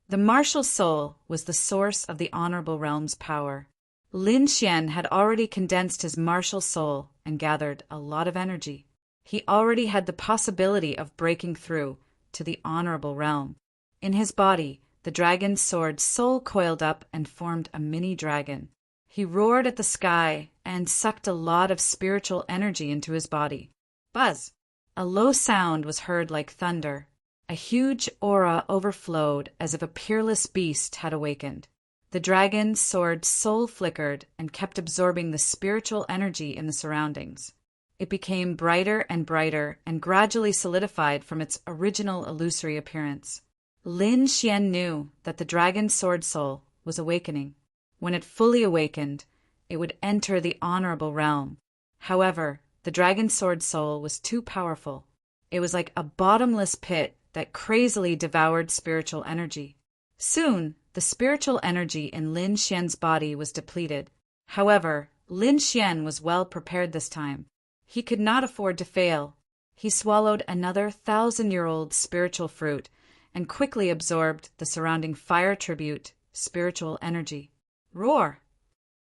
The martial soul was the source of the honorable realm's power. Lin Xian had already condensed his martial soul and gathered a lot of energy. He already had the possibility of breaking through to the honorable realm. In his body, the dragon's sword soul coiled up and formed a mini dragon. He roared at the sky and sucked a lot of spiritual energy into his body. Buzz! A low sound was heard like thunder. A huge aura overflowed as if a peerless beast had awakened. The dragon's sword soul flickered and kept absorbing the spiritual energy in the surroundings. It became brighter and brighter and gradually solidified from its original illusory appearance. Lin Xian knew that the dragon's sword soul was awakening. When it fully awakened, it would enter the honorable realm. However, the dragon's sword soul was too powerful. It was like a bottomless pit that crazily devoured spiritual energy. Soon, the spiritual energy in Lin Xian's body was depleted. However, Lin Xian was well prepared this time. He could not afford to fail. He swallowed another 1,000-year-old spiritual fruit and quickly absorbed the surrounding fire tribute, spiritual energy. Roar!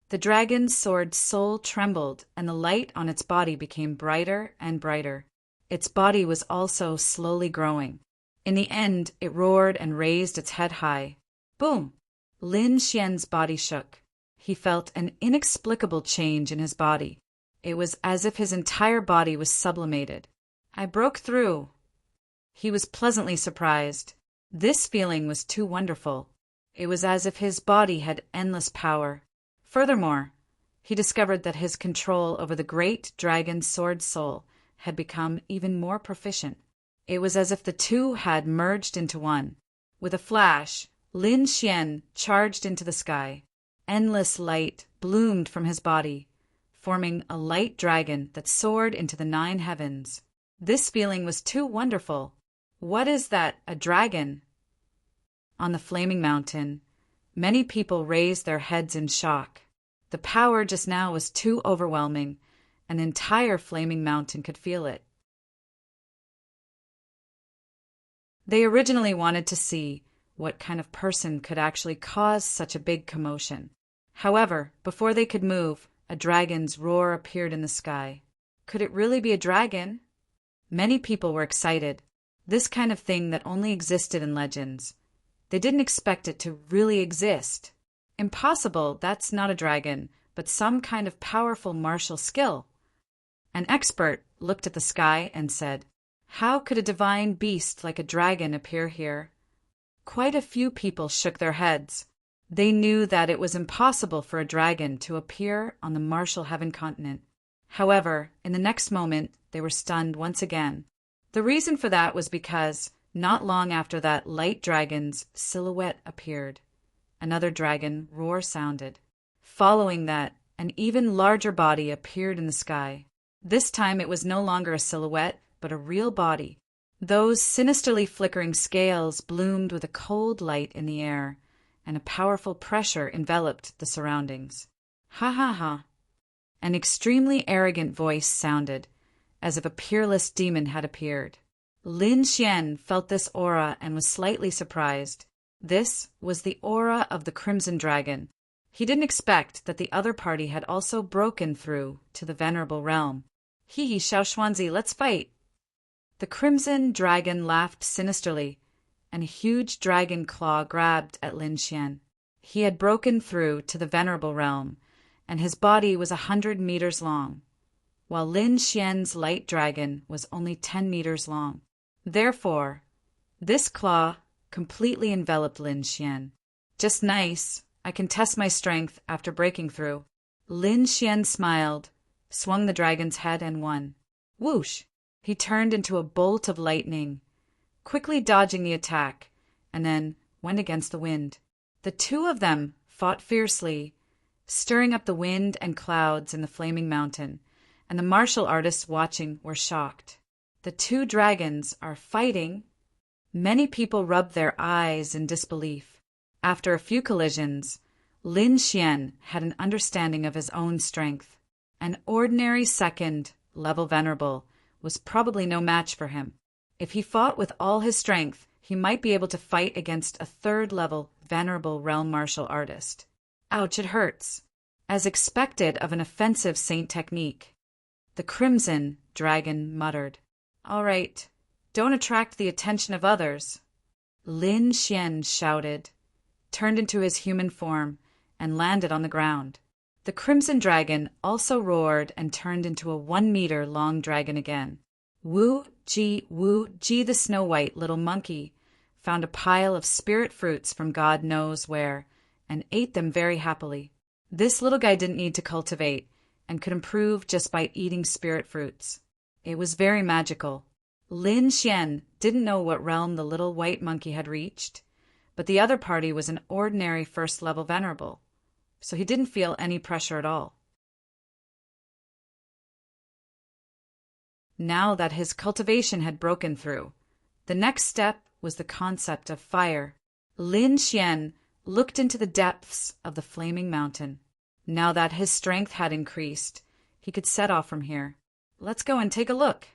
The dragon's sword soul trembled, and the light on its body became brighter and brighter. Its body was also slowly growing. In the end, it roared and raised its head high. Boom! Lin Xian's body shook. He felt an inexplicable change in his body. It was as if his entire body was sublimated. I broke through. He was pleasantly surprised. This feeling was too wonderful. It was as if his body had endless power. Furthermore, he discovered that his control over the great dragon's sword soul had become even more proficient. It was as if the two had merged into one. With a flash, Lin Xian charged into the sky. Endless light bloomed from his body, forming a light dragon that soared into the 9 heavens. This feeling was too wonderful. What is that, a dragon? On the flaming mountain, many people raised their heads in shock. The power just now was too overwhelming. An entire flaming mountain could feel it. They originally wanted to see what kind of person could actually cause such a big commotion. However, before they could move, a dragon's roar appeared in the sky. Could it really be a dragon? Many people were excited. This kind of thing that only existed in legends. They didn't expect it to really exist. Impossible, that's not a dragon, but some kind of powerful martial skill. An expert looked at the sky and said, "How could a divine beast like a dragon appear here?" Quite a few people shook their heads. They knew that it was impossible for a dragon to appear on the martial heaven continent. However, in the next moment, they were stunned once again. The reason for that was because, not long after that light dragon's silhouette appeared, another dragon roar sounded. Following that, an even larger body appeared in the sky. This time it was no longer a silhouette, but a real body. Those sinisterly flickering scales bloomed with a cold light in the air, and a powerful pressure enveloped the surroundings. Ha ha ha! An extremely arrogant voice sounded, as if a peerless demon had appeared. Lin Xian felt this aura and was slightly surprised. This was the aura of the Crimson Dragon. He didn't expect that the other party had also broken through to the Venerable Realm. Hee Xiao Xuanzi, let's fight! The Crimson Dragon laughed sinisterly, and a huge dragon claw grabbed at Lin Xian. He had broken through to the Venerable Realm, and his body was 100 meters long, while Lin Xian's light dragon was only 10 meters long. Therefore, this claw completely enveloped Lin Xian. Just nice. I can test my strength after breaking through. Lin Xian smiled, swung the dragon's head, and won. Whoosh! He turned into a bolt of lightning, quickly dodging the attack, and then went against the wind. The two of them fought fiercely, stirring up the wind and clouds in the flaming mountain, and the martial artists watching were shocked. The two dragons are fighting. Many people rubbed their eyes in disbelief. After a few collisions, Lin Xian had an understanding of his own strength. An ordinary second-level venerable was probably no match for him. If he fought with all his strength, he might be able to fight against a third-level venerable realm martial artist. Ouch, it hurts. As expected of an offensive saint technique, the Crimson Dragon muttered, "All right, don't attract the attention of others." Lin Xian shouted, turned into his human form, and landed on the ground. The Crimson Dragon also roared and turned into a 1-meter-long dragon again. Wu Ji, the Snow White little monkey, found a pile of spirit fruits from God knows where, and ate them very happily. This little guy didn't need to cultivate, and could improve just by eating spirit fruits. It was very magical. Lin Xian didn't know what realm the little white monkey had reached, but the other party was an ordinary first-level venerable, so he didn't feel any pressure at all. now that his cultivation had broken through. The next step was the concept of fire. Lin Xian looked into the depths of the flaming mountain. Now that his strength had increased, he could set off from here. Let's go and take a look.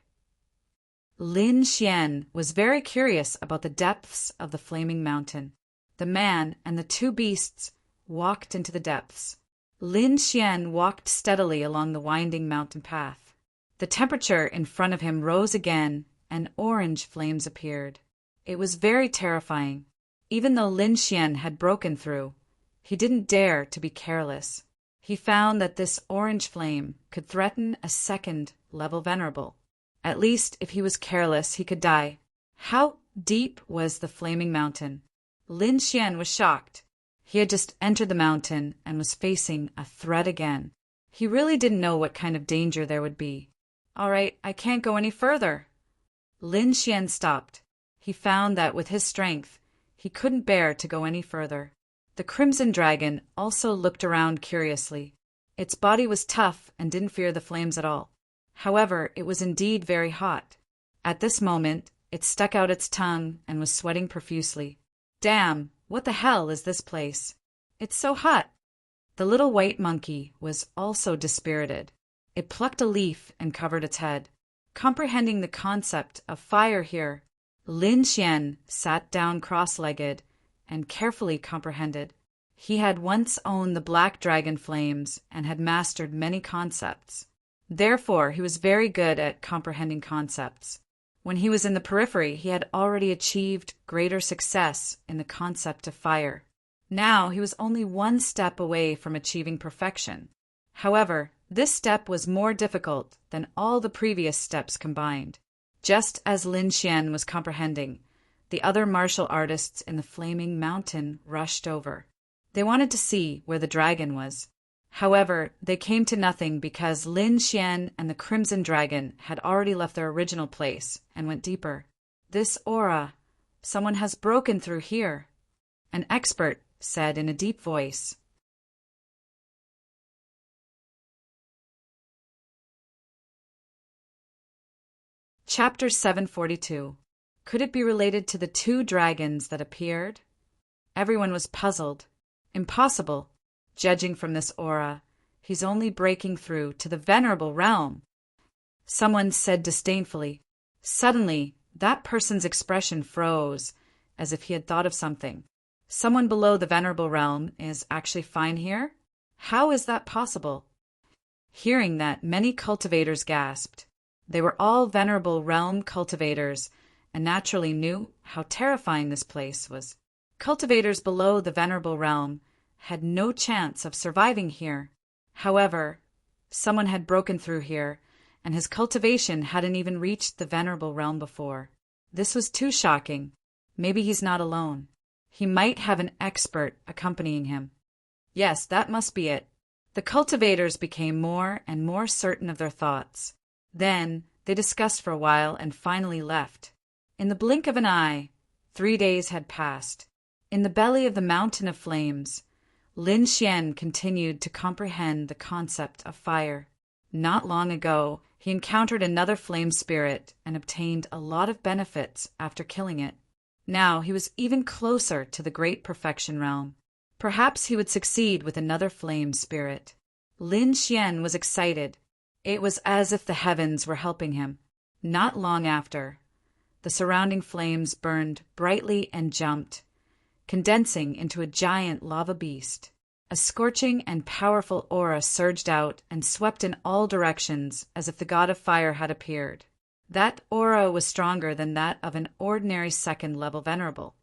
Lin Xian was very curious about the depths of the flaming mountain. The man and the two beasts walked into the depths. Lin Xian walked steadily along the winding mountain path. The temperature in front of him rose again, and orange flames appeared. It was very terrifying. Even though Lin Xian had broken through, he didn't dare to be careless. He found that this orange flame could threaten a second-level venerable. At least, if he was careless, he could die. How deep was the flaming mountain? Lin Xian was shocked. He had just entered the mountain and was facing a threat again. He really didn't know what kind of danger there would be. All right, I can't go any further. Lin Xian stopped. He found that with his strength, he couldn't bear to go any further. The Crimson Dragon also looked around curiously. Its body was tough and didn't fear the flames at all. However, it was indeed very hot. At this moment, it stuck out its tongue and was sweating profusely. Damn, what the hell is this place? It's so hot. The little white monkey was also dispirited. It plucked a leaf and covered its head. Comprehending the concept of fire here, Lin Xian sat down cross-legged and carefully comprehended. He had once owned the black dragon flames and had mastered many concepts. Therefore, he was very good at comprehending concepts. When he was in the periphery, he had already achieved greater success in the concept of fire. Now he was only one step away from achieving perfection. However, this step was more difficult than all the previous steps combined. Just as Lin Xian was comprehending, the other martial artists in the flaming mountain rushed over. They wanted to see where the dragon was. However, they came to nothing because Lin Xian and the Crimson Dragon had already left their original place and went deeper. This aura, someone has broken through here, an expert said in a deep voice. Chapter 742. Could it be related to the two dragons that appeared? Everyone was puzzled. Impossible. Judging from this aura, he's only breaking through to the venerable realm. Someone said disdainfully. Suddenly, that person's expression froze, as if he had thought of something. Someone below the venerable realm is actually fine here? How is that possible? Hearing that, many cultivators gasped. They were all venerable realm cultivators, and naturally knew how terrifying this place was. Cultivators below the venerable realm had no chance of surviving here. However, someone had broken through here, and his cultivation hadn't even reached the venerable realm before. This was too shocking. Maybe he's not alone. He might have an expert accompanying him. Yes, that must be it. The cultivators became more and more certain of their thoughts. Then they discussed for a while and finally left. In the blink of an eye, 3 days had passed. In the belly of the mountain of flames, Lin Xian continued to comprehend the concept of fire. Not long ago, he encountered another flame spirit and obtained a lot of benefits after killing it. Now he was even closer to the great perfection realm. Perhaps he would succeed with another flame spirit. Lin Xian was excited. It was as if the heavens were helping him. Not long after, the surrounding flames burned brightly and jumped, condensing into a giant lava beast. A scorching and powerful aura surged out and swept in all directions as if the god of fire had appeared. That aura was stronger than that of an ordinary second-level venerable.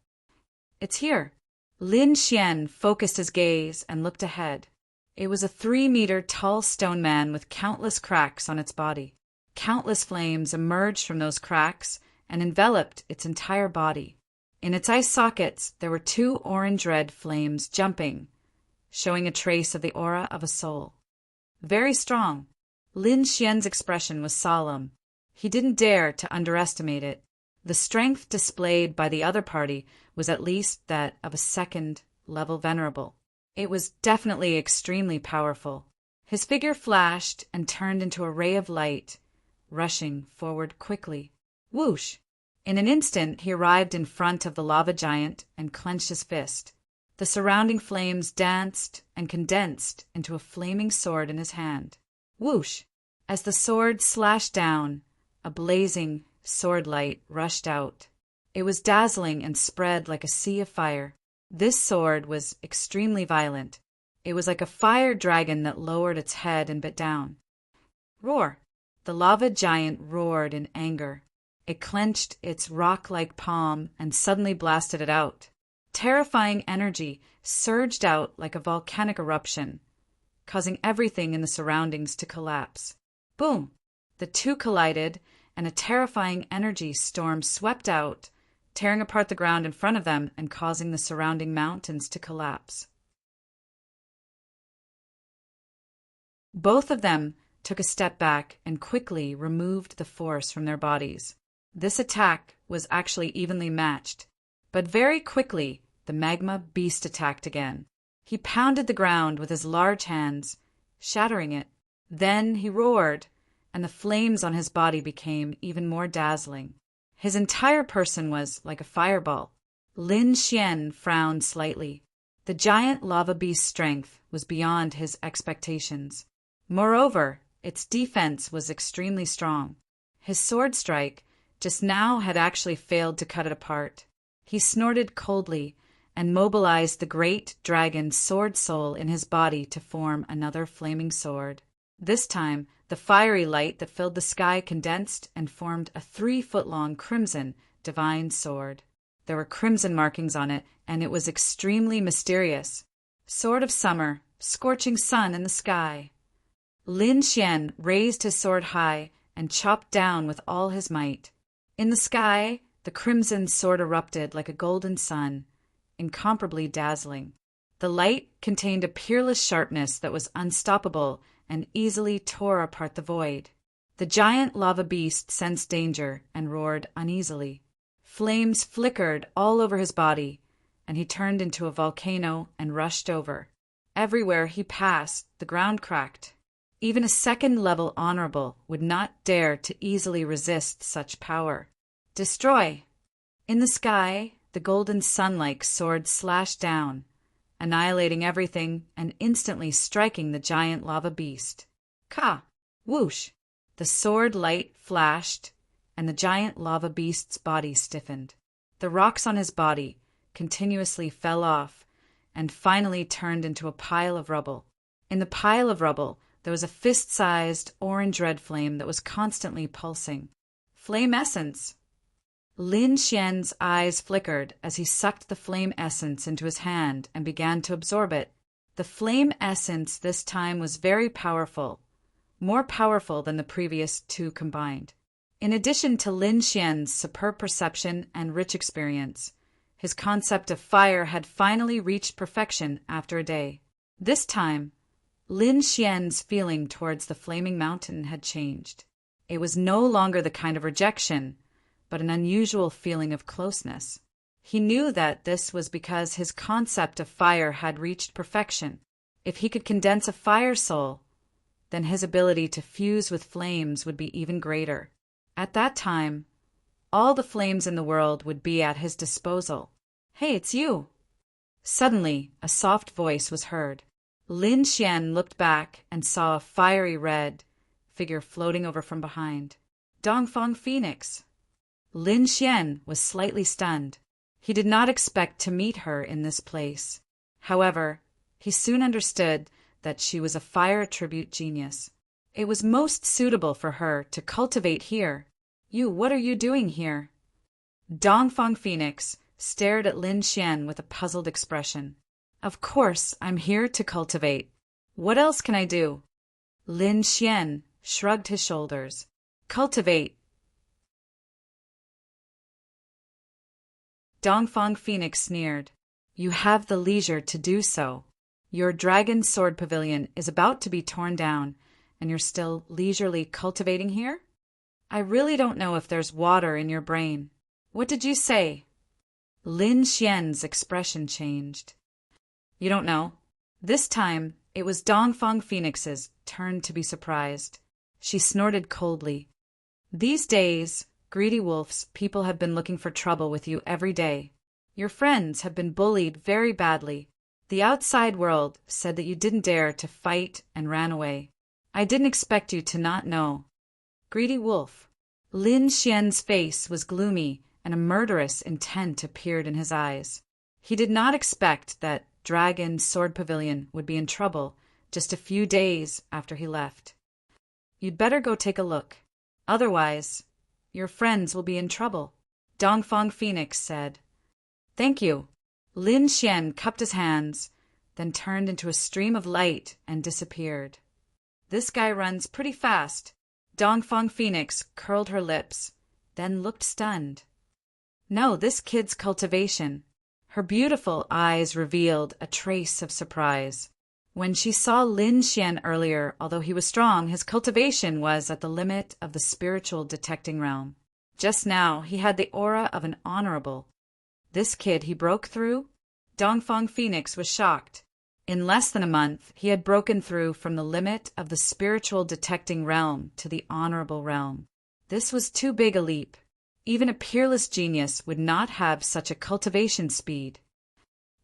It's here. Lin Xian focused his gaze and looked ahead. It was a 3-meter tall stone man with countless cracks on its body. Countless flames emerged from those cracks and enveloped its entire body. In its eye sockets, there were 2 orange-red flames jumping, showing a trace of the aura of a soul. Very strong. Lin Xian's expression was solemn. He didn't dare to underestimate it. The strength displayed by the other party was at least that of a second-level venerable. It was definitely extremely powerful. His figure flashed and turned into a ray of light, rushing forward quickly. Whoosh! In an instant he arrived in front of the lava giant and clenched his fist. The surrounding flames danced and condensed into a flaming sword in his hand. Whoosh! As the sword slashed down, a blazing sword light rushed out. It was dazzling and spread like a sea of fire. This sword was extremely violent. It was like a fire dragon that lowered its head and bit down. Roar! The lava giant roared in anger. It clenched its rock-like palm and suddenly blasted it out. Terrifying energy surged out like a volcanic eruption, causing everything in the surroundings to collapse. Boom! The two collided, and a terrifying energy storm swept out, tearing apart the ground in front of them and causing the surrounding mountains to collapse. Both of them took a step back and quickly removed the force from their bodies. This attack was actually evenly matched, but very quickly the magma beast attacked again. He pounded the ground with his large hands, shattering it. Then he roared, and the flames on his body became even more dazzling. His entire person was like a fireball. Lin Xian frowned slightly. The giant lava beast's strength was beyond his expectations. Moreover, its defense was extremely strong. His sword strike just now had actually failed to cut it apart. He snorted coldly and mobilized the great dragon sword soul in his body to form another flaming sword. This time, the fiery light that filled the sky condensed and formed a 3-foot-long crimson divine sword. There were crimson markings on it, and it was extremely mysterious. Sword of Summer, scorching sun in the sky. Lin Xian raised his sword high and chopped down with all his might. In the sky, the crimson sword erupted like a golden sun, incomparably dazzling. The light contained a peerless sharpness that was unstoppable and easily tore apart the void. The giant lava beast sensed danger and roared uneasily. Flames flickered all over his body, and he turned into a volcano and rushed over. Everywhere he passed, the ground cracked. Even a second-level honorable would not dare to easily resist such power. Destroy! In the sky, the golden sun-like sword slashed down, annihilating everything and instantly striking the giant lava beast. Ka! Whoosh! The sword light flashed, and the giant lava beast's body stiffened. The rocks on his body continuously fell off and finally turned into a pile of rubble. In the pile of rubble, there was a fist-sized orange red flame that was constantly pulsing. Flame essence! Lin Xian's eyes flickered as he sucked the flame essence into his hand and began to absorb it. The flame essence this time was very powerful, more powerful than the previous two combined. In addition to Lin Xian's superb perception and rich experience, his concept of fire had finally reached perfection after a day. This time, Lin Xian's feeling towards the flaming mountain had changed. It was no longer the kind of rejection, but an unusual feeling of closeness. He knew that this was because his concept of fire had reached perfection. If he could condense a fire soul, then his ability to fuse with flames would be even greater. At that time, all the flames in the world would be at his disposal. Hey, it's you! Suddenly, a soft voice was heard. Lin Xian looked back and saw a fiery red figure floating over from behind. Dongfang Phoenix! Lin Xian was slightly stunned. He did not expect to meet her in this place. However, he soon understood that she was a fire attribute genius. It was most suitable for her to cultivate here. What are you doing here? Dongfang Phoenix stared at Lin Xian with a puzzled expression. Of course, I'm here to cultivate. What else can I do? Lin Xian shrugged his shoulders. Cultivate. Dongfang Phoenix sneered. You have the leisure to do so. Your dragon sword pavilion is about to be torn down, and you're still leisurely cultivating here? I really don't know if there's water in your brain. What did you say? Lin Xian's expression changed. You don't know. This time, it was Dongfang Phoenix's turn to be surprised. She snorted coldly. These days, Greedy Wolf's people have been looking for trouble with you every day. Your friends have been bullied very badly. The outside world said that you didn't dare to fight and ran away. I didn't expect you to not know. Greedy Wolf. Lin Xian's face was gloomy, and a murderous intent appeared in his eyes. He did not expect that Dragon Sword Pavilion would be in trouble just a few days after he left. You'd better go take a look. Otherwise, your friends will be in trouble, Dongfang Phoenix said. Thank you. Lin Xian cupped his hands, then turned into a stream of light and disappeared. This guy runs pretty fast. Dongfang Phoenix curled her lips, then looked stunned. No, this kid's cultivation. Her beautiful eyes revealed a trace of surprise. When she saw Lin Xian earlier, although he was strong, his cultivation was at the limit of the spiritual detecting realm. Just now, he had the aura of an honorable. This kid he broke through? Dongfang Phoenix was shocked. In less than a month, he had broken through from the limit of the spiritual detecting realm to the honorable realm. This was too big a leap. Even a peerless genius would not have such a cultivation speed.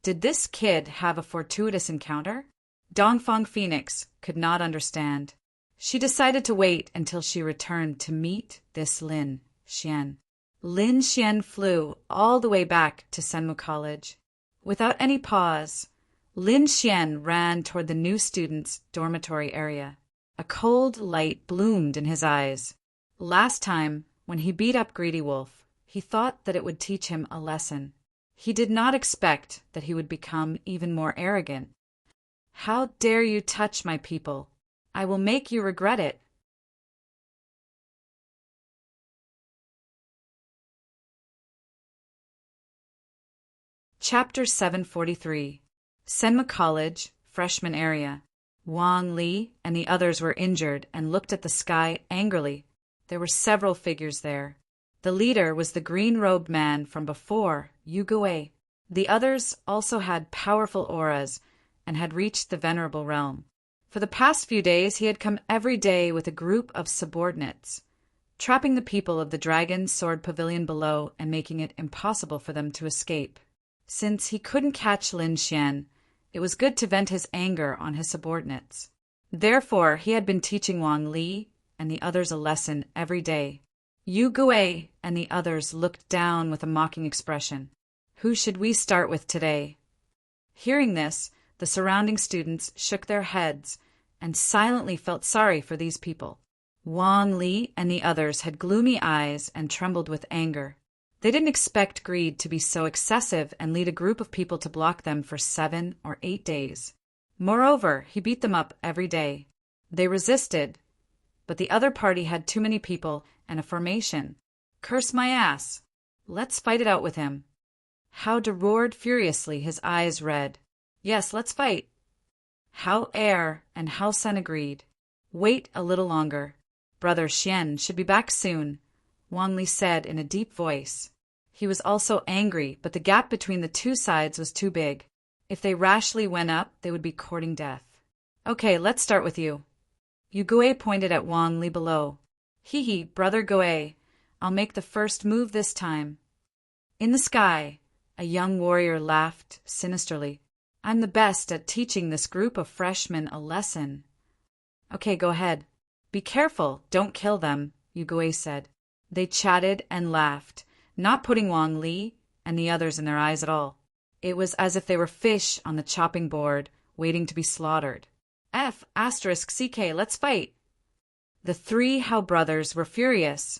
Did this kid have a fortuitous encounter? Dongfang Phoenix could not understand. She decided to wait until she returned to meet this Lin Xian. Lin Xian flew all the way back to Senmu College. Without any pause, Lin Xian ran toward the new students' dormitory area. A cold light bloomed in his eyes. Last time, when he beat up Greedy Wolf, he thought that it would teach him a lesson. He did not expect that he would become even more arrogant. How dare you touch my people? I will make you regret it. Chapter 743. Senmu College, Freshman Area. Wang Li and the others were injured and looked at the sky angrily. There were several figures there. The leader was the green-robed man from before, Yu Gui. The others also had powerful auras and had reached the venerable realm. For the past few days he had come every day with a group of subordinates, trapping the people of the Dragon Sword Pavilion below and making it impossible for them to escape. Since he couldn't catch Lin Xian, it was good to vent his anger on his subordinates. Therefore, he had been teaching Wang Li and the others a lesson every day. Yu Gui and the others looked down with a mocking expression. Who should we start with today? Hearing this, the surrounding students shook their heads and silently felt sorry for these people. Wang Li and the others had gloomy eyes and trembled with anger. They didn't expect greed to be so excessive and lead a group of people to block them for 7 or 8 days. Moreover, he beat them up every day. They resisted, but the other party had too many people and a formation. Curse my ass. Let's fight it out with him. Hao De roared furiously, his eyes red. Yes, let's fight. Hao Er and Hao Sen agreed. Wait a little longer. Brother Xian should be back soon, Wang Li said in a deep voice. He was also angry, but the gap between the two sides was too big. If they rashly went up, they would be courting death. Okay, let's start with you. Yu Gui pointed at Wang Li below. Hee, Brother Gui, I'll make the first move this time. In the sky, a young warrior laughed sinisterly. I'm the best at teaching this group of freshmen a lesson. Okay, go ahead. Be careful, don't kill them, Yu Gui said. They chatted and laughed, not putting Wang Li and the others in their eyes at all. It was as if they were fish on the chopping board, waiting to be slaughtered. F***CK, let's fight! The 3 Hao brothers were furious,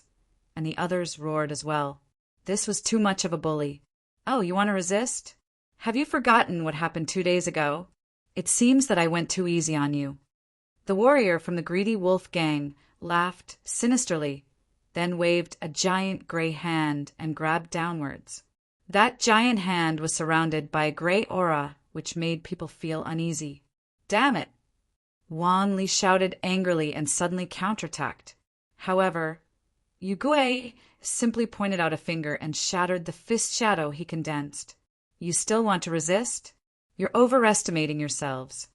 and the others roared as well. This was too much of a bully. Oh, you want to resist? Have you forgotten what happened 2 days ago? It seems that I went too easy on you. The warrior from the Greedy Wolf gang laughed sinisterly, then waved a giant gray hand and grabbed downwards. That giant hand was surrounded by a gray aura which made people feel uneasy. Damn it! Wang Li shouted angrily and suddenly counterattacked. However, Yu Gui simply pointed out a finger and shattered the fist shadow he condensed. You still want to resist? You're overestimating yourselves.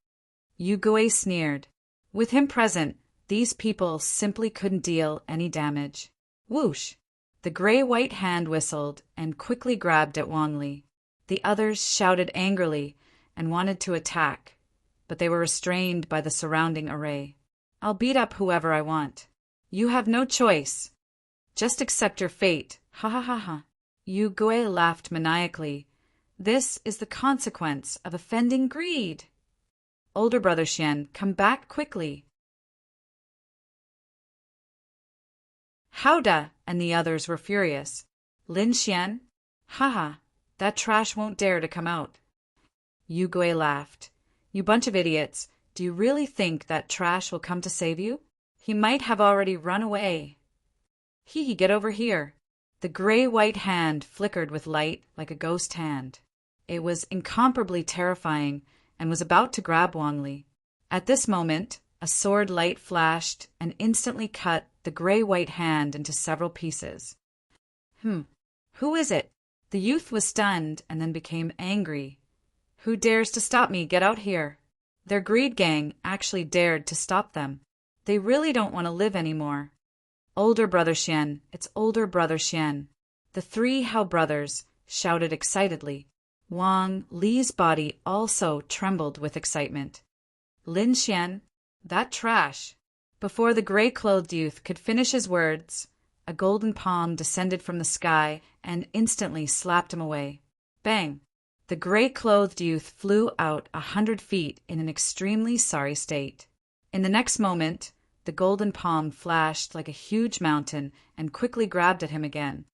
Yu Gui sneered. With him present, these people simply couldn't deal any damage. Whoosh! The gray-white hand whistled and quickly grabbed at Wang Li. The others shouted angrily and wanted to attack, but they were restrained by the surrounding array. I'll beat up whoever I want. You have no choice. Just accept your fate. Ha ha ha ha. Yu Gui laughed maniacally. This is the consequence of offending greed. Older brother Xian, come back quickly. Howda! And the others were furious. Lin Xian? Haha, that trash won't dare to come out. Yu Gui laughed. You bunch of idiots, do you really think that trash will come to save you? He might have already run away. Hee, get over here. The gray-white hand flickered with light like a ghost hand. It was incomparably terrifying and was about to grab Wang Li. At this moment, a sword light flashed and instantly cut the gray-white hand into several pieces. Who is it? The youth was stunned and then became angry. Who dares to stop me? Get out here. Their greed gang actually dared to stop them. They really don't want to live anymore. Older brother Xian, it's older brother Xian. The three Hao brothers shouted excitedly. Wang Li's body also trembled with excitement. Lin Xian, that trash. Before the gray-clothed youth could finish his words, a golden palm descended from the sky and instantly slapped him away. Bang! The gray-clothed youth flew out 100 feet in an extremely sorry state. In the next moment, the golden palm flashed like a huge mountain and quickly grabbed at him again.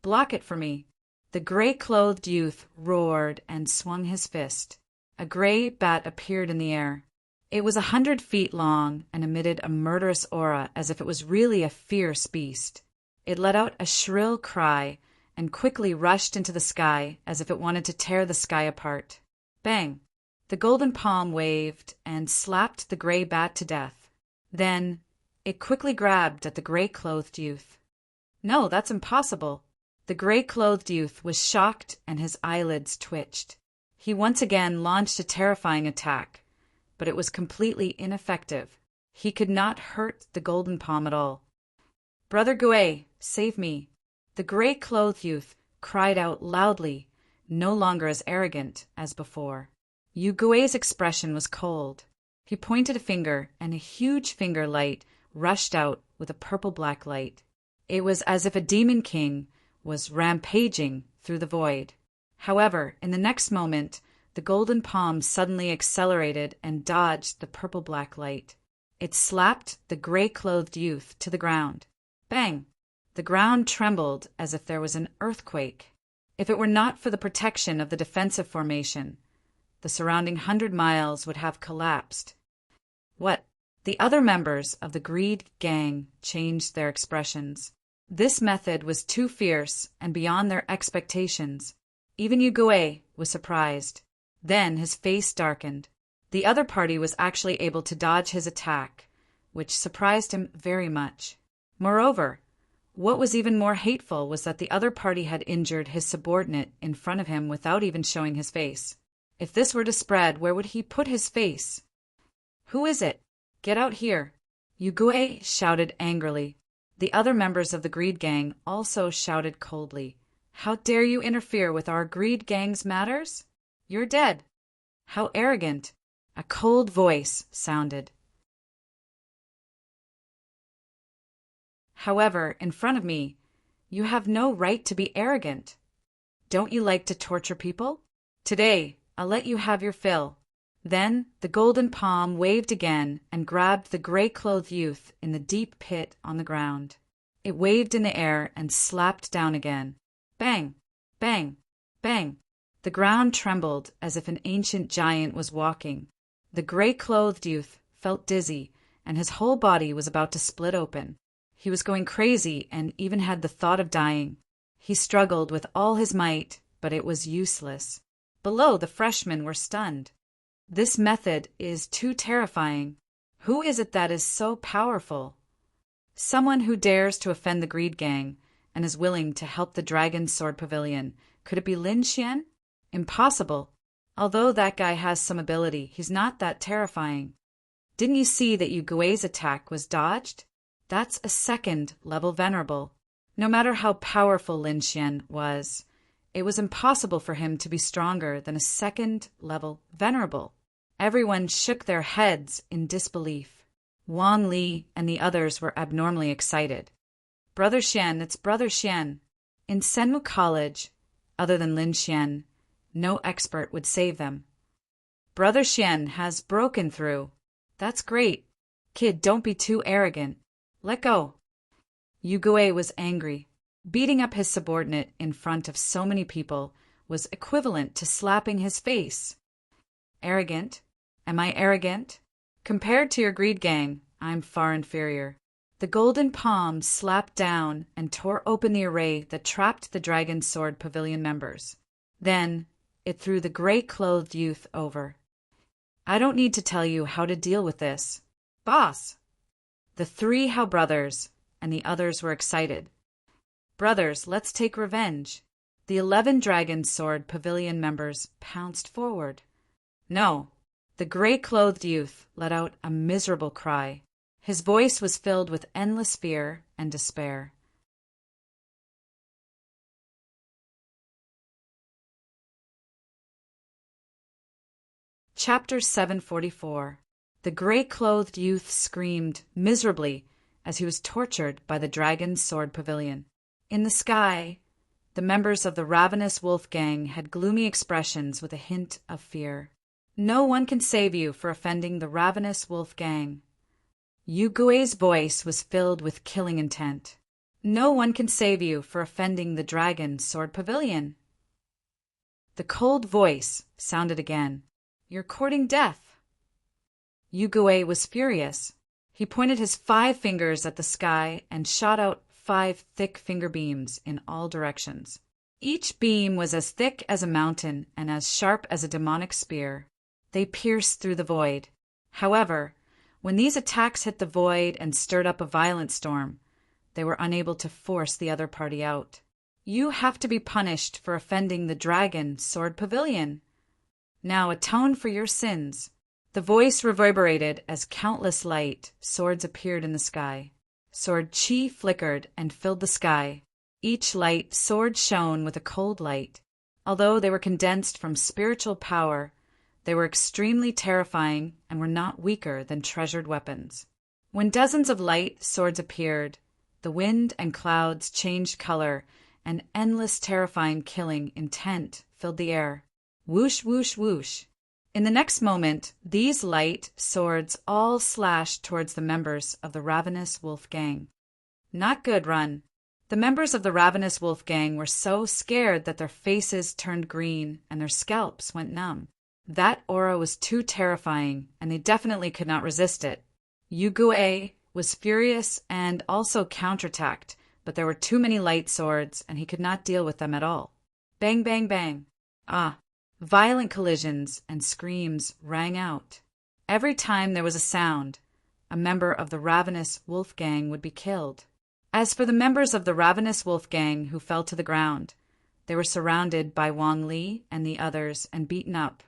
Block it for me. The gray-clothed youth roared and swung his fist. A gray bat appeared in the air. It was 100 feet long and emitted a murderous aura as if it was really a fierce beast. It let out a shrill cry and quickly rushed into the sky as if it wanted to tear the sky apart. Bang! The golden palm waved and slapped the gray bat to death. Then it quickly grabbed at the gray-clothed youth. No, that's impossible. The gray-clothed youth was shocked and his eyelids twitched. He once again launched a terrifying attack, but it was completely ineffective. He could not hurt the golden palm at all. Brother Gui, save me. The gray-clothed youth cried out loudly, no longer as arrogant as before. Yu Gui's expression was cold. He pointed a finger, and a huge finger light rushed out with a purple-black light. It was as if a demon king was rampaging through the void. However, in the next moment, the golden palm suddenly accelerated and dodged the purple-black light. It slapped the gray-clothed youth to the ground. Bang! The ground trembled as if there was an earthquake. If it were not for the protection of the defensive formation, the surrounding 100 miles would have collapsed. What? The other members of the greed gang changed their expressions. This method was too fierce and beyond their expectations. Even Yu Gui was surprised. Then his face darkened. The other party was actually able to dodge his attack, which surprised him very much. Moreover, what was even more hateful was that the other party had injured his subordinate in front of him without even showing his face. If this were to spread, where would he put his face? Who is it? Get out here! Yu Gui shouted angrily. The other members of the greed gang also shouted coldly. How dare you interfere with our greed gang's matters? You're dead. How arrogant! A cold voice sounded. However, in front of me, you have no right to be arrogant. Don't you like to torture people? Today, I'll let you have your fill. Then the golden palm waved again and grabbed the gray-clothed youth in the deep pit on the ground. It waved in the air and slapped down again. Bang! Bang! Bang! The ground trembled as if an ancient giant was walking. The gray-clothed youth felt dizzy, and his whole body was about to split open. He was going crazy and even had the thought of dying. He struggled with all his might, but it was useless. Below, the freshmen were stunned. This method is too terrifying. Who is it that is so powerful? Someone who dares to offend the greed gang and is willing to help the Dragon Sword Pavilion. Could it be Lin Xian? Impossible. Although that guy has some ability, he's not that terrifying. Didn't you see that Yu Gui's attack was dodged? That's a second-level venerable. No matter how powerful Lin Xian was, it was impossible for him to be stronger than a second-level venerable. Everyone shook their heads in disbelief. Wang Li and the others were abnormally excited. Brother Xian, it's Brother Xian. In Senmu College, other than Lin Xian, no expert would save them. Brother Xian has broken through. That's great. Kid, don't be too arrogant. Let go. Yu Gui was angry. Beating up his subordinate in front of so many people was equivalent to slapping his face. Arrogant? Am I arrogant? Compared to your greed gang, I'm far inferior. The golden palm slapped down and tore open the array that trapped the Dragon Sword Pavilion members. Then, it threw the gray-clothed youth over. I don't need to tell you how to deal with this. Boss! The three Hao brothers and the others were excited. Brothers, let's take revenge. The 11 Dragon Sword Pavilion members pounced forward. No. The gray-clothed youth let out a miserable cry. His voice was filled with endless fear and despair. Chapter 744. The gray-clothed youth screamed miserably as he was tortured by the Dragon Sword Pavilion. In the sky, the members of the Ravenous Wolf Gang had gloomy expressions with a hint of fear. No one can save you for offending the Ravenous Wolf Gang. Yu Gui's voice was filled with killing intent. No one can save you for offending the Dragon Sword Pavilion. The cold voice sounded again. You're courting death. Yu Gui was furious. He pointed his 5 fingers at the sky and shot out 5 thick finger beams in all directions. Each beam was as thick as a mountain and as sharp as a demonic spear. They pierced through the void. However, when these attacks hit the void and stirred up a violent storm, they were unable to force the other party out. You have to be punished for offending the Dragon Sword Pavilion. Now atone for your sins. The voice reverberated as countless light swords appeared in the sky. Sword chi flickered and filled the sky. Each light sword shone with a cold light. Although they were condensed from spiritual power, they were extremely terrifying and were not weaker than treasured weapons. When dozens of light swords appeared, the wind and clouds changed color, and endless terrifying killing intent filled the air. Whoosh, whoosh, whoosh. In the next moment, these light swords all slashed towards the members of the Ravenous Wolf Gang. Not good, run. The members of the Ravenous Wolf Gang were so scared that their faces turned green and their scalps went numb. That aura was too terrifying, and they definitely could not resist it. Yu Gui was furious and also counterattacked, but there were too many light swords, and he could not deal with them at all. Bang, bang, bang. Ah! Violent collisions and screams rang out. Every time there was a sound, a member of the Ravenous Wolf Gang would be killed. As for the members of the Ravenous Wolf Gang who fell to the ground, they were surrounded by Wang Li and the others and beaten up.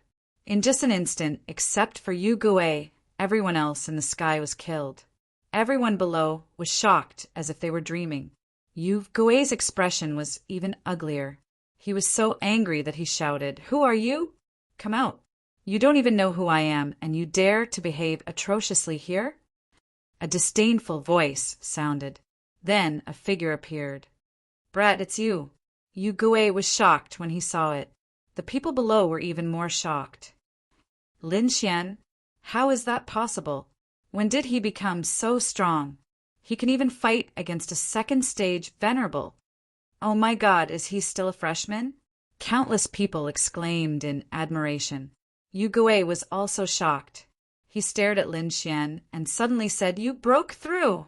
In just an instant, except for Yu Gui, everyone else in the sky was killed. Everyone below was shocked as if they were dreaming. Yu Gui's expression was even uglier. He was so angry that he shouted, "Who are you? Come out. You don't even know who I am, and you dare to behave atrociously here?" A disdainful voice sounded. Then a figure appeared. "Brat, it's you." Yu Gui was shocked when he saw it. The people below were even more shocked. Lin Xian, how is that possible? When did he become so strong? He can even fight against a second-stage venerable. Oh my God, is he still a freshman? Countless people exclaimed in admiration. Yu Gui was also shocked. He stared at Lin Xian and suddenly said, "You broke through!"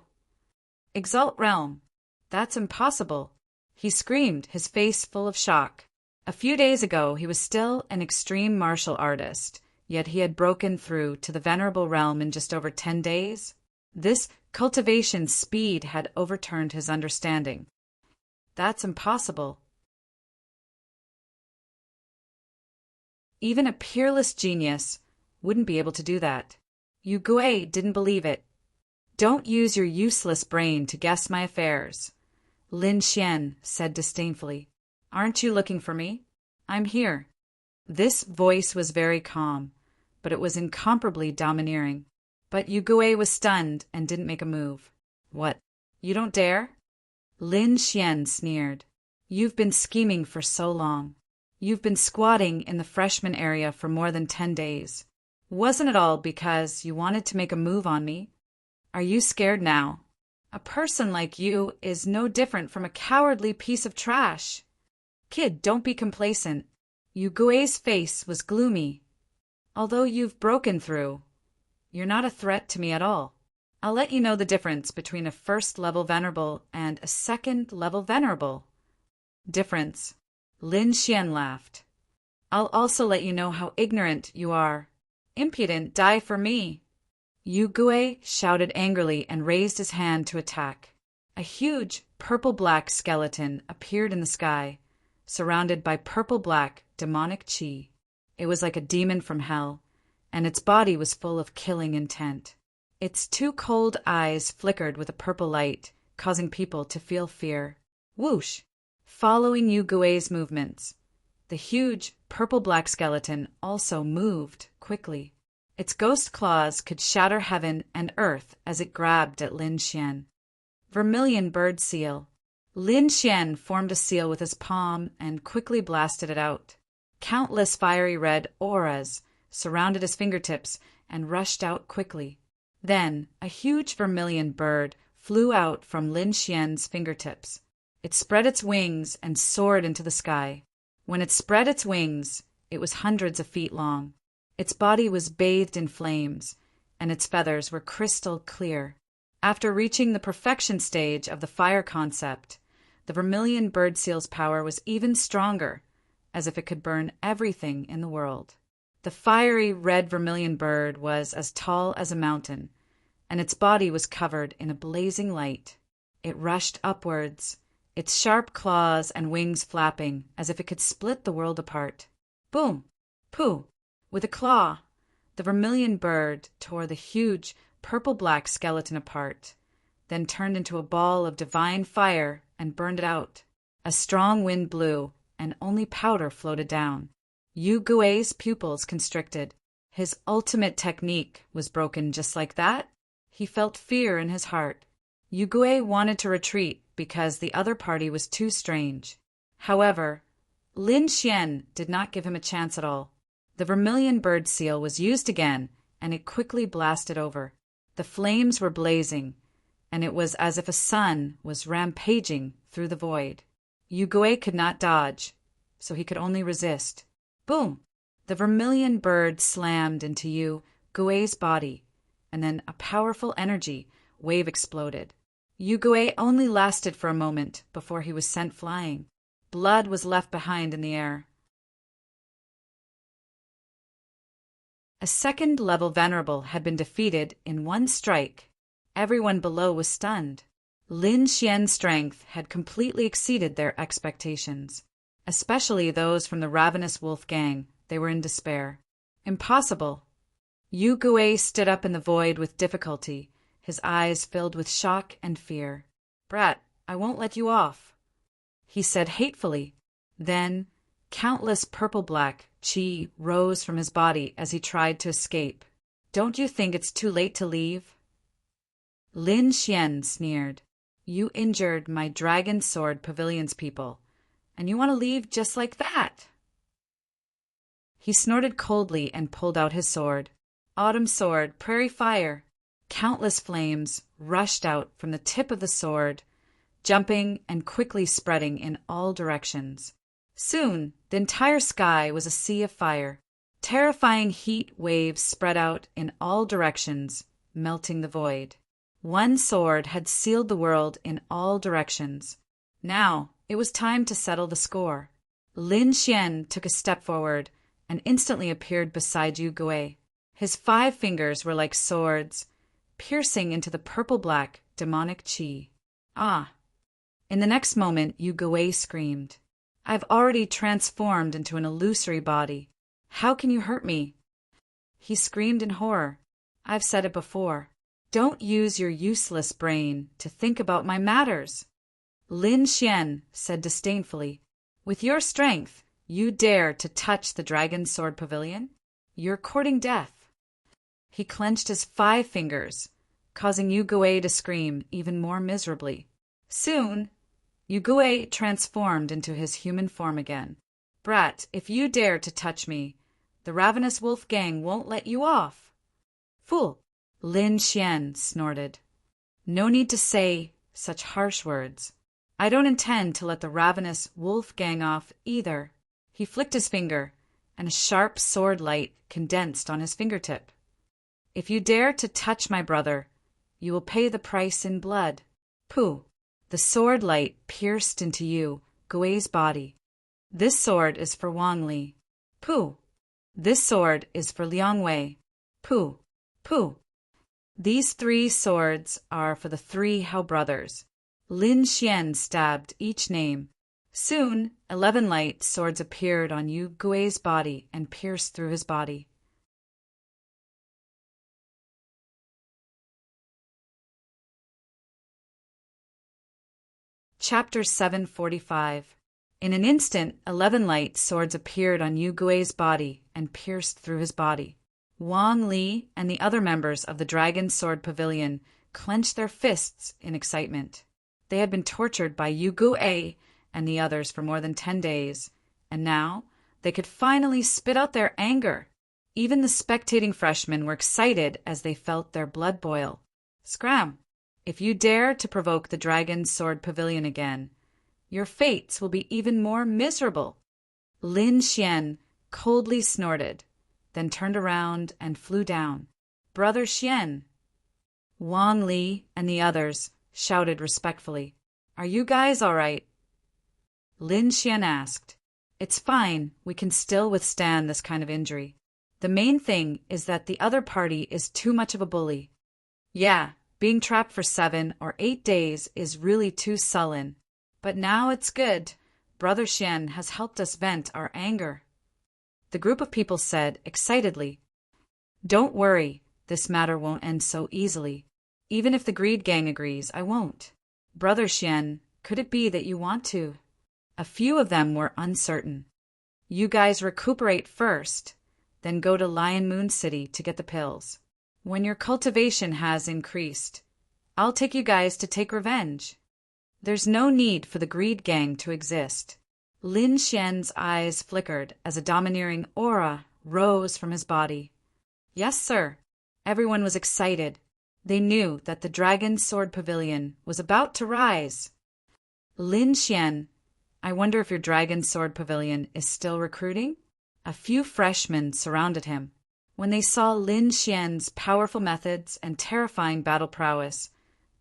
Exalt Realm. That's impossible. He screamed, his face full of shock. A few days ago, he was still an extreme martial artist, yet he had broken through to the Venerable Realm in just over 10 days. This cultivation speed had overturned his understanding. That's impossible. Even a peerless genius wouldn't be able to do that. Yu Gui didn't believe it. Don't use your useless brain to guess my affairs, Lin Xian said disdainfully. Aren't you looking for me? I'm here. This voice was very calm, but it was incomparably domineering. But Yu Gui was stunned and didn't make a move. What? You don't dare? Lin Xian sneered. You've been scheming for so long. You've been squatting in the freshman area for more than 10 days. Wasn't it all because you wanted to make a move on me? Are you scared now? A person like you is no different from a cowardly piece of trash. Kid, don't be complacent. Yu Gui's face was gloomy. Although you've broken through, you're not a threat to me at all. I'll let you know the difference between a first-level venerable and a second-level venerable. Difference. Lin Xian laughed. I'll also let you know how ignorant you are. Impudent, die for me. Yu Gui shouted angrily and raised his hand to attack. A huge purple-black skeleton appeared in the sky, surrounded by purple-black demonic qi. It was like a demon from hell, and its body was full of killing intent. Its two cold eyes flickered with a purple light, causing people to feel fear. Whoosh! Following Yu Gui's movements, the huge purple-black skeleton also moved quickly. Its ghost claws could shatter heaven and earth as it grabbed at Lin Xian. Vermilion bird seal. Lin Xian formed a seal with his palm and quickly blasted it out. Countless fiery red auras surrounded his fingertips and rushed out quickly. Then a huge vermilion bird flew out from Lin Xian's fingertips. It spread its wings and soared into the sky. When it spread its wings, it was hundreds of feet long. Its body was bathed in flames, and its feathers were crystal clear. After reaching the perfection stage of the fire concept, the vermilion bird seal's power was even stronger, as if it could burn everything in the world. The fiery red vermilion bird was as tall as a mountain, and its body was covered in a blazing light. It rushed upwards, its sharp claws and wings flapping as if it could split the world apart. Boom! Pooh! With a claw, the vermilion bird tore the huge purple-black skeleton apart, then turned into a ball of divine fire and burned it out. A strong wind blew, and only powder floated down. Yu Gui's pupils constricted. His ultimate technique was broken just like that. He felt fear in his heart. Yu Gui wanted to retreat because the other party was too strange. However, Lin Xian did not give him a chance at all. The vermilion bird seal was used again, and it quickly blasted over. The flames were blazing, and it was as if a sun was rampaging through the void. Yu Gui could not dodge, so he could only resist. Boom! The vermilion bird slammed into Yu Gui's body, and then a powerful energy wave exploded. Yu Gui only lasted for a moment before he was sent flying. Blood was left behind in the air. A second-level venerable had been defeated in one strike. Everyone below was stunned. Lin Xian's strength had completely exceeded their expectations, especially those from the ravenous wolf gang. They were in despair. Impossible. Yu Gui stood up in the void with difficulty, his eyes filled with shock and fear. Brat, I won't let you off, he said hatefully. Then countless purple-black qi rose from his body as he tried to escape. Don't you think it's too late to leave? Lin Xian sneered. You injured my dragon sword pavilion's people, and you want to leave just like that? He snorted coldly and pulled out his sword. Autumn sword, prairie fire. Countless flames rushed out from the tip of the sword, jumping and quickly spreading in all directions. Soon, the entire sky was a sea of fire. Terrifying heat waves spread out in all directions, melting the void. One sword had sealed the world in all directions. Now, it was time to settle the score. Lin Xian took a step forward and instantly appeared beside Yu Gui. His 5 fingers were like swords, piercing into the purple-black demonic qi. Ah! In the next moment, Yu Gui screamed. I've already transformed into an illusory body. How can you hurt me? He screamed in horror. I've said it before. Don't use your useless brain to think about my matters. Lin Xian said disdainfully, with your strength, you dare to touch the dragon's sword pavilion? You're courting death. He clenched his 5 fingers, causing Yu Gui to scream even more miserably. Soon, Yu Gui transformed into his human form again. Brat, if you dare to touch me, the ravenous wolf gang won't let you off. Fool, Lin Xian snorted. No need to say such harsh words. I don't intend to let the ravenous wolf gang off either. He flicked his finger, and a sharp sword light condensed on his fingertip. If you dare to touch my brother, you will pay the price in blood. Pooh! The sword light pierced into Yu Gui's body. This sword is for Wang Li. Pooh! This sword is for Liang Wei. Pooh! Pooh! These 3 swords are for the 3 Hao brothers. Lin Xian stabbed each name. Soon, 11 light swords appeared on Yu Gui's body and pierced through his body. Chapter 745. In an instant, 11 light swords appeared on Yu Gui's body and pierced through his body. Wang Li and the other members of the Dragon Sword Pavilion clenched their fists in excitement. They had been tortured by Yu Gui and the others for more than 10 days, and now they could finally spit out their anger. Even the spectating freshmen were excited as they felt their blood boil. Scram! If you dare to provoke the Dragon Sword Pavilion again, your fates will be even more miserable. Lin Xian coldly snorted, then turned around and flew down. Brother Xian! Wang Li and the others shouted respectfully. Are you guys all right? Lin Xian asked. It's fine, we can still withstand this kind of injury. The main thing is that the other party is too much of a bully. Yeah, being trapped for 7 or 8 days is really too sullen. But now it's good. Brother Xian has helped us vent our anger. The group of people said excitedly. Don't worry, this matter won't end so easily. Even if the Greed Gang agrees, I won't. Brother Xian, could it be that you want to? A few of them were uncertain. You guys recuperate first, then go to Lion Moon City to get the pills. When your cultivation has increased, I'll take you guys to take revenge. There's no need for the Greed Gang to exist. Lin Xian's eyes flickered as a domineering aura rose from his body. Yes, sir. Everyone was excited. They knew that the Dragon Sword Pavilion was about to rise. Lin Xian, I wonder if your Dragon Sword Pavilion is still recruiting? A few freshmen surrounded him. When they saw Lin Xian's powerful methods and terrifying battle prowess,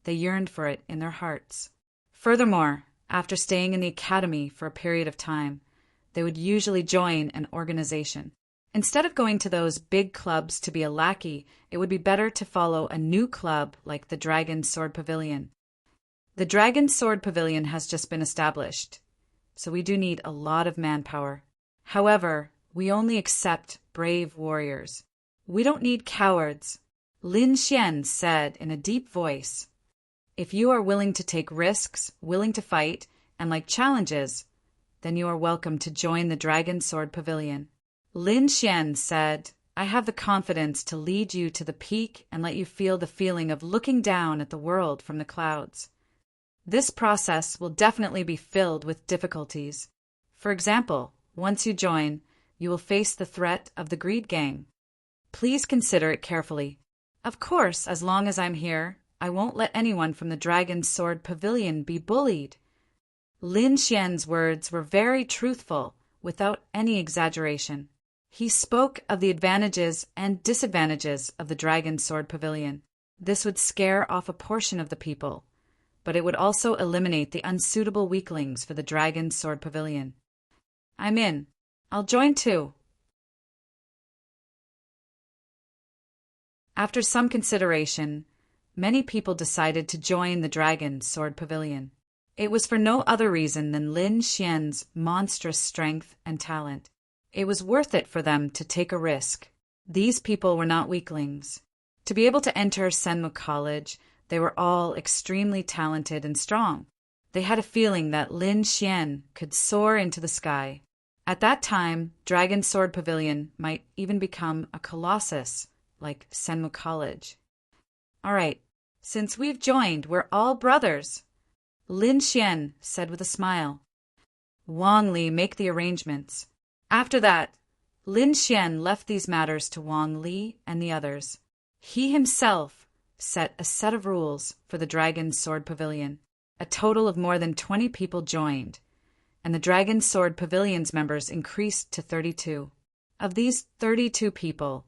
they yearned for it in their hearts. Furthermore, after staying in the academy for a period of time, they would usually join an organization. Instead of going to those big clubs to be a lackey, it would be better to follow a new club like the Dragon Sword Pavilion. The Dragon Sword Pavilion has just been established, so we do need a lot of manpower. However, we only accept brave warriors. We don't need cowards. Lin Xian said in a deep voice. If you are willing to take risks, willing to fight, and like challenges, then you are welcome to join the Dragon Sword Pavilion. Lin Xian said, I have the confidence to lead you to the peak and let you feel the feeling of looking down at the world from the clouds. This process will definitely be filled with difficulties. For example, once you join, you will face the threat of the Greed Gang. Please consider it carefully. Of course, as long as I'm here, I won't let anyone from the Dragon Sword Pavilion be bullied. Lin Xian's words were very truthful, without any exaggeration. He spoke of the advantages and disadvantages of the Dragon Sword Pavilion. This would scare off a portion of the people, but it would also eliminate the unsuitable weaklings for the Dragon Sword Pavilion. I'm in. I'll join too. After some consideration, many people decided to join the Dragon Sword Pavilion. It was for no other reason than Lin Xian's monstrous strength and talent. It was worth it for them to take a risk. These people were not weaklings. To be able to enter Senmu College, they were all extremely talented and strong. They had a feeling that Lin Xian could soar into the sky. At that time, Dragon Sword Pavilion might even become a colossus, like Senmu College. All right, since we've joined, we're all brothers, Lin Xian said with a smile. Wang Li, make the arrangements. After that, Lin Xian left these matters to Wang Li and the others. He himself set a set of rules for the Dragon Sword Pavilion. A total of more than 20 people joined, and the Dragon Sword Pavilion's members increased to 32. Of these 32 people,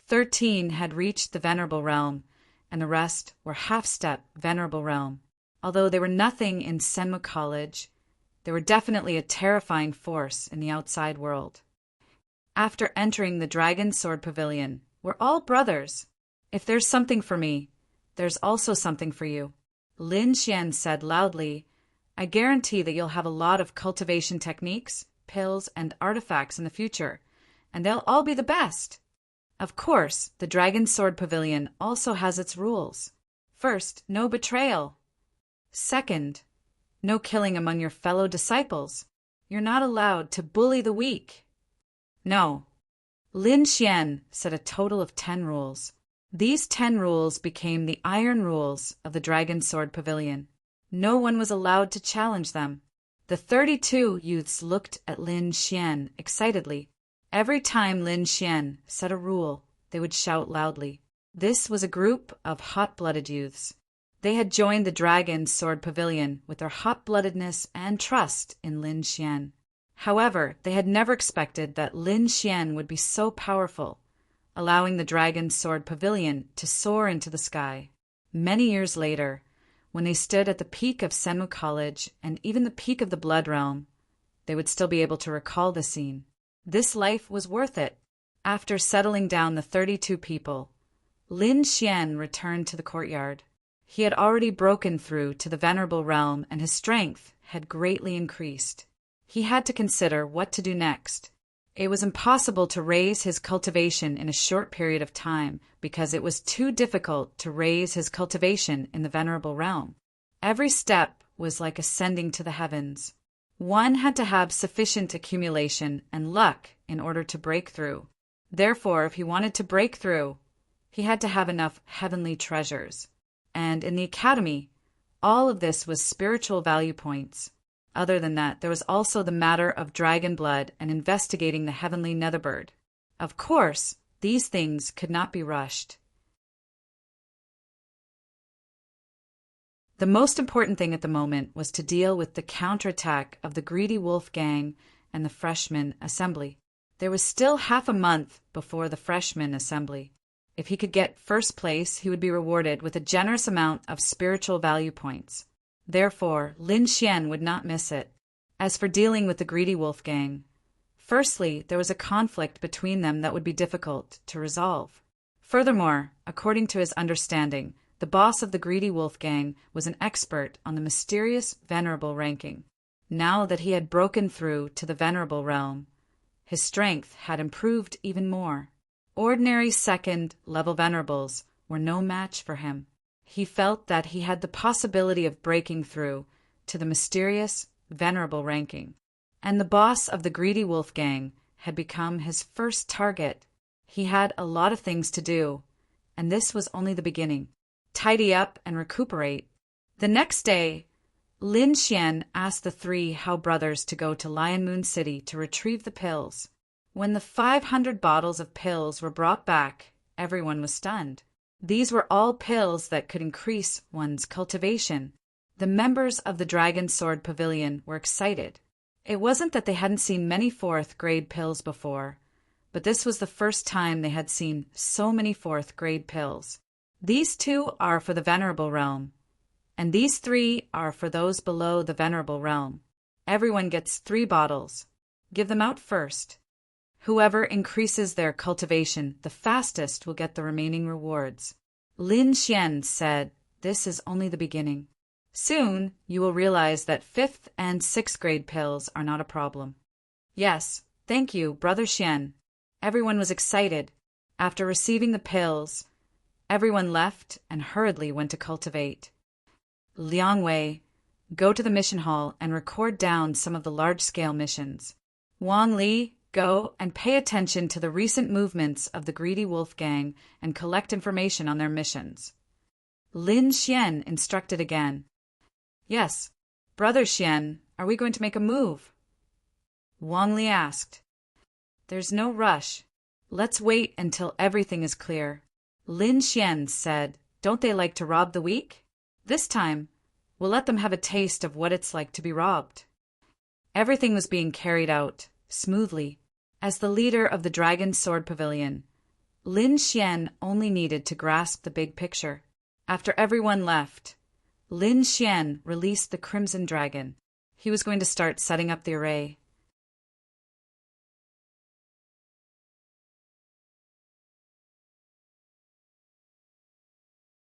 13 had reached the Venerable Realm, and the rest were half-step Venerable Realm. Although they were nothing in Senmu College, they were definitely a terrifying force in the outside world. After entering the Dragon Sword Pavilion, we're all brothers. If there's something for me, there's also something for you, Lin Xian said loudly. I guarantee that you'll have a lot of cultivation techniques, pills, and artifacts in the future, and they'll all be the best. Of course, the Dragon Sword Pavilion also has its rules. First, no betrayal. Second, no killing among your fellow disciples. You're not allowed to bully the weak. No. Lin Xian set a total of 10 rules. These 10 rules became the iron rules of the Dragon Sword Pavilion. No one was allowed to challenge them. The 32 youths looked at Lin Xian excitedly. Every time Lin Xian set a rule, they would shout loudly. This was a group of hot-blooded youths. They had joined the Dragon Sword Pavilion with their hot-bloodedness and trust in Lin Xian. However, they had never expected that Lin Xian would be so powerful, allowing the Dragon Sword Pavilion to soar into the sky. Many years later, when they stood at the peak of Senmu College and even the peak of the Blood Realm, they would still be able to recall the scene. This life was worth it. After settling down the 32 people, Lin Xian returned to the courtyard. He had already broken through to the Venerable Realm, and his strength had greatly increased. He had to consider what to do next. It was impossible to raise his cultivation in a short period of time because it was too difficult to raise his cultivation in the Venerable Realm. Every step was like ascending to the heavens. One had to have sufficient accumulation and luck in order to break through. Therefore, if he wanted to break through, he had to have enough heavenly treasures. And in the academy, all of this was spiritual value points. Other than that, there was also the matter of dragon blood and investigating the heavenly netherbird. Of course, these things could not be rushed. The most important thing at the moment was to deal with the counterattack of the Greedy Wolf Gang and the Freshman Assembly. There was still half a month before the Freshman Assembly. If he could get first place, he would be rewarded with a generous amount of spiritual value points. Therefore, Lin Xian would not miss it. As for dealing with the Greedy Wolf Gang, firstly, there was a conflict between them that would be difficult to resolve. Furthermore, according to his understanding, the boss of the Greedy Wolf Gang was an expert on the mysterious Venerable ranking. Now that he had broken through to the Venerable realm, his strength had improved even more. Ordinary second-level Venerables were no match for him. He felt that he had the possibility of breaking through to the mysterious Venerable ranking, and the boss of the Greedy Wolf Gang had become his first target. He had a lot of things to do, and this was only the beginning. Tidy up and recuperate. The next day, Lin Xian asked the 3 Hao brothers to go to Lion Moon City to retrieve the pills. When the 500 bottles of pills were brought back, everyone was stunned. These were all pills that could increase one's cultivation. The members of the Dragon Sword Pavilion were excited. It wasn't that they hadn't seen many 4th-grade pills before, but this was the first time they had seen so many 4th-grade pills. These 2 are for the Venerable Realm, and these 3 are for those below the Venerable Realm. Everyone gets 3 bottles. Give them out first. Whoever increases their cultivation the fastest will get the remaining rewards. Lin Xian said, "This is only the beginning. Soon you will realize that 5th and 6th grade pills are not a problem." "Yes, thank you, Brother Xian." Everyone was excited. After receiving the pills, Everyone left and hurriedly went to cultivate. Liang Wei, go to the mission hall and record down some of the large-scale missions. Wang Li, go and pay attention to the recent movements of the Greedy Wolf Gang and collect information on their missions. Lin Xian instructed again. Yes, Brother Xian, are we going to make a move? Wang Li asked. There's no rush. Let's wait until everything is clear. Lin Xian said, don't they like to rob the weak? This time, we'll let them have a taste of what it's like to be robbed. Everything was being carried out smoothly. As the leader of the Dragon Sword Pavilion, Lin Xian only needed to grasp the big picture. After everyone left, Lin Xian released the Crimson Dragon. He was going to start setting up the array.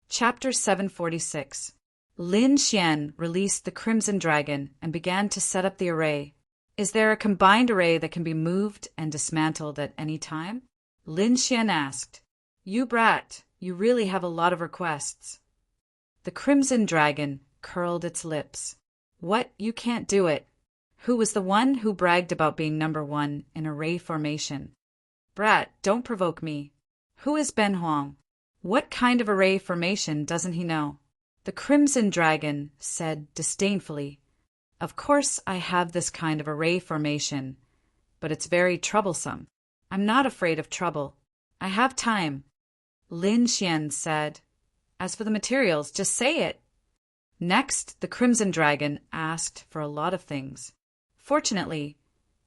Chapter 746. Lin Xian released the Crimson Dragon and began to set up the array. Is there a combined array that can be moved and dismantled at any time? Lin Xian asked. You brat, you really have a lot of requests. The Crimson Dragon curled its lips. What, you can't do it? Who was the one who bragged about being number one in array formation? Brat, don't provoke me. Who is Ben Huang? What kind of array formation doesn't he know? The Crimson Dragon said disdainfully. Of course I have this kind of array formation, but it's very troublesome. I'm not afraid of trouble. I have time. Lin Xian said. As for the materials, just say it. Next, the Crimson Dragon asked for a lot of things. Fortunately,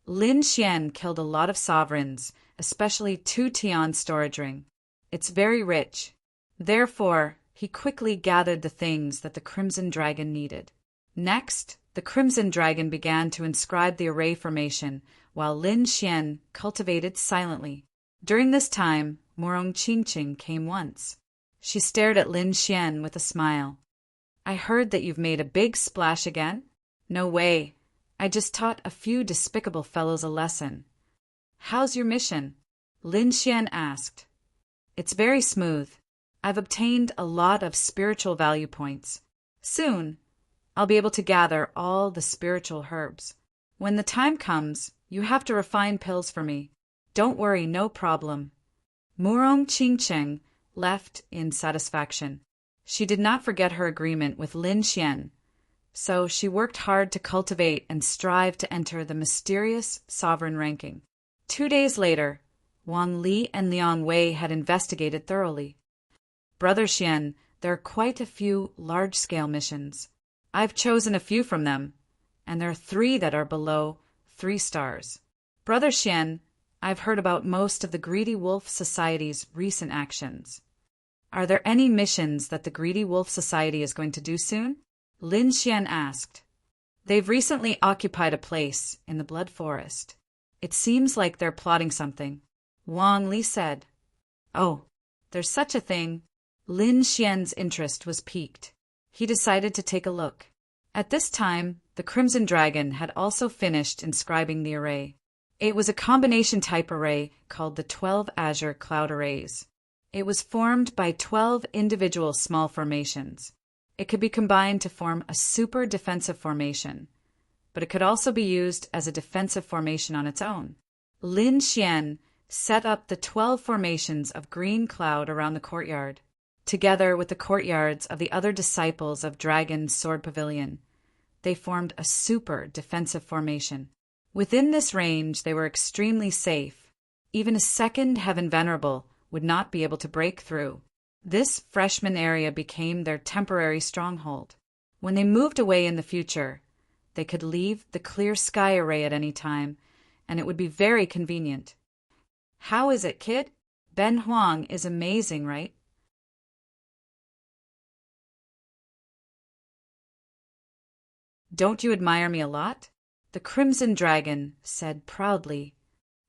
Lin Xian killed a lot of sovereigns, especially 2 Tian storage ring. It's very rich. Therefore, he quickly gathered the things that the Crimson Dragon needed. Next, the Crimson Dragon began to inscribe the array formation, while Lin Xian cultivated silently. During this time, Murong Qingqing came once. She stared at Lin Xian with a smile. I heard that you've made a big splash again? No way. I just taught a few despicable fellows a lesson. How's your mission? Lin Xian asked. It's very smooth. I've obtained a lot of spiritual value points. Soon, I'll be able to gather all the spiritual herbs. When the time comes, you have to refine pills for me. Don't worry, no problem. Murong Qingqing left in satisfaction. She did not forget her agreement with Lin Xian, so she worked hard to cultivate and strive to enter the mysterious sovereign ranking. 2 days later, Wang Li and Liang Wei had investigated thoroughly. Brother Xian, there are quite a few large-scale missions. I've chosen a few from them, and there are 3 that are below 3 stars. Brother Xian, I've heard about most of the Greedy Wolf Society's recent actions. Are there any missions that the Greedy Wolf Society is going to do soon? Lin Xian asked. They've recently occupied a place in the Blood Forest. It seems like they're plotting something. Wang Li said. Oh, there's such a thing. Lin Xian's interest was piqued. He decided to take a look. At this time, the Crimson Dragon had also finished inscribing the array. It was a combination type array called the 12 Azure Cloud Arrays. It was formed by 12 individual small formations. It could be combined to form a super defensive formation, but it could also be used as a defensive formation on its own. Lin Xian set up the 12 formations of green cloud around the courtyard, together with the courtyards of the other disciples of Dragon Sword Pavilion. They formed a super defensive formation. Within this range, they were extremely safe. Even a second Heaven Venerable would not be able to break through. This freshman area became their temporary stronghold. When they moved away in the future, they could leave the clear sky array at any time, and it would be very convenient. How is it, kid? Ben Huang is amazing, right? Don't you admire me a lot? The Crimson Dragon said proudly.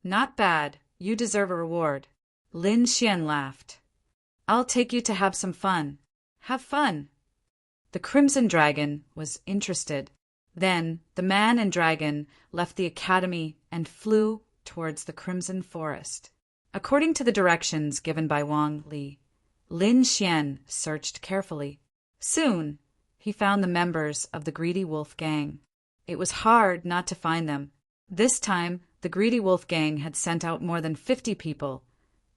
Not bad. You deserve a reward. Lin Xian laughed. I'll take you to have some fun. Have fun. The Crimson Dragon was interested. Then the man and dragon left the academy and flew towards the Crimson Forest. According to the directions given by Wang Li, Lin Xian searched carefully. Soon, he found the members of the Greedy Wolf Gang. It was hard not to find them. This time, the Greedy Wolf Gang had sent out more than 50 people,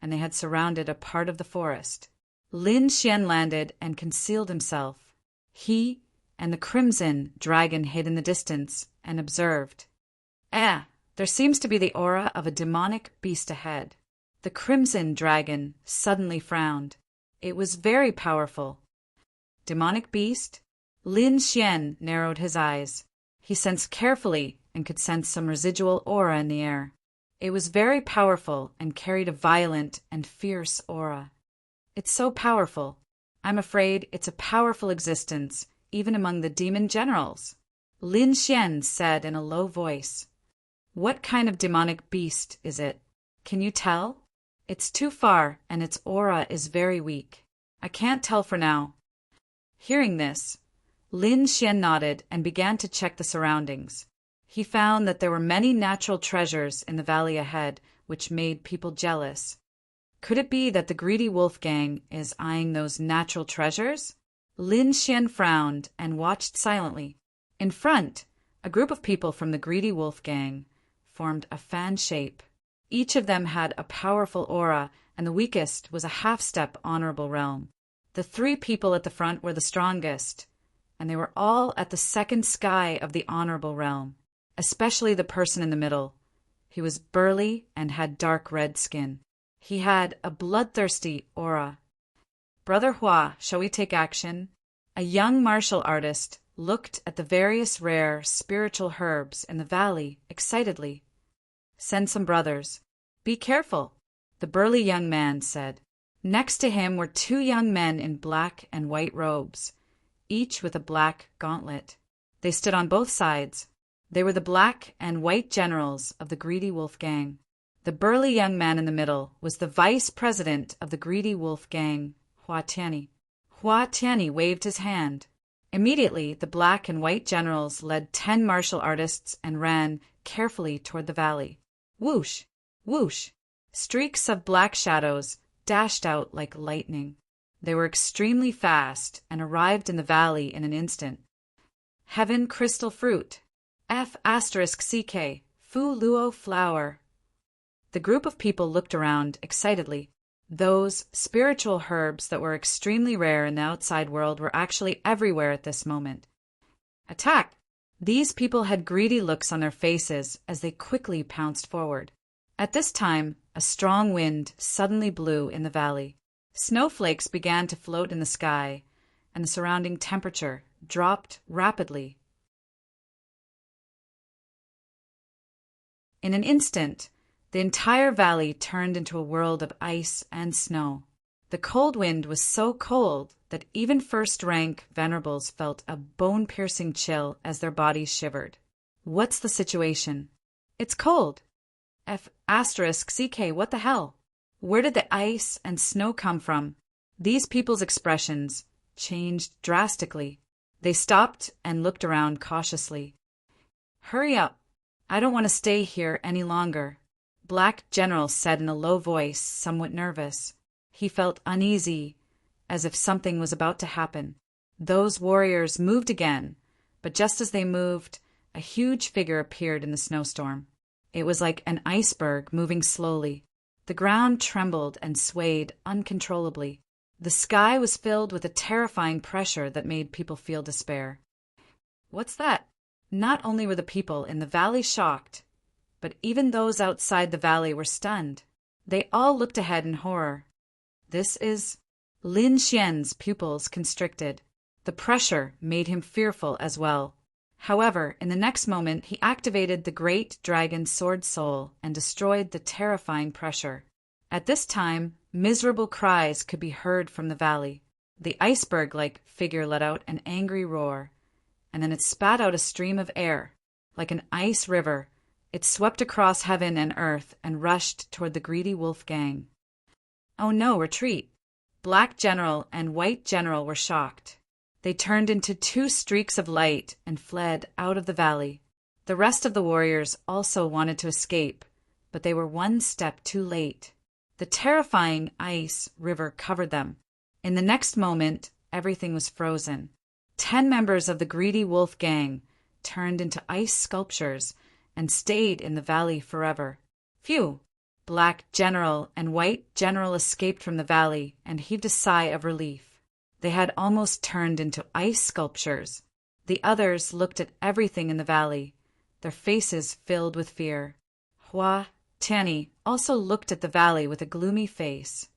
and they had surrounded a part of the forest. Lin Xian landed and concealed himself. He and the Crimson Dragon hid in the distance and observed. There seems to be the aura of a demonic beast ahead. The Crimson Dragon suddenly frowned. It was very powerful. Demonic beast? Lin Xian narrowed his eyes. He sensed carefully and could sense some residual aura in the air. It was very powerful and carried a violent and fierce aura. It's so powerful. I'm afraid it's a powerful existence, even among the demon generals. Lin Xian said in a low voice. What kind of demonic beast is it? Can you tell? It's too far, and its aura is very weak. I can't tell for now. Hearing this, Lin Xian nodded and began to check the surroundings. He found that there were many natural treasures in the valley ahead, which made people jealous. Could it be that the Greedy Wolf Gang is eyeing those natural treasures? Lin Xian frowned and watched silently. In front, a group of people from the Greedy Wolf Gang formed a fan shape. Each of them had a powerful aura, and the weakest was a half-step honorable realm. The 3 people at the front were the strongest, and they were all at the second sky of the honorable realm, especially the person in the middle. He was burly and had dark red skin. He had a bloodthirsty aura. Brother Hua, shall we take action? A young martial artist looked at the various rare spiritual herbs in the valley excitedly. Send some brothers. Be careful, the burly young man said. Next to him were 2 young men in black and white robes, each with a black gauntlet. They stood on both sides. They were the black and white generals of the Greedy Wolf Gang. The burly young man in the middle was the vice president of the Greedy Wolf Gang, Hua Tianyi. Hua Tianyi waved his hand. Immediately, the black and white generals led 10 martial artists and ran carefully toward the valley. Whoosh! Whoosh! Streaks of black shadows dashed out like lightning. They were extremely fast and arrived in the valley in an instant. Heaven crystal fruit. F***CK. Fu Luo flower. The group of people looked around excitedly. Those spiritual herbs that were extremely rare in the outside world were actually everywhere at this moment. Attack! These people had greedy looks on their faces as they quickly pounced forward. At this time, a strong wind suddenly blew in the valley. Snowflakes began to float in the sky, and the surrounding temperature dropped rapidly. In an instant, the entire valley turned into a world of ice and snow. The cold wind was so cold that even first-rank venerables felt a bone-piercing chill as their bodies shivered. What's the situation? It's cold. F***CK, what the hell? Where did the ice and snow come from? These people's expressions changed drastically. They stopped and looked around cautiously. Hurry up. I don't want to stay here any longer. Black General said in a low voice, somewhat nervous. He felt uneasy, as if something was about to happen. Those warriors moved again, but just as they moved, a huge figure appeared in the snowstorm. It was like an iceberg moving slowly. The ground trembled and swayed uncontrollably. The sky was filled with a terrifying pressure that made people feel despair. What's that? Not only were the people in the valley shocked, but even those outside the valley were stunned. They all looked ahead in horror. This is... Lin Xian's pupils constricted. The pressure made him fearful as well. However, in the next moment, he activated the great dragon sword soul and destroyed the terrifying pressure. At this time, miserable cries could be heard from the valley. The iceberg-like figure let out an angry roar, and then it spat out a stream of air. Like an ice river, it swept across heaven and earth and rushed toward the Greedy Wolf Gang. Oh no, retreat! Black General and White General were shocked. They turned into 2 streaks of light and fled out of the valley. The rest of the warriors also wanted to escape, but they were one step too late. The terrifying ice river covered them. In the next moment, everything was frozen. 10 members of the greedy wolf gang turned into ice sculptures and stayed in the valley forever. Phew! Black General and White General escaped from the valley and heaved a sigh of relief. They had almost turned into ice sculptures. The others looked at everything in the valley, their faces filled with fear. Hua Tianyi also looked at the valley with a gloomy face.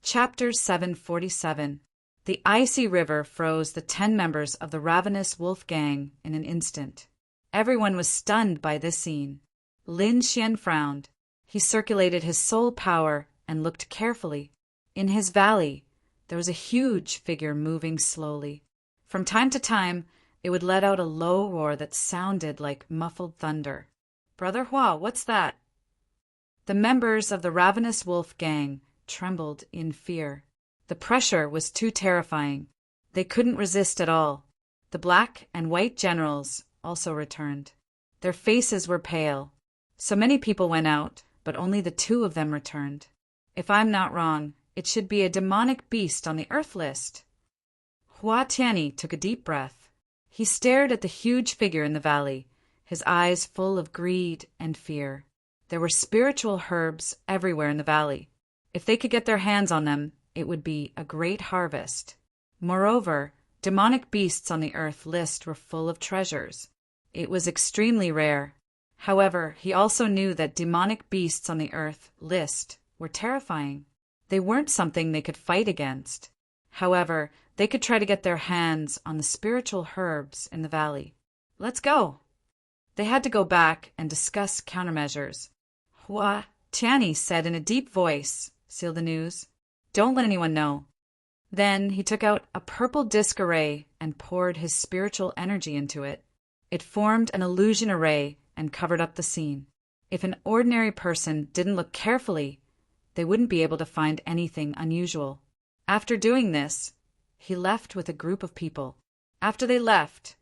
Chapter 747. The icy river froze the 10 members of the ravenous wolf gang in an instant. Everyone was stunned by this scene. Lin Xian frowned. He circulated his soul power and looked carefully. In his valley, there was a huge figure moving slowly. From time to time, it would let out a low roar that sounded like muffled thunder. "Brother Hua, what's that?" The members of the ravenous wolf gang trembled in fear. The pressure was too terrifying. They couldn't resist at all. The Black and White generals also returned. Their faces were pale. So many people went out, but only the 2 of them returned. If I'm not wrong, it should be a demonic beast on the Earth list. Hua Tianyi took a deep breath. He stared at the huge figure in the valley, his eyes full of greed and fear. There were spiritual herbs everywhere in the valley. If they could get their hands on them, it would be a great harvest. Moreover, demonic beasts on the Earth list were full of treasures. It was extremely rare. However, he also knew that demonic beasts on the Earth list were terrifying. They weren't something they could fight against. However, they could try to get their hands on the spiritual herbs in the valley. Let's go. They had to go back and discuss countermeasures. Hua Tianyi said in a deep voice, "Seal the news. Don't let anyone know." Then he took out a purple disc array and poured his spiritual energy into it. It formed an illusion array and covered up the scene. If an ordinary person didn't look carefully, they wouldn't be able to find anything unusual. After doing this, he left with a group of people. After they left,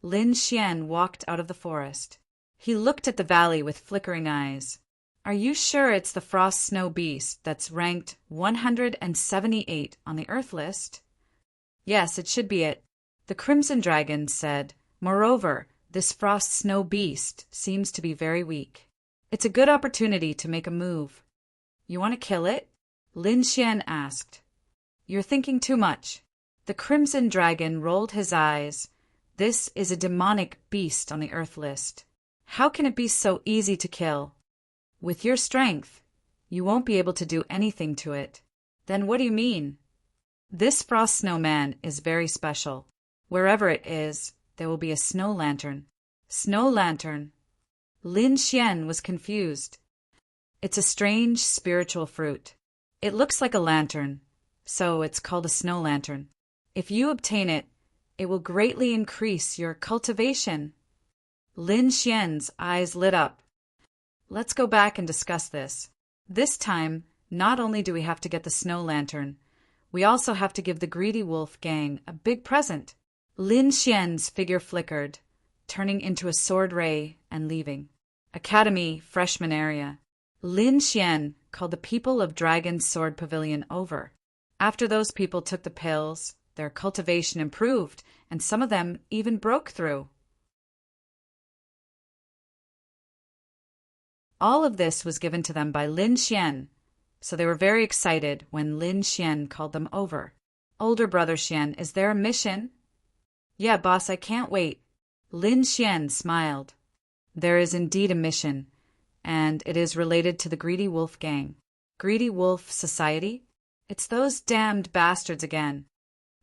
Lin Xian walked out of the forest. He looked at the valley with flickering eyes. "Are you sure it's the frost snow beast that's ranked 178 on the Earth list?" "Yes, it should be it." The Crimson Dragon said, "Moreover, this frost snow beast seems to be very weak. It's a good opportunity to make a move." "You want to kill it?" Lin Xian asked. "You're thinking too much." The Crimson Dragon rolled his eyes. "This is a demonic beast on the Earth list. How can it be so easy to kill? With your strength, you won't be able to do anything to it." "Then what do you mean?" "This frost snowman is very special. Wherever it is, there will be a snow lantern." "Snow lantern?" Lin Xian was confused. "It's a strange spiritual fruit. It looks like a lantern, so it's called a snow lantern. If you obtain it, it will greatly increase your cultivation." Lin Xian's eyes lit up. "Let's go back and discuss this. This time, not only do we have to get the snow lantern, we also have to give the greedy wolf gang a big present." Lin Xian's figure flickered, turning into a sword ray and leaving. Academy freshman area. Lin Xian called the people of Dragon's Sword Pavilion over. After those people took the pills, their cultivation improved, and some of them even broke through. All of this was given to them by Lin Xian, so they were very excited when Lin Xian called them over. "Older brother Xian, is there a mission?" "Yeah, boss, I can't wait." Lin Xian smiled. "There is indeed a mission, and it is related to the Greedy Wolf Gang." "Greedy Wolf Society?" "It's those damned bastards again."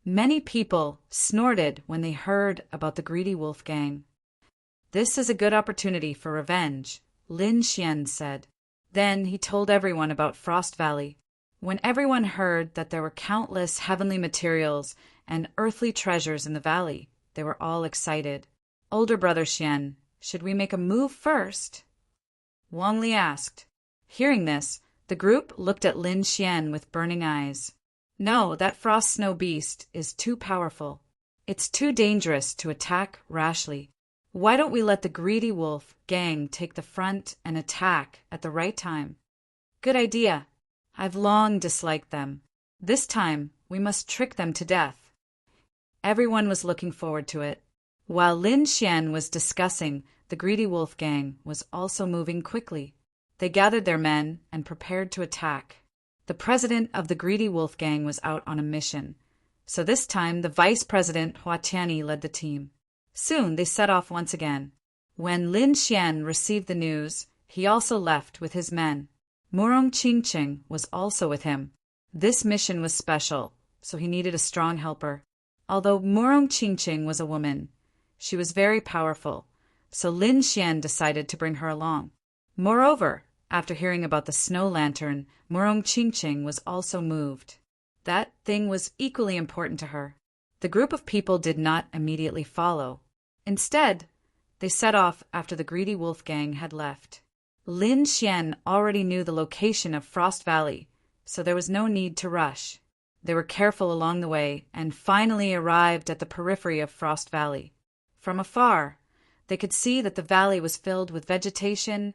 Many people snorted when they heard about the Greedy Wolf Gang. "This is a good opportunity for revenge," Lin Xian said. Then he told everyone about Frost Valley. When everyone heard that there were countless heavenly materials and earthly treasures in the valley, they were all excited. "Older brother Xian, should we make a move first?" Wang Li asked. Hearing this, the group looked at Lin Xian with burning eyes. "No, that frost snow beast is too powerful. It's too dangerous to attack rashly. Why don't we let the greedy wolf gang take the front and attack at the right time? Good idea. I've long disliked them. This time, we must trick them to death. Everyone was looking forward to it. While Lin Xian was discussing, the greedy wolf gang was also moving quickly. They gathered their men and prepared to attack. The president of the greedy wolf gang was out on a mission, so this time the vice president Hua Tianyi led the team. Soon they set off once again. When Lin Xian received the news, he also left with his men. Murong Qingqing was also with him. This mission was special, so he needed a strong helper. Although Murong Qingqing was a woman, she was very powerful, so Lin Xian decided to bring her along. Moreover, after hearing about the snow lantern, Murong Qingqing was also moved. That thing was equally important to her. The group of people did not immediately follow. Instead, they set off after the greedy wolf gang had left. Lin Xian already knew the location of Frost Valley, so there was no need to rush. They were careful along the way and finally arrived at the periphery of Frost Valley. From afar, they could see that the valley was filled with vegetation,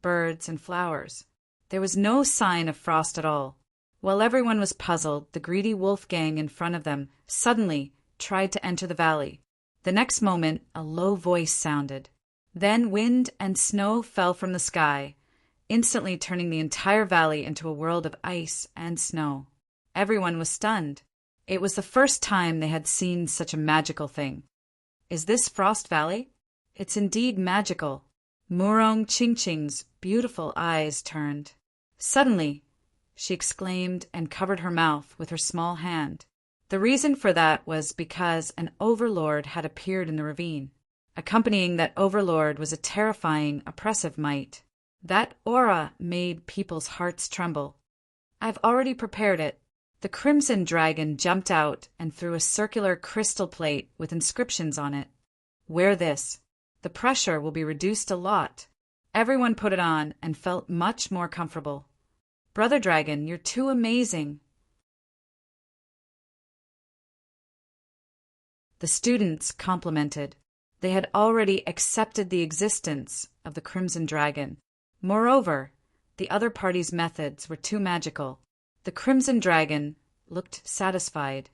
birds, and flowers. There was no sign of frost at all. While everyone was puzzled, the greedy wolf gang in front of them suddenly tried to enter the valley. The next moment, a low voice sounded. Then wind and snow fell from the sky, instantly turning the entire valley into a world of ice and snow. Everyone was stunned. It was the first time they had seen such a magical thing. Is this Frost Valley? It's indeed magical. Murong Qingqing's beautiful eyes turned. Suddenly, she exclaimed and covered her mouth with her small hand. The reason for that was because an overlord had appeared in the ravine. Accompanying that overlord was a terrifying, oppressive might. That aura made people's hearts tremble. I've already prepared it. The crimson dragon jumped out and threw a circular crystal plate with inscriptions on it. Wear this. The pressure will be reduced a lot. Everyone put it on and felt much more comfortable. Brother Dragon, you're too amazing. The students complimented. They had already accepted the existence of the Crimson Dragon. Moreover, the other party's methods were too magical. The Crimson Dragon looked satisfied.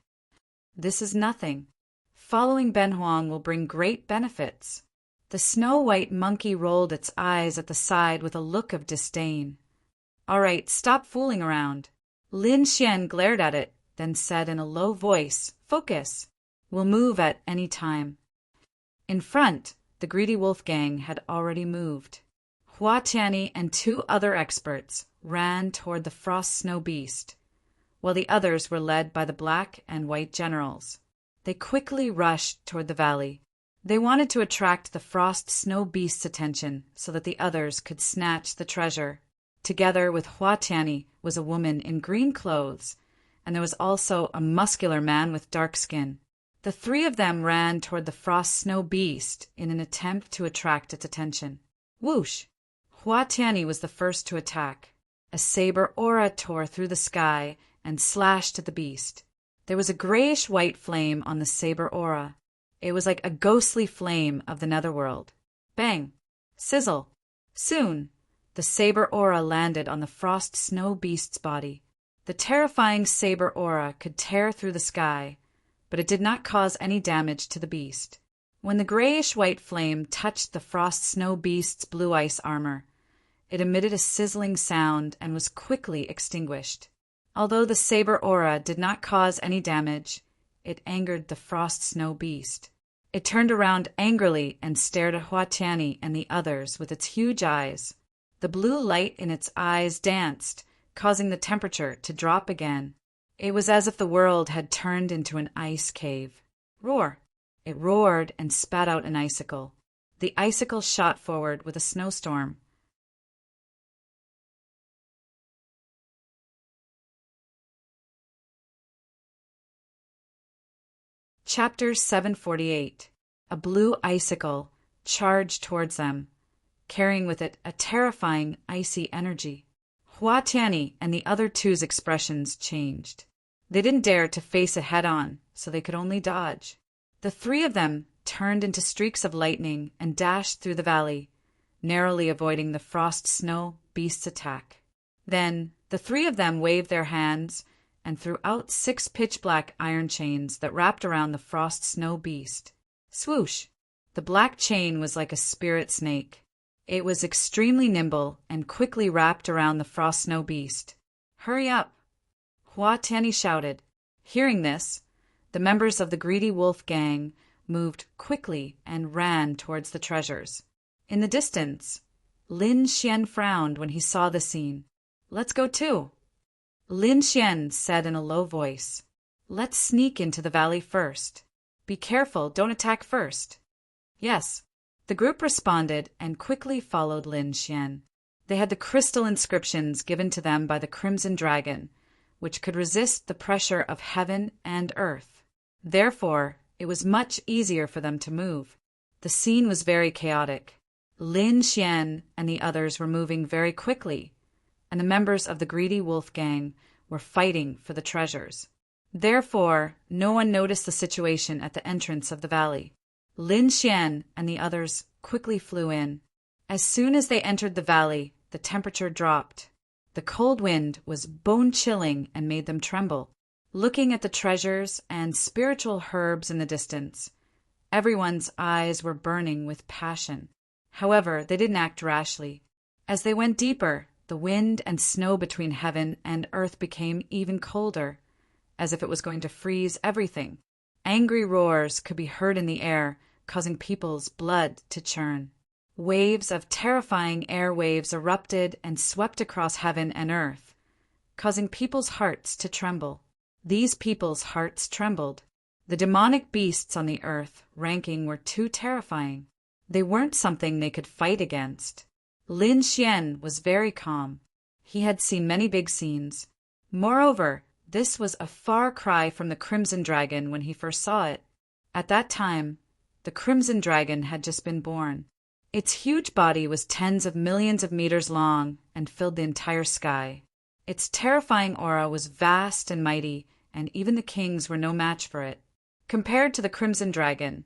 This is nothing. Following Ben Huang will bring great benefits. The snow-white monkey rolled its eyes at the side with a look of disdain. All right, stop fooling around. Lin Xian glared at it, then said in a low voice, Focus. We'll move at any time. In front, the greedy wolf gang had already moved. Hua Tianyi and two other experts ran toward the frost snow beast, while the others were led by the black and white generals. They quickly rushed toward the valley. They wanted to attract the frost snow beast's attention so that the others could snatch the treasure. Together with Hua Tianyi was a woman in green clothes, and there was also a muscular man with dark skin. The three of them ran toward the frost snow beast in an attempt to attract its attention. Whoosh! Hua Tianyi was the first to attack. A saber aura tore through the sky and slashed at the beast. There was a grayish-white flame on the saber aura. It was like a ghostly flame of the netherworld. Bang! Sizzle! Soon, the saber aura landed on the frost snow beast's body. The terrifying saber aura could tear through the sky, but it did not cause any damage to the beast. When the grayish-white flame touched the frost snow beast's blue ice armor, it emitted a sizzling sound and was quickly extinguished. Although the saber aura did not cause any damage, it angered the frost snow beast. It turned around angrily and stared at Hua Tianyi and the others with its huge eyes. The blue light in its eyes danced, causing the temperature to drop again. It was as if the world had turned into an ice cave. Roar! It roared and spat out an icicle. The icicle shot forward with a snowstorm. Chapter 748. A blue icicle charged towards them, carrying with it a terrifying icy energy. Hua Tianyi and the other two's expressions changed. They didn't dare to face it head-on, so they could only dodge. The three of them turned into streaks of lightning and dashed through the valley, narrowly avoiding the frost snow beast's attack. Then the three of them waved their hands and threw out 6 pitch-black iron chains that wrapped around the frost snow beast. Swoosh! The black chain was like a spirit snake. It was extremely nimble and quickly wrapped around the frost snow beast. Hurry up! Hua Tianyi shouted. Hearing this, the members of the greedy wolf gang moved quickly and ran towards the treasures. In the distance, Lin Xian frowned when he saw the scene. Let's go too. Lin Xian said in a low voice. Let's sneak into the valley first. Be careful, don't attack first. Yes, the group responded and quickly followed Lin Xian. They had the crystal inscriptions given to them by the Crimson Dragon, which could resist the pressure of heaven and earth. Therefore, it was much easier for them to move. The scene was very chaotic. Lin Xian and the others were moving very quickly, and the members of the greedy wolf gang were fighting for the treasures. Therefore, no one noticed the situation at the entrance of the valley. Lin Xian and the others quickly flew in. As soon as they entered the valley, the temperature dropped. The cold wind was bone-chilling and made them tremble. Looking at the treasures and spiritual herbs in the distance, everyone's eyes were burning with passion. However, they didn't act rashly. As they went deeper, the wind and snow between heaven and earth became even colder, as if it was going to freeze everything. Angry roars could be heard in the air, causing people's blood to churn. Waves of terrifying air waves erupted and swept across heaven and earth, causing people's hearts to tremble. These people's hearts trembled. The demonic beasts on the earth ranking were too terrifying. They weren't something they could fight against. Lin Xian was very calm. He had seen many big scenes. Moreover, this was a far cry from the Crimson Dragon when he first saw it. At that time, the Crimson Dragon had just been born. Its huge body was tens of millions of meters long and filled the entire sky. Its terrifying aura was vast and mighty, and even the kings were no match for it. Compared to the Crimson Dragon,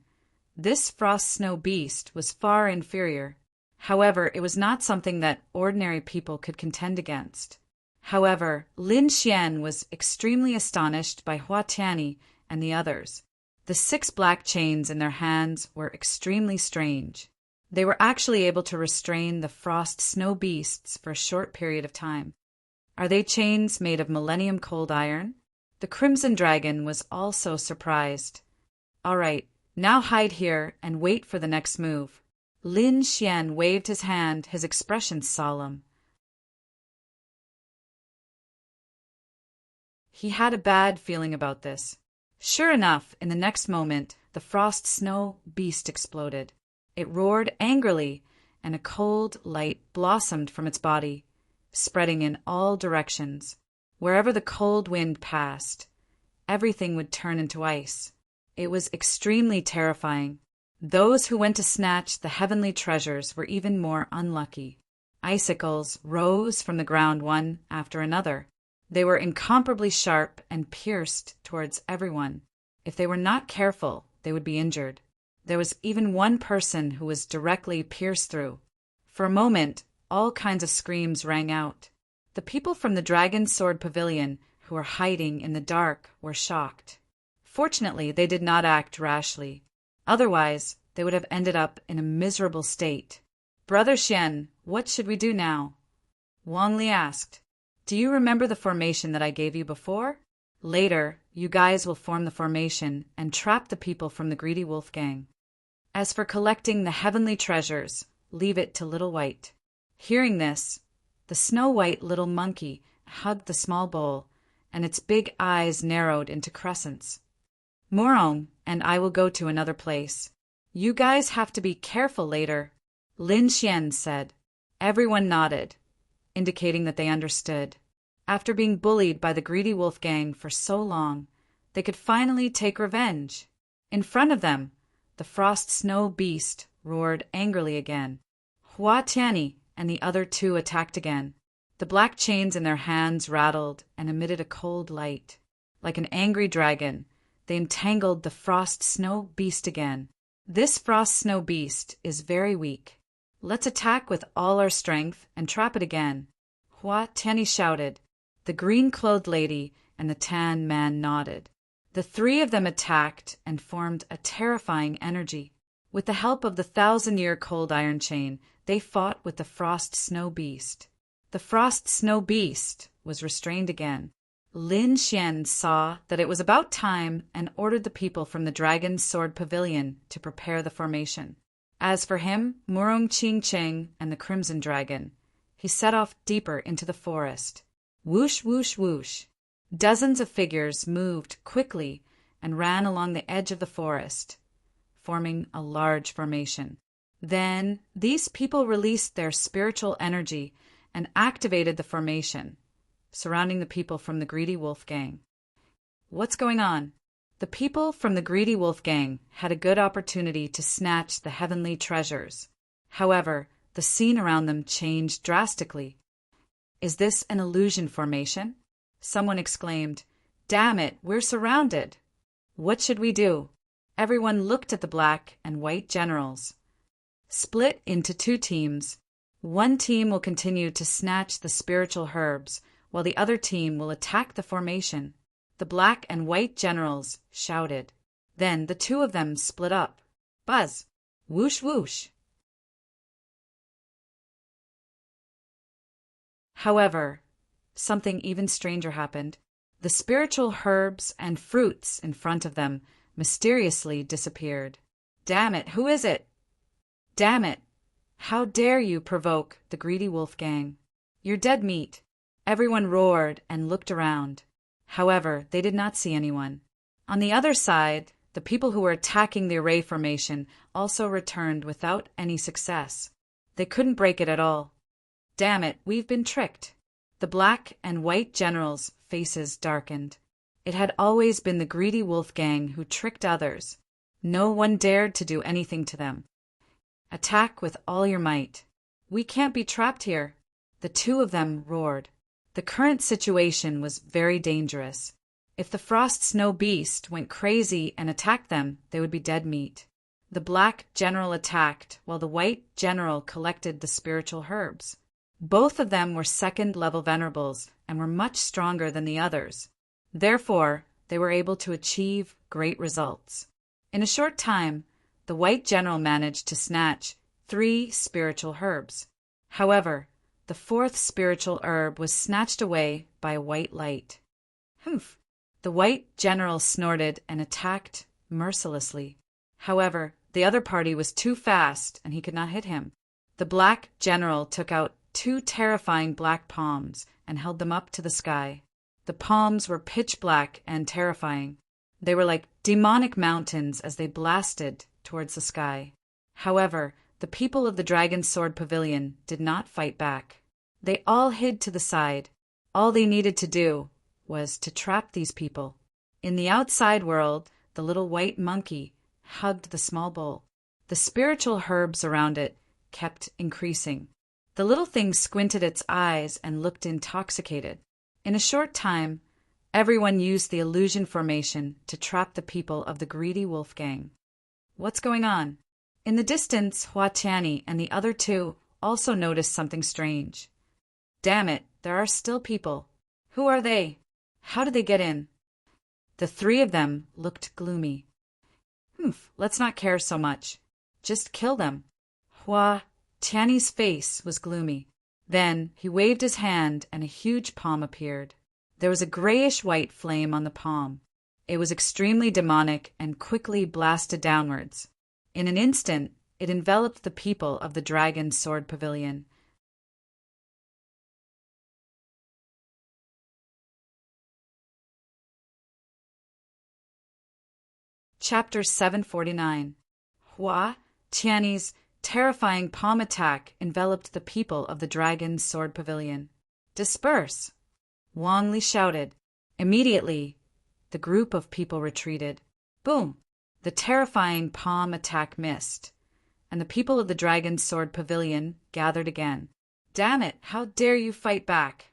this frost snow beast was far inferior. However, it was not something that ordinary people could contend against. However, Lin Xian was extremely astonished by Hua Tianyi and the others. The 6 black chains in their hands were extremely strange. They were actually able to restrain the frost snow beasts for a short period of time. Are they chains made of millennium cold iron? The Crimson Dragon was also surprised. All right, now hide here and wait for the next move. Lin Xian waved his hand, his expression solemn. He had a bad feeling about this. Sure enough, in the next moment, the frost snow beast exploded. It roared angrily, and a cold light blossomed from its body, spreading in all directions. Wherever the cold wind passed, everything would turn into ice. It was extremely terrifying. Those who went to snatch the heavenly treasures were even more unlucky. Icicles rose from the ground one after another. They were incomparably sharp and pierced towards everyone. If they were not careful, they would be injured. There was even one person who was directly pierced through. For a moment, all kinds of screams rang out. The people from the Dragon Sword Pavilion who were hiding in the dark were shocked. Fortunately, they did not act rashly. Otherwise, they would have ended up in a miserable state. Brother Xian, what should we do now? Wang Li asked. Do you remember the formation that I gave you before? Later, you guys will form the formation and trap the people from the greedy wolf gang. As for collecting the heavenly treasures, leave it to Little White. Hearing this, the snow-white little monkey hugged the small bowl, and its big eyes narrowed into crescents. Morong and I will go to another place. You guys have to be careful later, Lin Xian said. Everyone nodded, indicating that they understood. After being bullied by the greedy wolf gang for so long, they could finally take revenge. In front of them, the frost snow beast roared angrily again. Hua Tianyi and the other 2 attacked again. The black chains in their hands rattled and emitted a cold light. Like an angry dragon, they entangled the frost snow beast again. This frost snow beast is very weak. Let's attack with all our strength and trap it again. Hua Tianyi shouted. The green-clothed lady and the tan man nodded. The three of them attacked and formed a terrifying energy. With the help of the 1,000-year cold iron chain, they fought with the frost snow beast. The frost snow beast was restrained again. Lin Xian saw that it was about time and ordered the people from the Dragon's Sword Pavilion to prepare the formation. As for him, Murong Qing Cheng and the Crimson Dragon, he set off deeper into the forest. Whoosh, whoosh, whoosh. Dozens of figures moved quickly and ran along the edge of the forest, forming a large formation. Then these people released their spiritual energy and activated the formation, surrounding the people from the Greedy Wolf Gang. What's going on? The people from the Greedy Wolf Gang had a good opportunity to snatch the heavenly treasures. However, the scene around them changed drastically. Is this an illusion formation? Someone exclaimed, Damn it, we're surrounded. What should we do? Everyone looked at the black and white generals. Split into two teams. One team will continue to snatch the spiritual herbs, while the other team will attack the formation. The black and white generals shouted. Then the two of them split up. Buzz! Whoosh whoosh! However, something even stranger happened. The spiritual herbs and fruits in front of them mysteriously disappeared. Damn it, who is it? Damn it! How dare you provoke the Greedy Wolf Gang? You're dead meat. Everyone roared and looked around. However, they did not see anyone. On the other side, the people who were attacking the array formation also returned without any success. They couldn't break it at all. Damn it, we've been tricked. The black and white generals' faces darkened. It had always been the Greedy Wolf Gang who tricked others. No one dared to do anything to them. Attack with all your might. We can't be trapped here. The two of them roared. The current situation was very dangerous. If the frost snow beast went crazy and attacked them, they would be dead meat. The black general attacked, while the white general collected the spiritual herbs. Both of them were second-level venerables and were much stronger than the others. Therefore, they were able to achieve great results. In a short time, the white general managed to snatch 3 spiritual herbs. However, the 4th spiritual herb was snatched away by a white light. Humph! The white general snorted and attacked mercilessly. However, the other party was too fast and he could not hit him. The black general took out 2 terrifying black palms and held them up to the sky. The palms were pitch black and terrifying. They were like demonic mountains as they blasted towards the sky. However, the people of the Dragon's Sword Pavilion did not fight back. They all hid to the side. All they needed to do was to trap these people. In the outside world, the little white monkey hugged the small bowl. The spiritual herbs around it kept increasing. The little thing squinted its eyes and looked intoxicated. In a short time, everyone used the illusion formation to trap the people of the Greedy Wolf Gang. What's going on? In the distance, Hua Tianyi and the other two also noticed something strange. Damn it, there are still people. Who are they? How did they get in? The 3 of them looked gloomy. Let's not care so much. Just kill them. Hua Tianyi's face was gloomy. Then he waved his hand and a huge palm appeared. There was a grayish-white flame on the palm. It was extremely demonic and quickly blasted downwards. In an instant, it enveloped the people of the Dragon's Sword Pavilion. Chapter 749. Hua Tianyi's terrifying palm attack enveloped the people of the Dragon's Sword Pavilion. Disperse! Wang Li shouted. Immediately, the group of people retreated. Boom! The terrifying palm attack missed, and the people of the Dragon's Sword Pavilion gathered again. Damn it, how dare you fight back?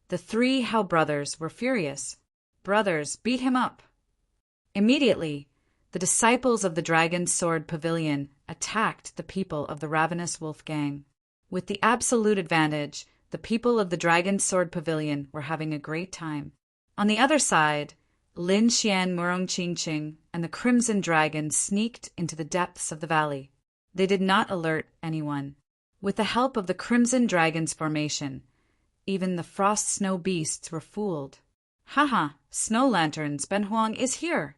The 3 Hao brothers were furious. Brothers, beat him up! Immediately, the disciples of the Dragon's Sword Pavilion attacked the people of the Ravenous Wolf Gang. With the absolute advantage, the people of the Dragon's Sword Pavilion were having a great time. On the other side, Lin Xian, Murong Qingqing, and the Crimson Dragon sneaked into the depths of the valley. They did not alert anyone. With the help of the Crimson Dragon's formation, even the Frost Snow Beasts were fooled. "Haha, snow lanterns, Ben Huang is here!"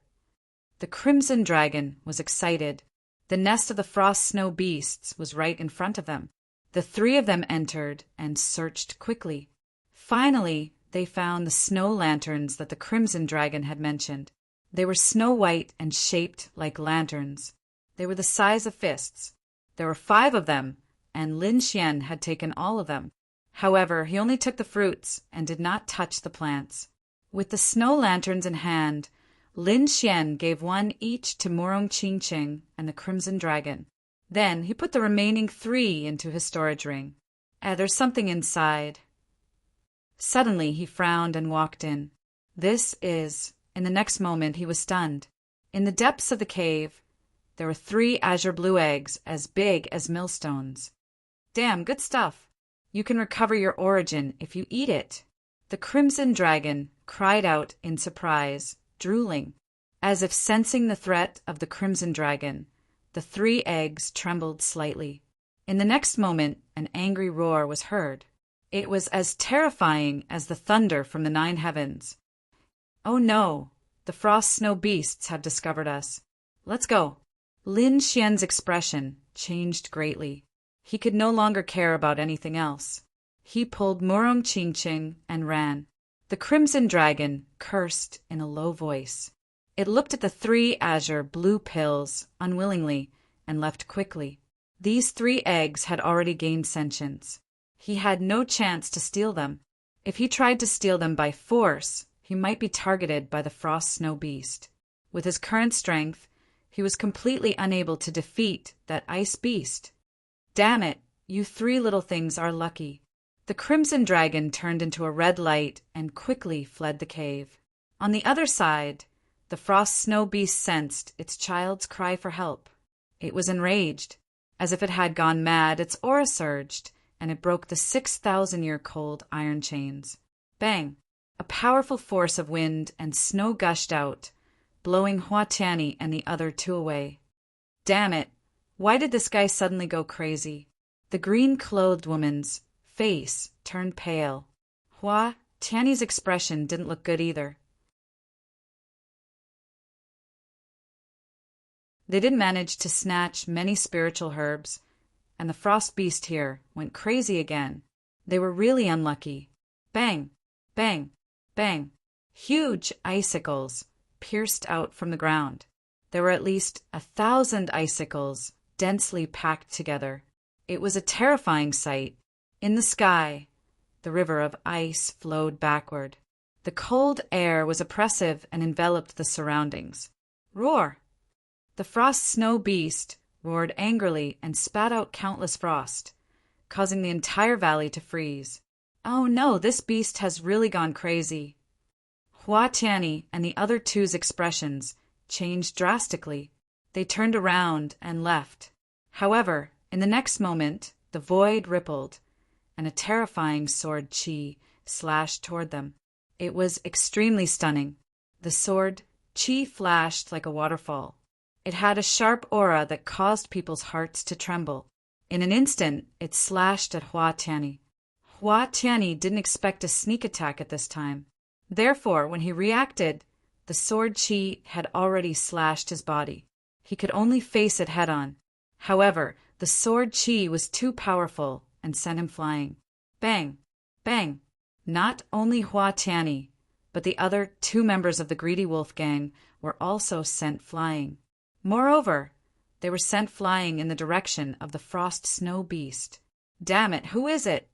The Crimson Dragon was excited. The nest of the Frost Snow Beasts was right in front of them. The three of them entered and searched quickly. Finally, they found the snow lanterns that the Crimson Dragon had mentioned. They were snow-white and shaped like lanterns. They were the size of fists. There were 5 of them, and Lin Xian had taken all of them. However, he only took the fruits and did not touch the plants. With the snow lanterns in hand, Lin Xian gave one each to Murong Qingqing and the Crimson Dragon. Then he put the remaining 3 into his storage ring. There's something inside. Suddenly he frowned and walked in. In the next moment he was stunned. In the depths of the cave, there were 3 azure blue eggs as big as millstones. "Damn, good stuff. You can recover your origin if you eat it." The Crimson Dragon cried out in surprise, drooling. As if sensing the threat of the Crimson Dragon, the 3 eggs trembled slightly. In the next moment, an angry roar was heard. It was as terrifying as the thunder from the 9 heavens. "Oh no, the Frost Snow Beasts have discovered us. Let's go." Lin Xian's expression changed greatly. He could no longer care about anything else. He pulled Murong Qingqing and ran. The Crimson Dragon cursed in a low voice. It looked at the 3 azure blue pills unwillingly and left quickly. These 3 eggs had already gained sentience. He had no chance to steal them. If he tried to steal them by force, he might be targeted by the Frost Snow Beast. With his current strength, he was completely unable to defeat that ice beast. "Damn it, you 3 little things are lucky." The Crimson Dragon turned into a red light and quickly fled the cave. On the other side, the Frost Snow Beast sensed its child's cry for help. It was enraged. As if it had gone mad, its aura surged, and it broke the 6,000-year-cold iron chains. Bang! A powerful force of wind and snow gushed out, blowing Hua Tianyi and the other 2 away. "Damn it! Why did this guy suddenly go crazy?" The green-clothed woman's face turned pale. Hua Tianyi's expression didn't look good either. They didn't manage to snatch many spiritual herbs, and the frost beast here went crazy again. They were really unlucky. Bang! Bang! Bang! Huge icicles pierced out from the ground. There were at least 1,000 icicles densely packed together. It was a terrifying sight. In the sky, the river of ice flowed backward. The cold air was oppressive and enveloped the surroundings. Roar! The frost snow beast roared angrily and spat out countless frost, causing the entire valley to freeze. "Oh no, this beast has really gone crazy." Hua Tianyi and the other 2's expressions changed drastically. They turned around and left. However, in the next moment, the void rippled, and a terrifying sword Qi slashed toward them. It was extremely stunning. The sword Qi flashed like a waterfall. It had a sharp aura that caused people's hearts to tremble. In an instant, it slashed at Hua Tianyi. Hua Tianyi didn't expect a sneak attack at this time. Therefore, when he reacted, the sword Qi had already slashed his body. He could only face it head-on. However, the sword Qi was too powerful and sent him flying. Bang! Bang! Not only Hua Tianyi, but the other 2 members of the Greedy Wolf Gang were also sent flying. Moreover, they were sent flying in the direction of the Frost Snow Beast. Damn it, who is it?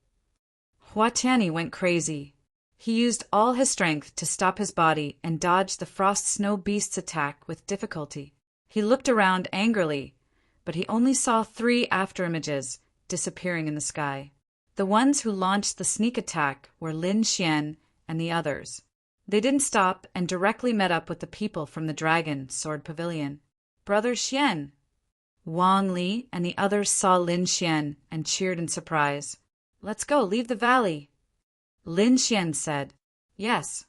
Hua Tianyi went crazy. He used all his strength to stop his body and dodged the Frost Snow Beast's attack with difficulty. He looked around angrily, but he only saw 3 afterimages disappearing in the sky. The ones who launched the sneak attack were Lin Xian and the others. They didn't stop and directly met up with the people from the Dragon Sword Pavilion. Brother Xian! Wang Li and the others saw Lin Xian and cheered in surprise. Let's go, leave the valley. Lin Xian said, Yes.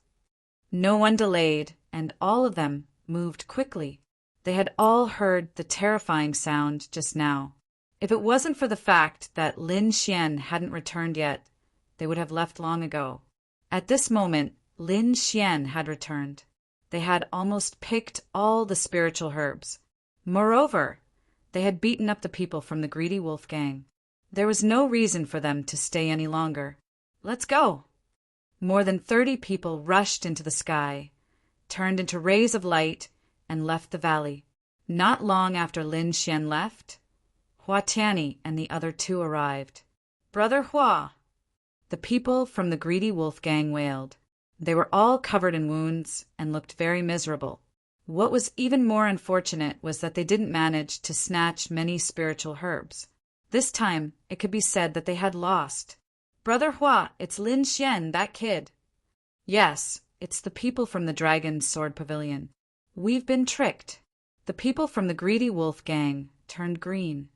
No one delayed, and all of them moved quickly. They had all heard the terrifying sound just now. If it wasn't for the fact that Lin Xian hadn't returned yet, they would have left long ago. At this moment, Lin Xian had returned. They had almost picked all the spiritual herbs. Moreover, they had beaten up the people from the Greedy Wolf Gang. There was no reason for them to stay any longer. Let's go! More than 30 people rushed into the sky, turned into rays of light, and left the valley. Not long after Lin Xian left, Hua Tianyi and the other two arrived. Brother Hua! The people from the Greedy Wolf Gang wailed. They were all covered in wounds and looked very miserable. What was even more unfortunate was that they didn't manage to snatch many spiritual herbs. This time, it could be said that they had lost. Brother Hua, it's Lin Xian, that kid. Yes, it's the people from the Dragon's Sword Pavilion. We've been tricked. The people from the Greedy Wolf Gang turned green.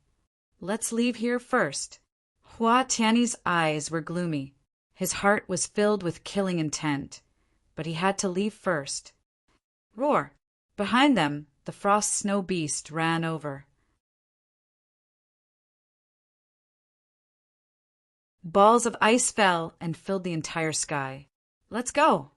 Let's leave here first. Hua Tianyi's eyes were gloomy. His heart was filled with killing intent, but he had to leave first. Roar! Behind them, the frost snow beast ran over. Balls of ice fell and filled the entire sky. Let's go!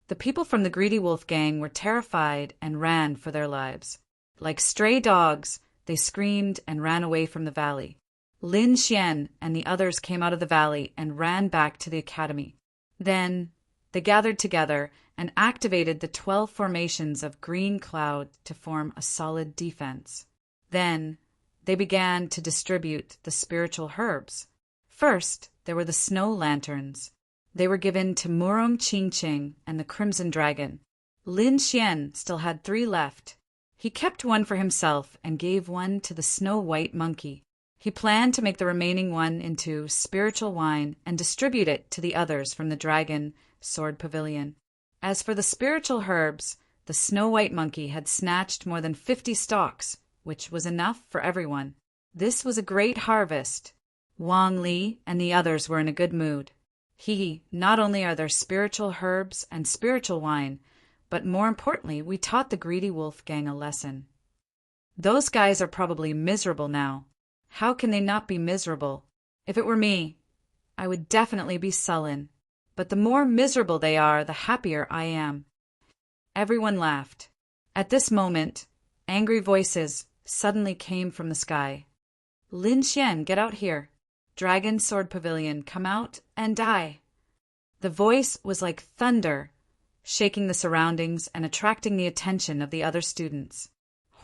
The people from the Greedy Wolf Gang were terrified and ran for their lives. Like stray dogs, they screamed and ran away from the valley. Lin Xian and the others came out of the valley and ran back to the academy. Then they gathered together and activated the 12 formations of green cloud to form a solid defense. Then they began to distribute the spiritual herbs. First, there were the snow lanterns. They were given to Murong Qingqing and the Crimson Dragon. Lin Xian still had 3 left. He kept one for himself and gave one to the Snow White Monkey. He planned to make the remaining one into spiritual wine and distribute it to the others from the Dragon Sword Pavilion. As for the spiritual herbs, the Snow White Monkey had snatched more than 50 stalks, which was enough for everyone. This was a great harvest. Wang Li and the others were in a good mood. Not only are there spiritual herbs and spiritual wine, but more importantly, we taught the Greedy Wolf Gang a lesson. Those guys are probably miserable now. How can they not be miserable? If it were me, I would definitely be sullen. But the more miserable they are, the happier I am. Everyone laughed. At this moment, angry voices suddenly came from the sky. Lin Xian, get out here. Dragon Sword Pavilion, come out and die. The voice was like thunder, shaking the surroundings and attracting the attention of the other students.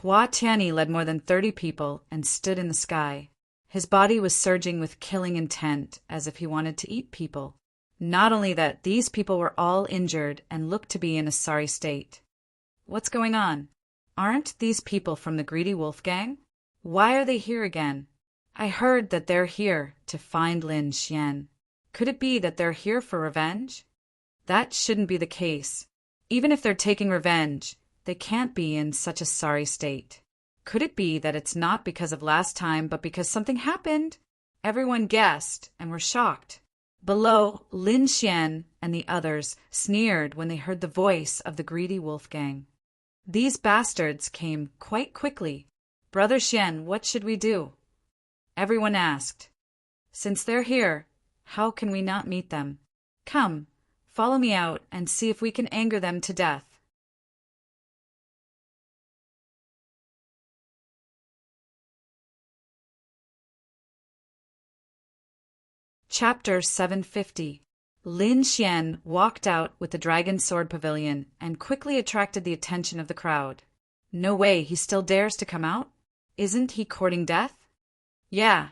Hua Tianyi led more than 30 people and stood in the sky. His body was surging with killing intent, as if he wanted to eat people. Not only that, these people were all injured and looked to be in a sorry state. What's going on? Aren't these people from the Greedy Wolf Gang? Why are they here again? I heard that they're here to find Lin Xian. Could it be that they're here for revenge? That shouldn't be the case. Even if they're taking revenge, they can't be in such a sorry state. Could it be that it's not because of last time, but because something happened? Everyone guessed and were shocked. Below, Lin Xian and the others sneered when they heard the voice of the Greedy Wolf Gang. These bastards came quite quickly. Brother Xian, what should we do? Everyone asked. Since they're here, how can we not meet them? Come, follow me out and see if we can anger them to death. Chapter 750. Lin Xian walked out with the Dragon Sword Pavilion and quickly attracted the attention of the crowd. No way, he still dares to come out? Isn't he courting death? Yeah,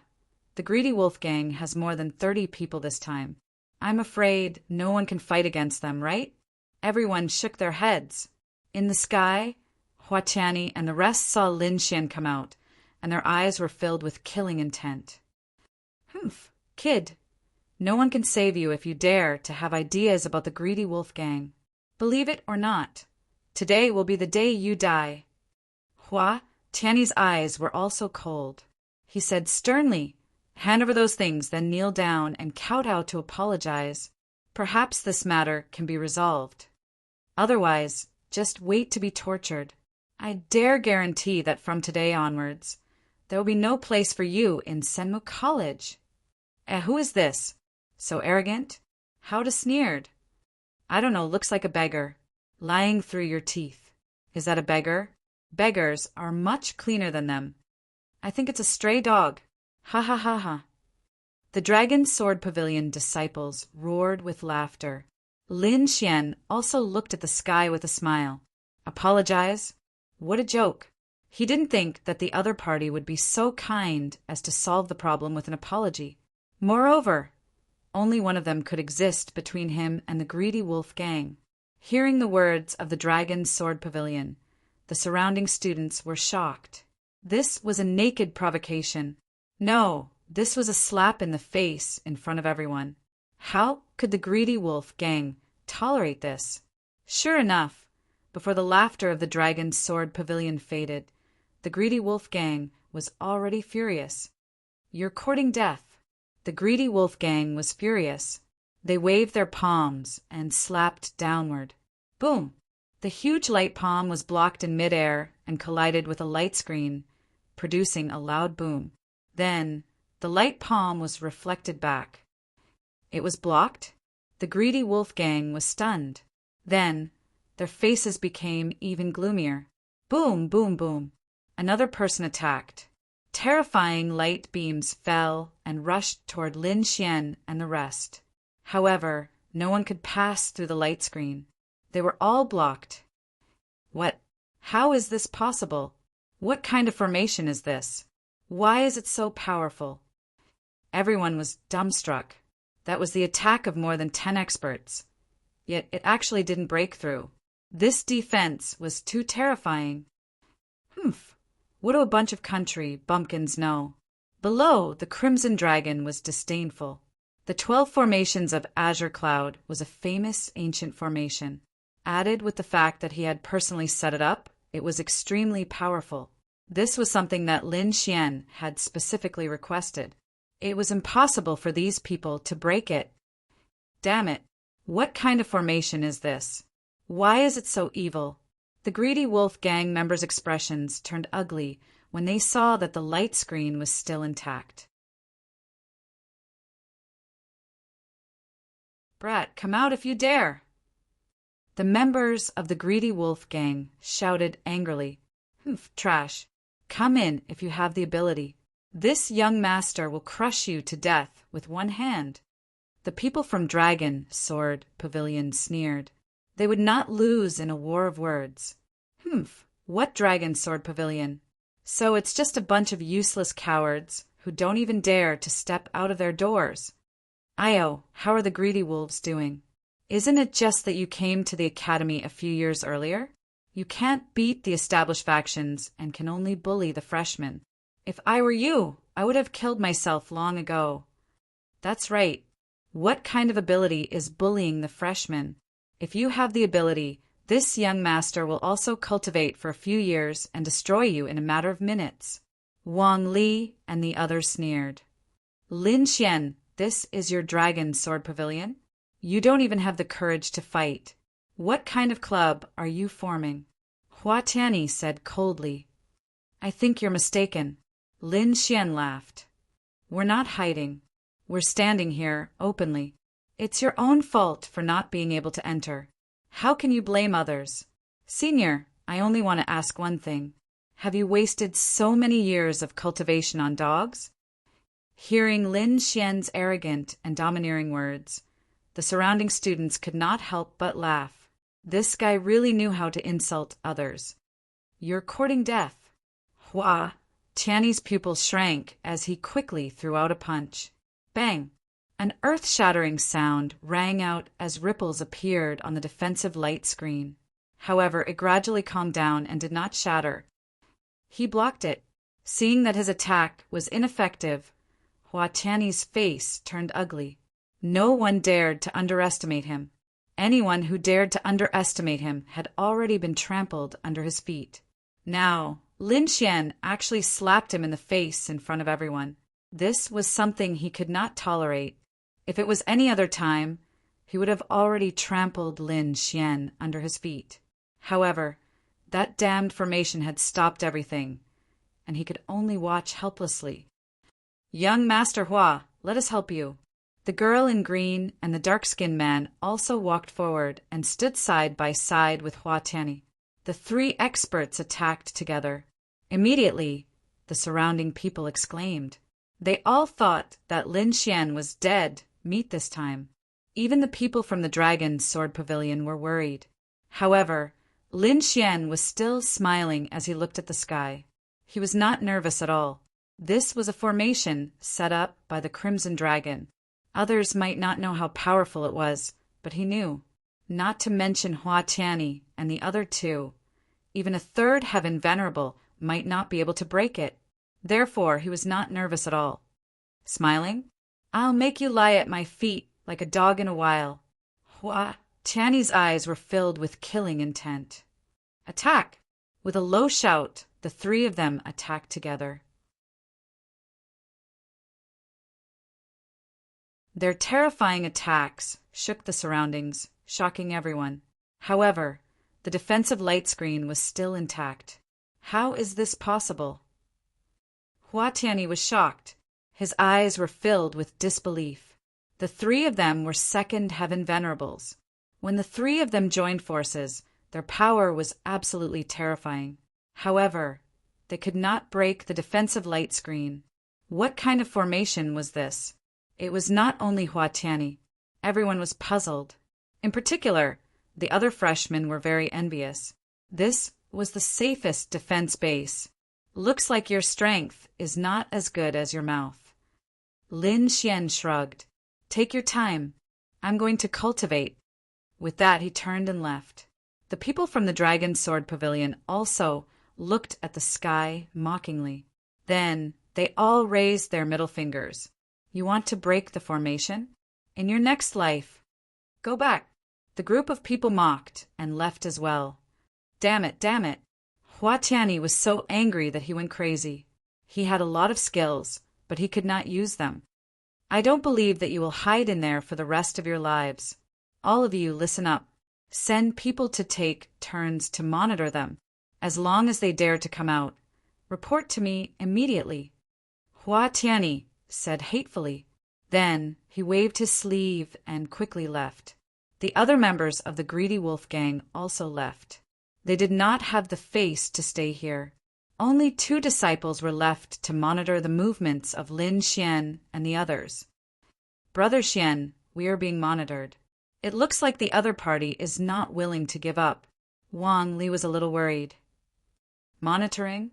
the Greedy Wolf Gang has more than 30 people this time. I'm afraid no one can fight against them, right? Everyone shook their heads. In the sky, Hua Tianyi and the rest saw Lin Xian come out, and their eyes were filled with killing intent. Humph, kid. No one can save you if you dare to have ideas about the Greedy Wolf Gang. Believe it or not, today will be the day you die. Hua, Tiany's eyes were also cold. He said sternly, "Hand over those things, then kneel down and kowtow to apologize. Perhaps this matter can be resolved. Otherwise, just wait to be tortured. I dare guarantee that from today onwards, there will be no place for you in Senmu College." Who is this? So arrogant? How to sneered? I don't know, looks like a beggar. Lying through your teeth. Is that a beggar? Beggars are much cleaner than them. I think it's a stray dog. Ha ha ha ha. The Dragon Sword Pavilion disciples roared with laughter. Lin Xian also looked at the sky with a smile. Apologize? What a joke. He didn't think that the other party would be so kind as to solve the problem with an apology. Moreover, only one of them could exist between him and the greedy wolf gang. Hearing the words of the Dragon Sword Pavilion, the surrounding students were shocked. This was a naked provocation. No, this was a slap in the face in front of everyone. How could the greedy wolf gang tolerate this? Sure enough, before the laughter of the Dragon Sword Pavilion faded, the greedy wolf gang was already furious. You're courting death. The greedy wolf gang was furious. They waved their palms and slapped downward. Boom! The huge light palm was blocked in midair and collided with a light screen, producing a loud boom. Then, the light palm was reflected back. It was blocked. The greedy wolf gang was stunned. Then, their faces became even gloomier. Boom, boom, boom. Another person attacked. Terrifying light beams fell and rushed toward Lin Xian and the rest. However, no one could pass through the light screen. They were all blocked. What? How is this possible? What kind of formation is this? Why is it so powerful? Everyone was dumbstruck. That was the attack of more than 10 experts. Yet it actually didn't break through. This defense was too terrifying. Humph. What do a bunch of country bumpkins know? Below, the Crimson Dragon was disdainful. The 12 formations of Azure Cloud was a famous ancient formation. Added with the fact that he had personally set it up, it was extremely powerful. This was something that Lin Xian had specifically requested. It was impossible for these people to break it. Damn it! What kind of formation is this? Why is it so evil? The greedy wolf gang members' expressions turned ugly when they saw that the light screen was still intact. Brat, come out if you dare! The members of the greedy wolf gang shouted angrily. Humph, trash. Come in if you have the ability. This young master will crush you to death with one hand. The people from Dragon Sword Pavilion sneered. They would not lose in a war of words. Humph, what Dragon Sword Pavilion? So it's just a bunch of useless cowards who don't even dare to step out of their doors. Io, how are the greedy wolves doing? Isn't it just that you came to the academy a few years earlier? You can't beat the established factions and can only bully the freshmen. If I were you, I would have killed myself long ago. That's right. What kind of ability is bullying the freshmen? If you have the ability, this young master will also cultivate for a few years and destroy you in a matter of minutes. Wang Li and the others sneered. Lin Xian, this is your Dragon Sword Pavilion? You don't even have the courage to fight. What kind of club are you forming? Hua Tianyi said coldly. I think you're mistaken. Lin Xian laughed. We're not hiding. We're standing here openly. It's your own fault for not being able to enter. How can you blame others? Senior, I only want to ask one thing. Have you wasted so many years of cultivation on dogs? Hearing Lin Xian's arrogant and domineering words, the surrounding students could not help but laugh. This guy really knew how to insult others. You're courting death. Hua Tiany's pupils shrank as he quickly threw out a punch. Bang! An earth-shattering sound rang out as ripples appeared on the defensive light screen. However, it gradually calmed down and did not shatter. He blocked it. Seeing that his attack was ineffective, Hua Tiany's face turned ugly. No one dared to underestimate him. Anyone who dared to underestimate him had already been trampled under his feet. Now, Lin Xian actually slapped him in the face in front of everyone. This was something he could not tolerate. If it was any other time, he would have already trampled Lin Xian under his feet. However, that damned formation had stopped everything, and he could only watch helplessly. "Young Master Hua, let us help you." The girl in green and the dark-skinned man also walked forward and stood side by side with Hua Tianyi. The three experts attacked together. Immediately, the surrounding people exclaimed. They all thought that Lin Xian was dead meat this time. Even the people from the Dragon's Sword Pavilion were worried. However, Lin Xian was still smiling as he looked at the sky. He was not nervous at all. This was a formation set up by the Crimson Dragon. Others might not know how powerful it was, but he knew. Not to mention Hua Tianyi and the other two. Even a third heaven venerable might not be able to break it. Therefore, he was not nervous at all. Smiling, "I'll make you lie at my feet like a dog in a while." Hua Tianyi's eyes were filled with killing intent. "Attack!" With a low shout, the three of them attacked together. Their terrifying attacks shook the surroundings, shocking everyone. However, the defensive light screen was still intact. How is this possible? Hua Tianyi was shocked. His eyes were filled with disbelief. The three of them were second heaven venerables. When the three of them joined forces, their power was absolutely terrifying. However, they could not break the defensive light screen. What kind of formation was this? It was not only Hua Tianyi. Everyone was puzzled. In particular, the other freshmen were very envious. This was the safest defense base. "Looks like your strength is not as good as your mouth." Lin Xian shrugged. "Take your time. I'm going to cultivate." With that, he turned and left. The people from the Dragon's Sword Pavilion also looked at the sky mockingly. Then they all raised their middle fingers. "You want to break the formation? In your next life, go back." The group of people mocked and left as well. Damn it, damn it. Hua Tianyi was so angry that he went crazy. He had a lot of skills, but he could not use them. "I don't believe that you will hide in there for the rest of your lives. All of you listen up. Send people to take turns to monitor them. As long as they dare to come out, report to me immediately." Hua Tianyi said hatefully. Then he waved his sleeve and quickly left. The other members of the Greedy Wolf Gang also left. They did not have the face to stay here. Only 2 disciples were left to monitor the movements of Lin Xian and the others. "Brother Xian, we are being monitored. It looks like the other party is not willing to give up." Wang Li was a little worried. "Monitoring?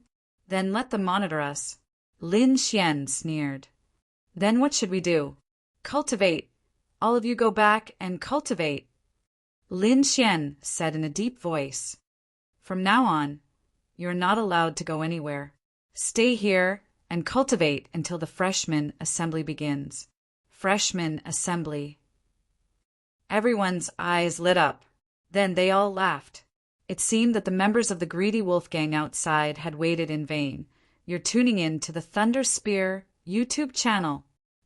Then let them monitor us." Lin Xian sneered. "Then what should we do?" "Cultivate. All of you go back and cultivate." Lin Xian said in a deep voice. "From now on, you are not allowed to go anywhere. Stay here and cultivate until the freshman assembly begins." Freshman assembly. Everyone's eyes lit up. Then they all laughed. It seemed that the members of the Greedy Wolf Gang outside had waited in vain. You're tuning in to the Thunder Spear YouTube channel.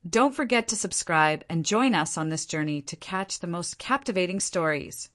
Don't forget to subscribe and join us on this journey to catch the most captivating stories.